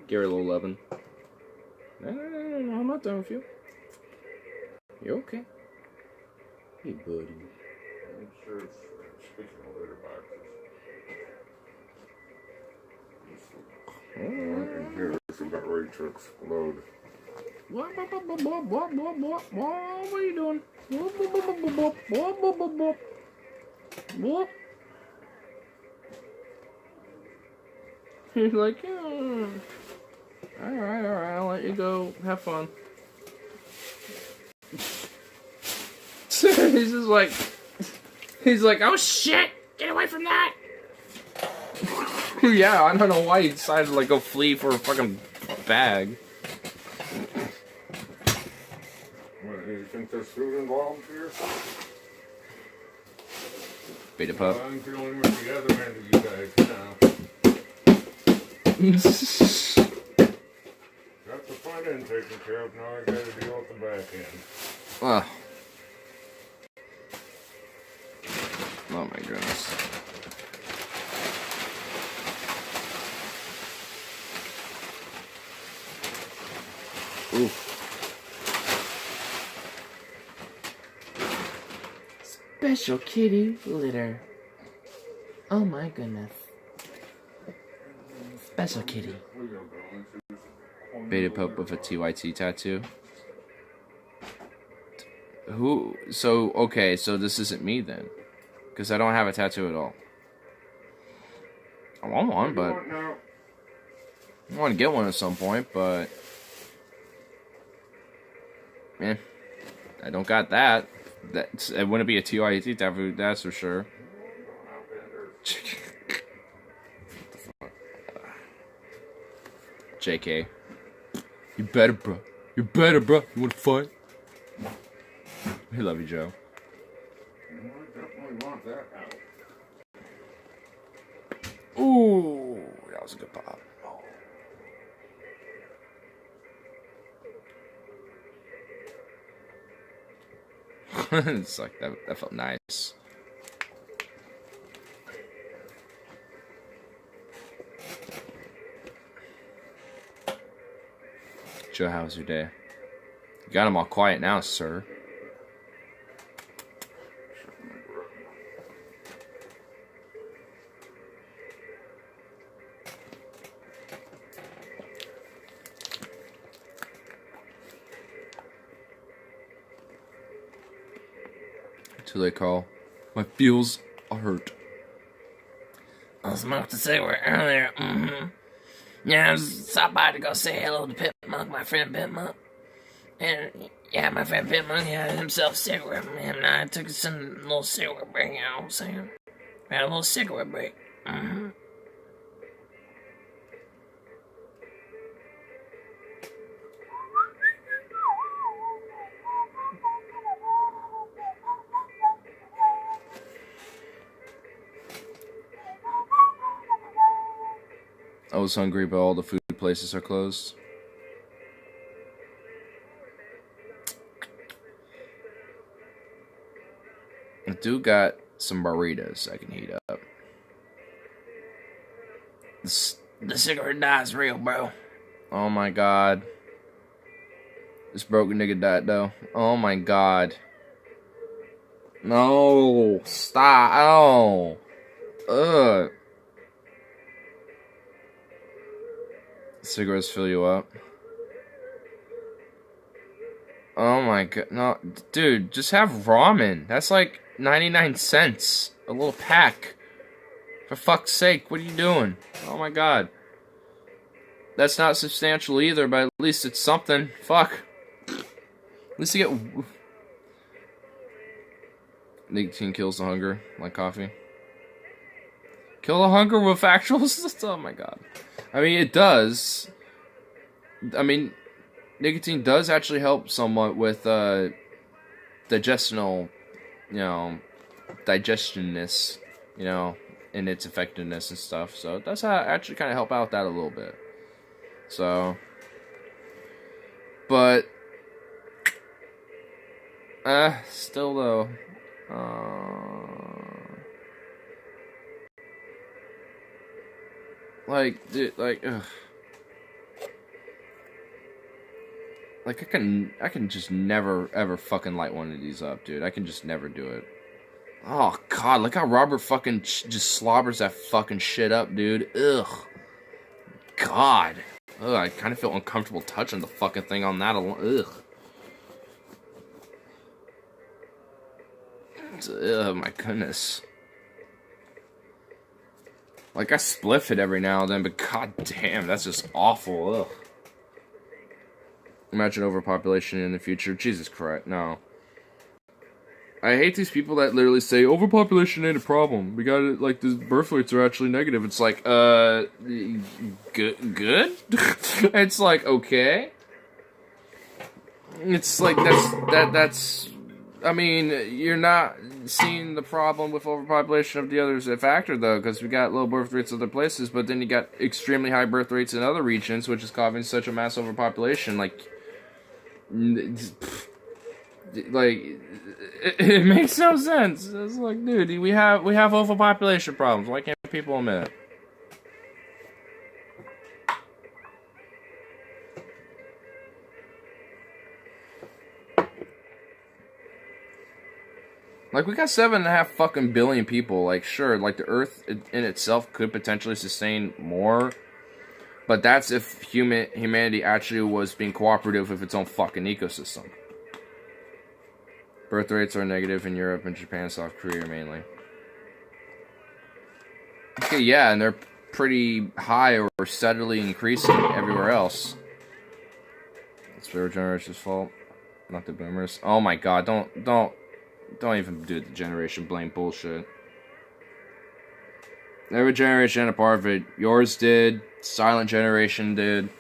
Give her a little loving. No, I'm not done with you. You okay? Hey, buddy. Make sure it's speaking of litter boxes. And here it's about ready to explode. What are you doing? What? He's like, yeah. Alright, I'll let you go. Have fun. He's like, oh shit! Get away from that! Yeah, I don't know why he decided to like go flee for a fucking bag. What, do you think there's food involved here? Beta pup. I'm dealing with the other end of you guys now. Got the front end taken care of, now I gotta deal with the back end. Oh my goodness. Oof. Special kitty litter. Oh my goodness. Special kitty. Beta pup with a TYT tattoo. Who? So, okay, so this isn't me then. Because I don't have a tattoo at all. I want one, but I want to get one at some point, but man, I don't got that. It wouldn't be a TYT tattoo, that's for sure. JK. You better, bro. You better, bro. You want to fight? I love you, Joe. I definitely want that out. Ooh, that was a good pop. Oh. It's like that felt nice. Joe, how was your day? You got him all quiet now, sir. till they call. My feels are hurt. I smoked a cigarette earlier. Yeah, I was stopped by to go say hello to Pit Monk, my friend Pit Monk. And yeah, my friend Pit Monk had himself a cigarette, man. And I took some little cigarette break, you know what I'm saying? We had a little cigarette break. I was hungry, but all the food places are closed. I do got some burritos I can heat up. The cigarette die's real, bro. Oh my god. This broken nigga died though. Oh my god. No. Stop. Oh. Ugh. Cigarettes fill you up. Oh my god. No, dude, just have ramen. That's like 99 cents. A little pack. For fuck's sake, what are you doing? Oh my god. That's not substantial either, but at least it's something. Fuck. At least you get... Nicotine kills the hunger, like coffee. Kill the hunger with actual... Oh my god. I mean, it does. I mean, nicotine does actually help somewhat with, digestionness, and its effectiveness and stuff. So it does actually kind of help out that a little bit. So, but, still though, like, dude, like, ugh. Like, I can just never, ever fucking light one of these up, dude. I can just never do it. Oh, God, look how Robert fucking just slobbers that fucking shit up, dude. Ugh. God. Ugh, I kind of feel uncomfortable touching the fucking thing on that alone. Ugh. Ugh, my goodness. Like, I spliff it every now and then, but god damn, that's just awful. Ugh. Imagine overpopulation in the future. Jesus Christ, no. I hate these people that literally say, overpopulation ain't a problem. We got it, like, the birth rates are actually negative. It's like, good? It's like, okay. It's like, that's, I mean, you're not seeing the problem with overpopulation of the other factor, though, because we got low birth rates other places, but then you got extremely high birth rates in other regions, which is causing such a mass overpopulation, like, it makes no sense. It's like, dude, we have overpopulation problems. Why can't people admit it? Like, we got 7.5 fucking billion people. Like, sure, like, the Earth in itself could potentially sustain more. But that's if humanity actually was being cooperative with its own fucking ecosystem. Birth rates are negative in Europe and Japan, South Korea mainly. Okay, yeah, and they're pretty high or steadily increasing everywhere else. It's their generation's fault, not the boomers. Oh my god, don't even do the generation blame bullshit. Every generation had a part of it. Yours did. Silent Generation did.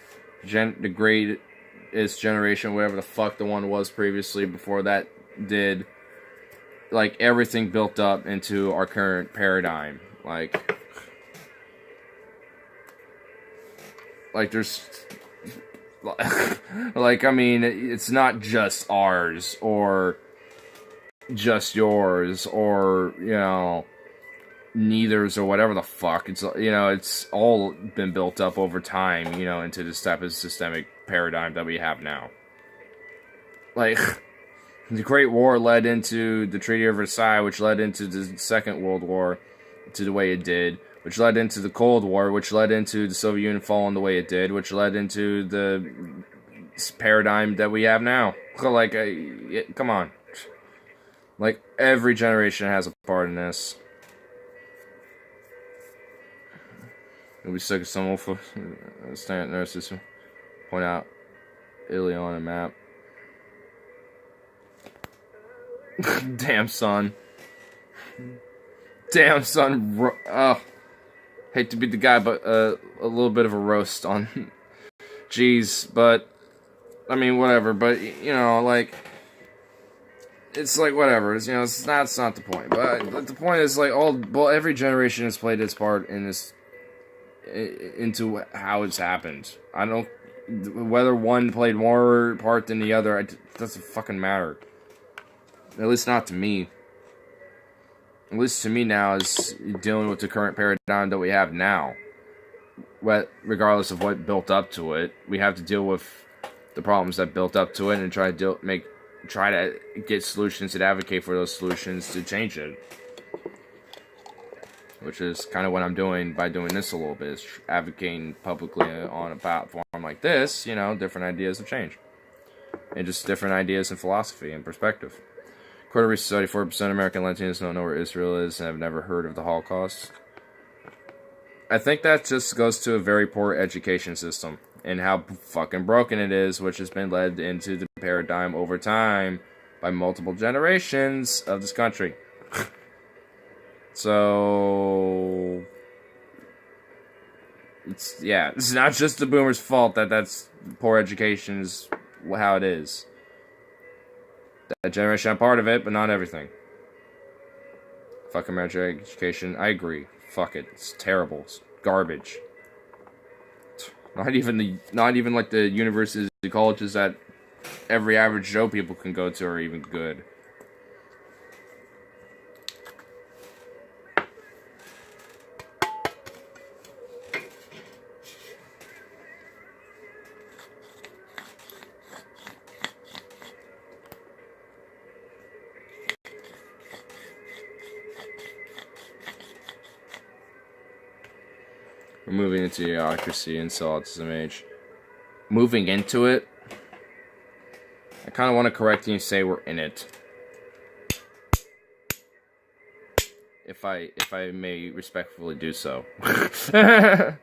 The greatest generation, whatever the fuck the one was previously before that, did. Like, everything built up into our current paradigm. Like there's... like, I mean, it's not just ours, or just yours, or, neithers, or whatever the fuck. It's, it's all been built up over time, into this type of systemic paradigm that we have now. Like, the Great War led into the Treaty of Versailles, which led into the Second World War to the way it did, which led into the Cold War, which led into the Soviet Union falling the way it did, which led into the paradigm that we have now. Like, come on. Like, every generation has a part in this. It'll be sick if someone will stand at nurses to point out Italy on a map. Damn, son. Damn, son. Oh. Hate to be the guy, but a little bit of a roast on... Jeez, but... I mean, whatever, but, you know, like... It's like, whatever, it's, you know, it's not the point. But the point is, like, every generation has played its part in this... into how it's happened. I don't... Whether one played more part than the other, it doesn't fucking matter. At least not to me. At least to me now is dealing with the current paradigm that we have now. Regardless of what built up to it, we have to deal with the problems that built up to it and try to get solutions and advocate for those solutions to change it. Which is kind of what I'm doing by doing this a little bit, is advocating publicly on a platform like this, you know, different ideas of change. And just different ideas and philosophy and perspective. According to research, 74% of American Latinos don't know where Israel is and have never heard of the Holocaust. I think that just goes to a very poor education system and how fucking broken it is, which has been led into the paradigm over time by multiple generations of this country. So, it's not just the boomers' fault that's poor education is how it is. That generation, I'm part of it, but not everything. Fuck American education, I agree. Fuck it, it's terrible. It's garbage. Not even like the universities, the colleges that every average Joe people can go to are even good. We're moving into theocracy and autism age. Moving into it? I kind of want to correct you and say we're in it. If I may respectfully do so. I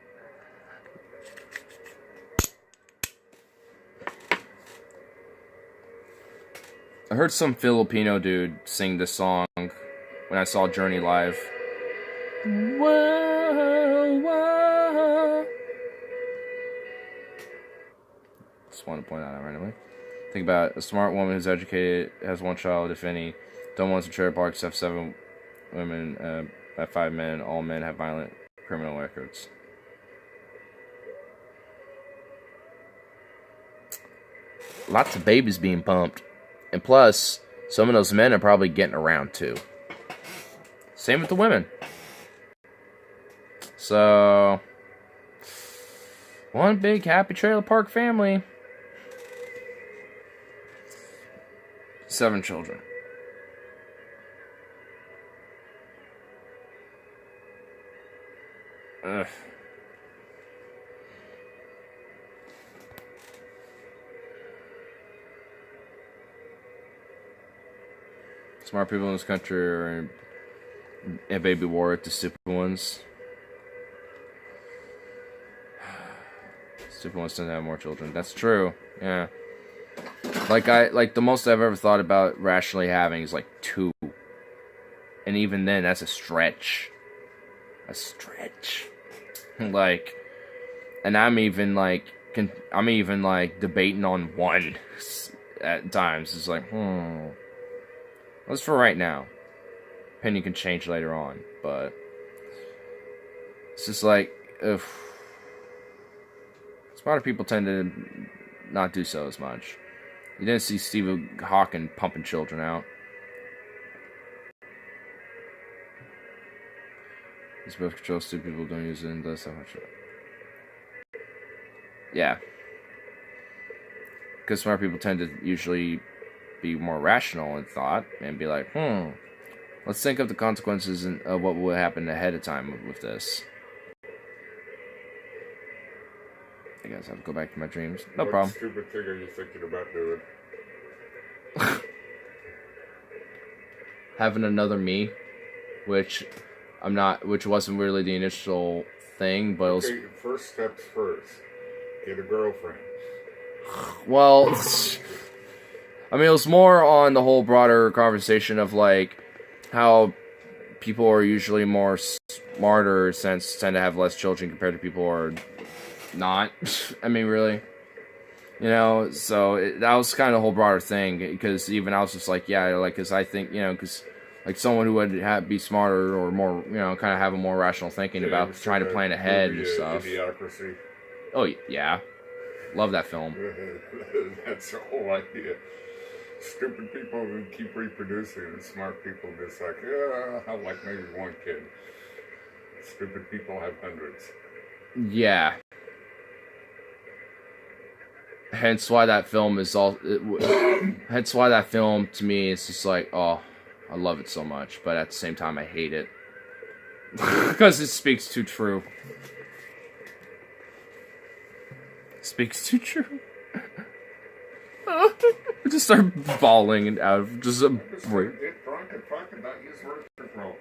heard some Filipino dude sing this song when I saw Journey live. Whoa, whoa. Just want to point out that randomly. Think about it. A smart woman who's educated, has one child, if any. Don't want to trailer parks, have 7 women, have 5 men. All men have violent criminal records. Lots of babies being pumped. And plus, some of those men are probably getting around too. Same with the women. So, one big happy trailer park family. 7 children. Ugh. Smart people in this country are in baby war with the stupid ones. Stupid ones tend to have more children. That's true. Yeah. Like the most I've ever thought about rationally having is like 2. And even then, that's a stretch. A stretch. Like, and I'm even like debating on 1 at times. It's like, That's for right now. Opinion can change later on, but it's just like, smarter people tend to not do so as much. You didn't see Steve Hawking pumping children out. This birth control, stupid people don't use it and does so much. Yeah. Because smart people tend to usually be more rational in thought and be like, let's think of the consequences of what will happen ahead of time with this. I guess I have to go back to my dreams. No problem. What stupid thing are you thinking about doing? having another me, which which wasn't really the initial thing, but it was. Okay, first steps first. Get a girlfriend. Well, I mean, it was more on the whole broader conversation of like how people are usually more smarter since tend to have less children compared to people who are not. I mean, really. You know, so that was kind of the whole broader thing, because even I was just like, yeah, like, because I think, you know, because, like, someone who would be smarter or more, you know, kind of have a more rational thinking about trying to plan ahead and stuff. Idiocracy. Oh, yeah. Love that film. That's the whole idea. Stupid people who keep reproducing, and smart people just like, I like maybe one kid. Stupid people have hundreds. Yeah. Hence why that film is hence why that film to me is just like, oh, I love it so much, but at the same time I hate it because it speaks too true. Speaks too true. I just start bawling and out of just a break. Get drunk and fucking not use word control.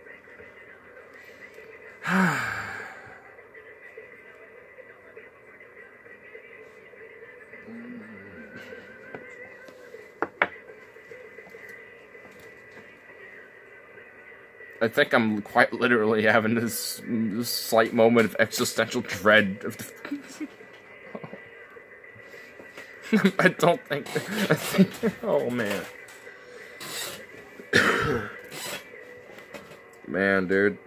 I think I'm quite literally having this slight moment of existential dread of the. I think. Oh man. Man, dude.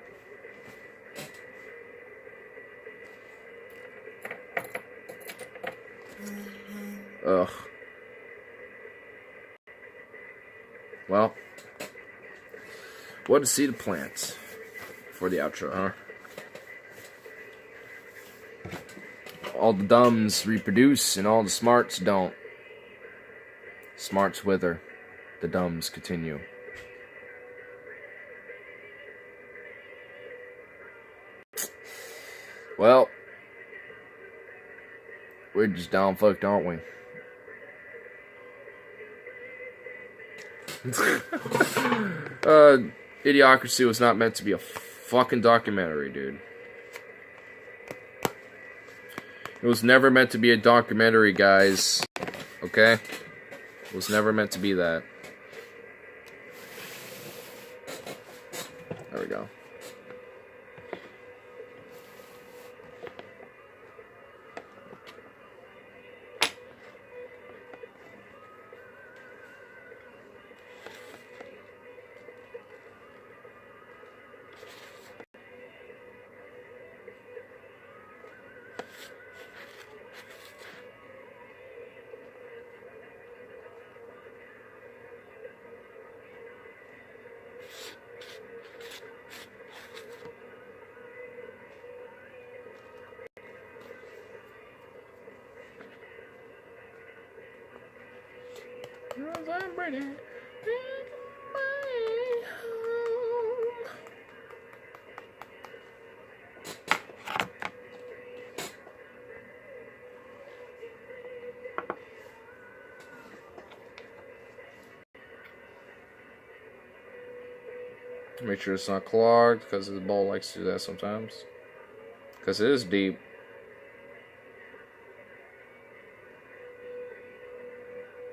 Ugh. Well. What to see to plant for the outro, huh? All the dumbs reproduce and all the smarts don't. Smarts wither, the dumbs continue. Well, we're just down fucked, aren't we? Idiocracy was not meant to be a fucking documentary, dude. It was never meant to be a documentary, guys. Okay? It was never meant to be that. There we go. Make sure it's not clogged, because the bowl likes to do that sometimes. Because it is deep.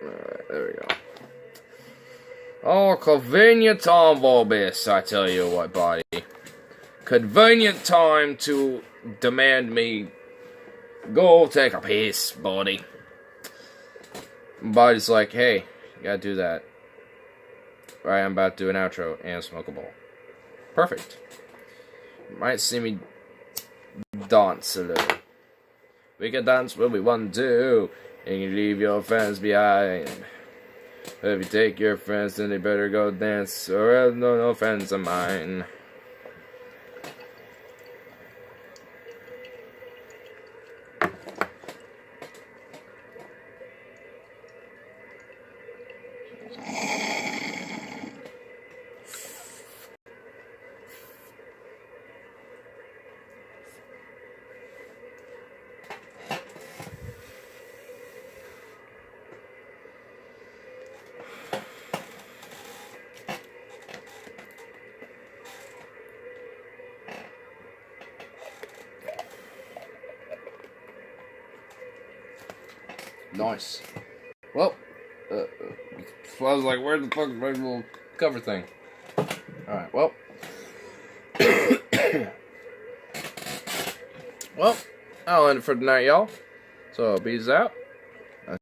Alright, there we go. Oh, convenient time, Volbis, I tell you what, buddy. Convenient time to demand me go take a piss, buddy. Body's like, hey, you gotta do that. Right, I'm about to do an outro and smoke a bowl. Perfect. You might see me dance a little. We can dance when we want to, and you leave your friends behind. But if you take your friends, then they better go dance, or else no friends of mine. Nice. Well, so I was like, where the fuck is my little cover thing? Alright, well. Well, I'll end it for tonight, y'all. So, peace out.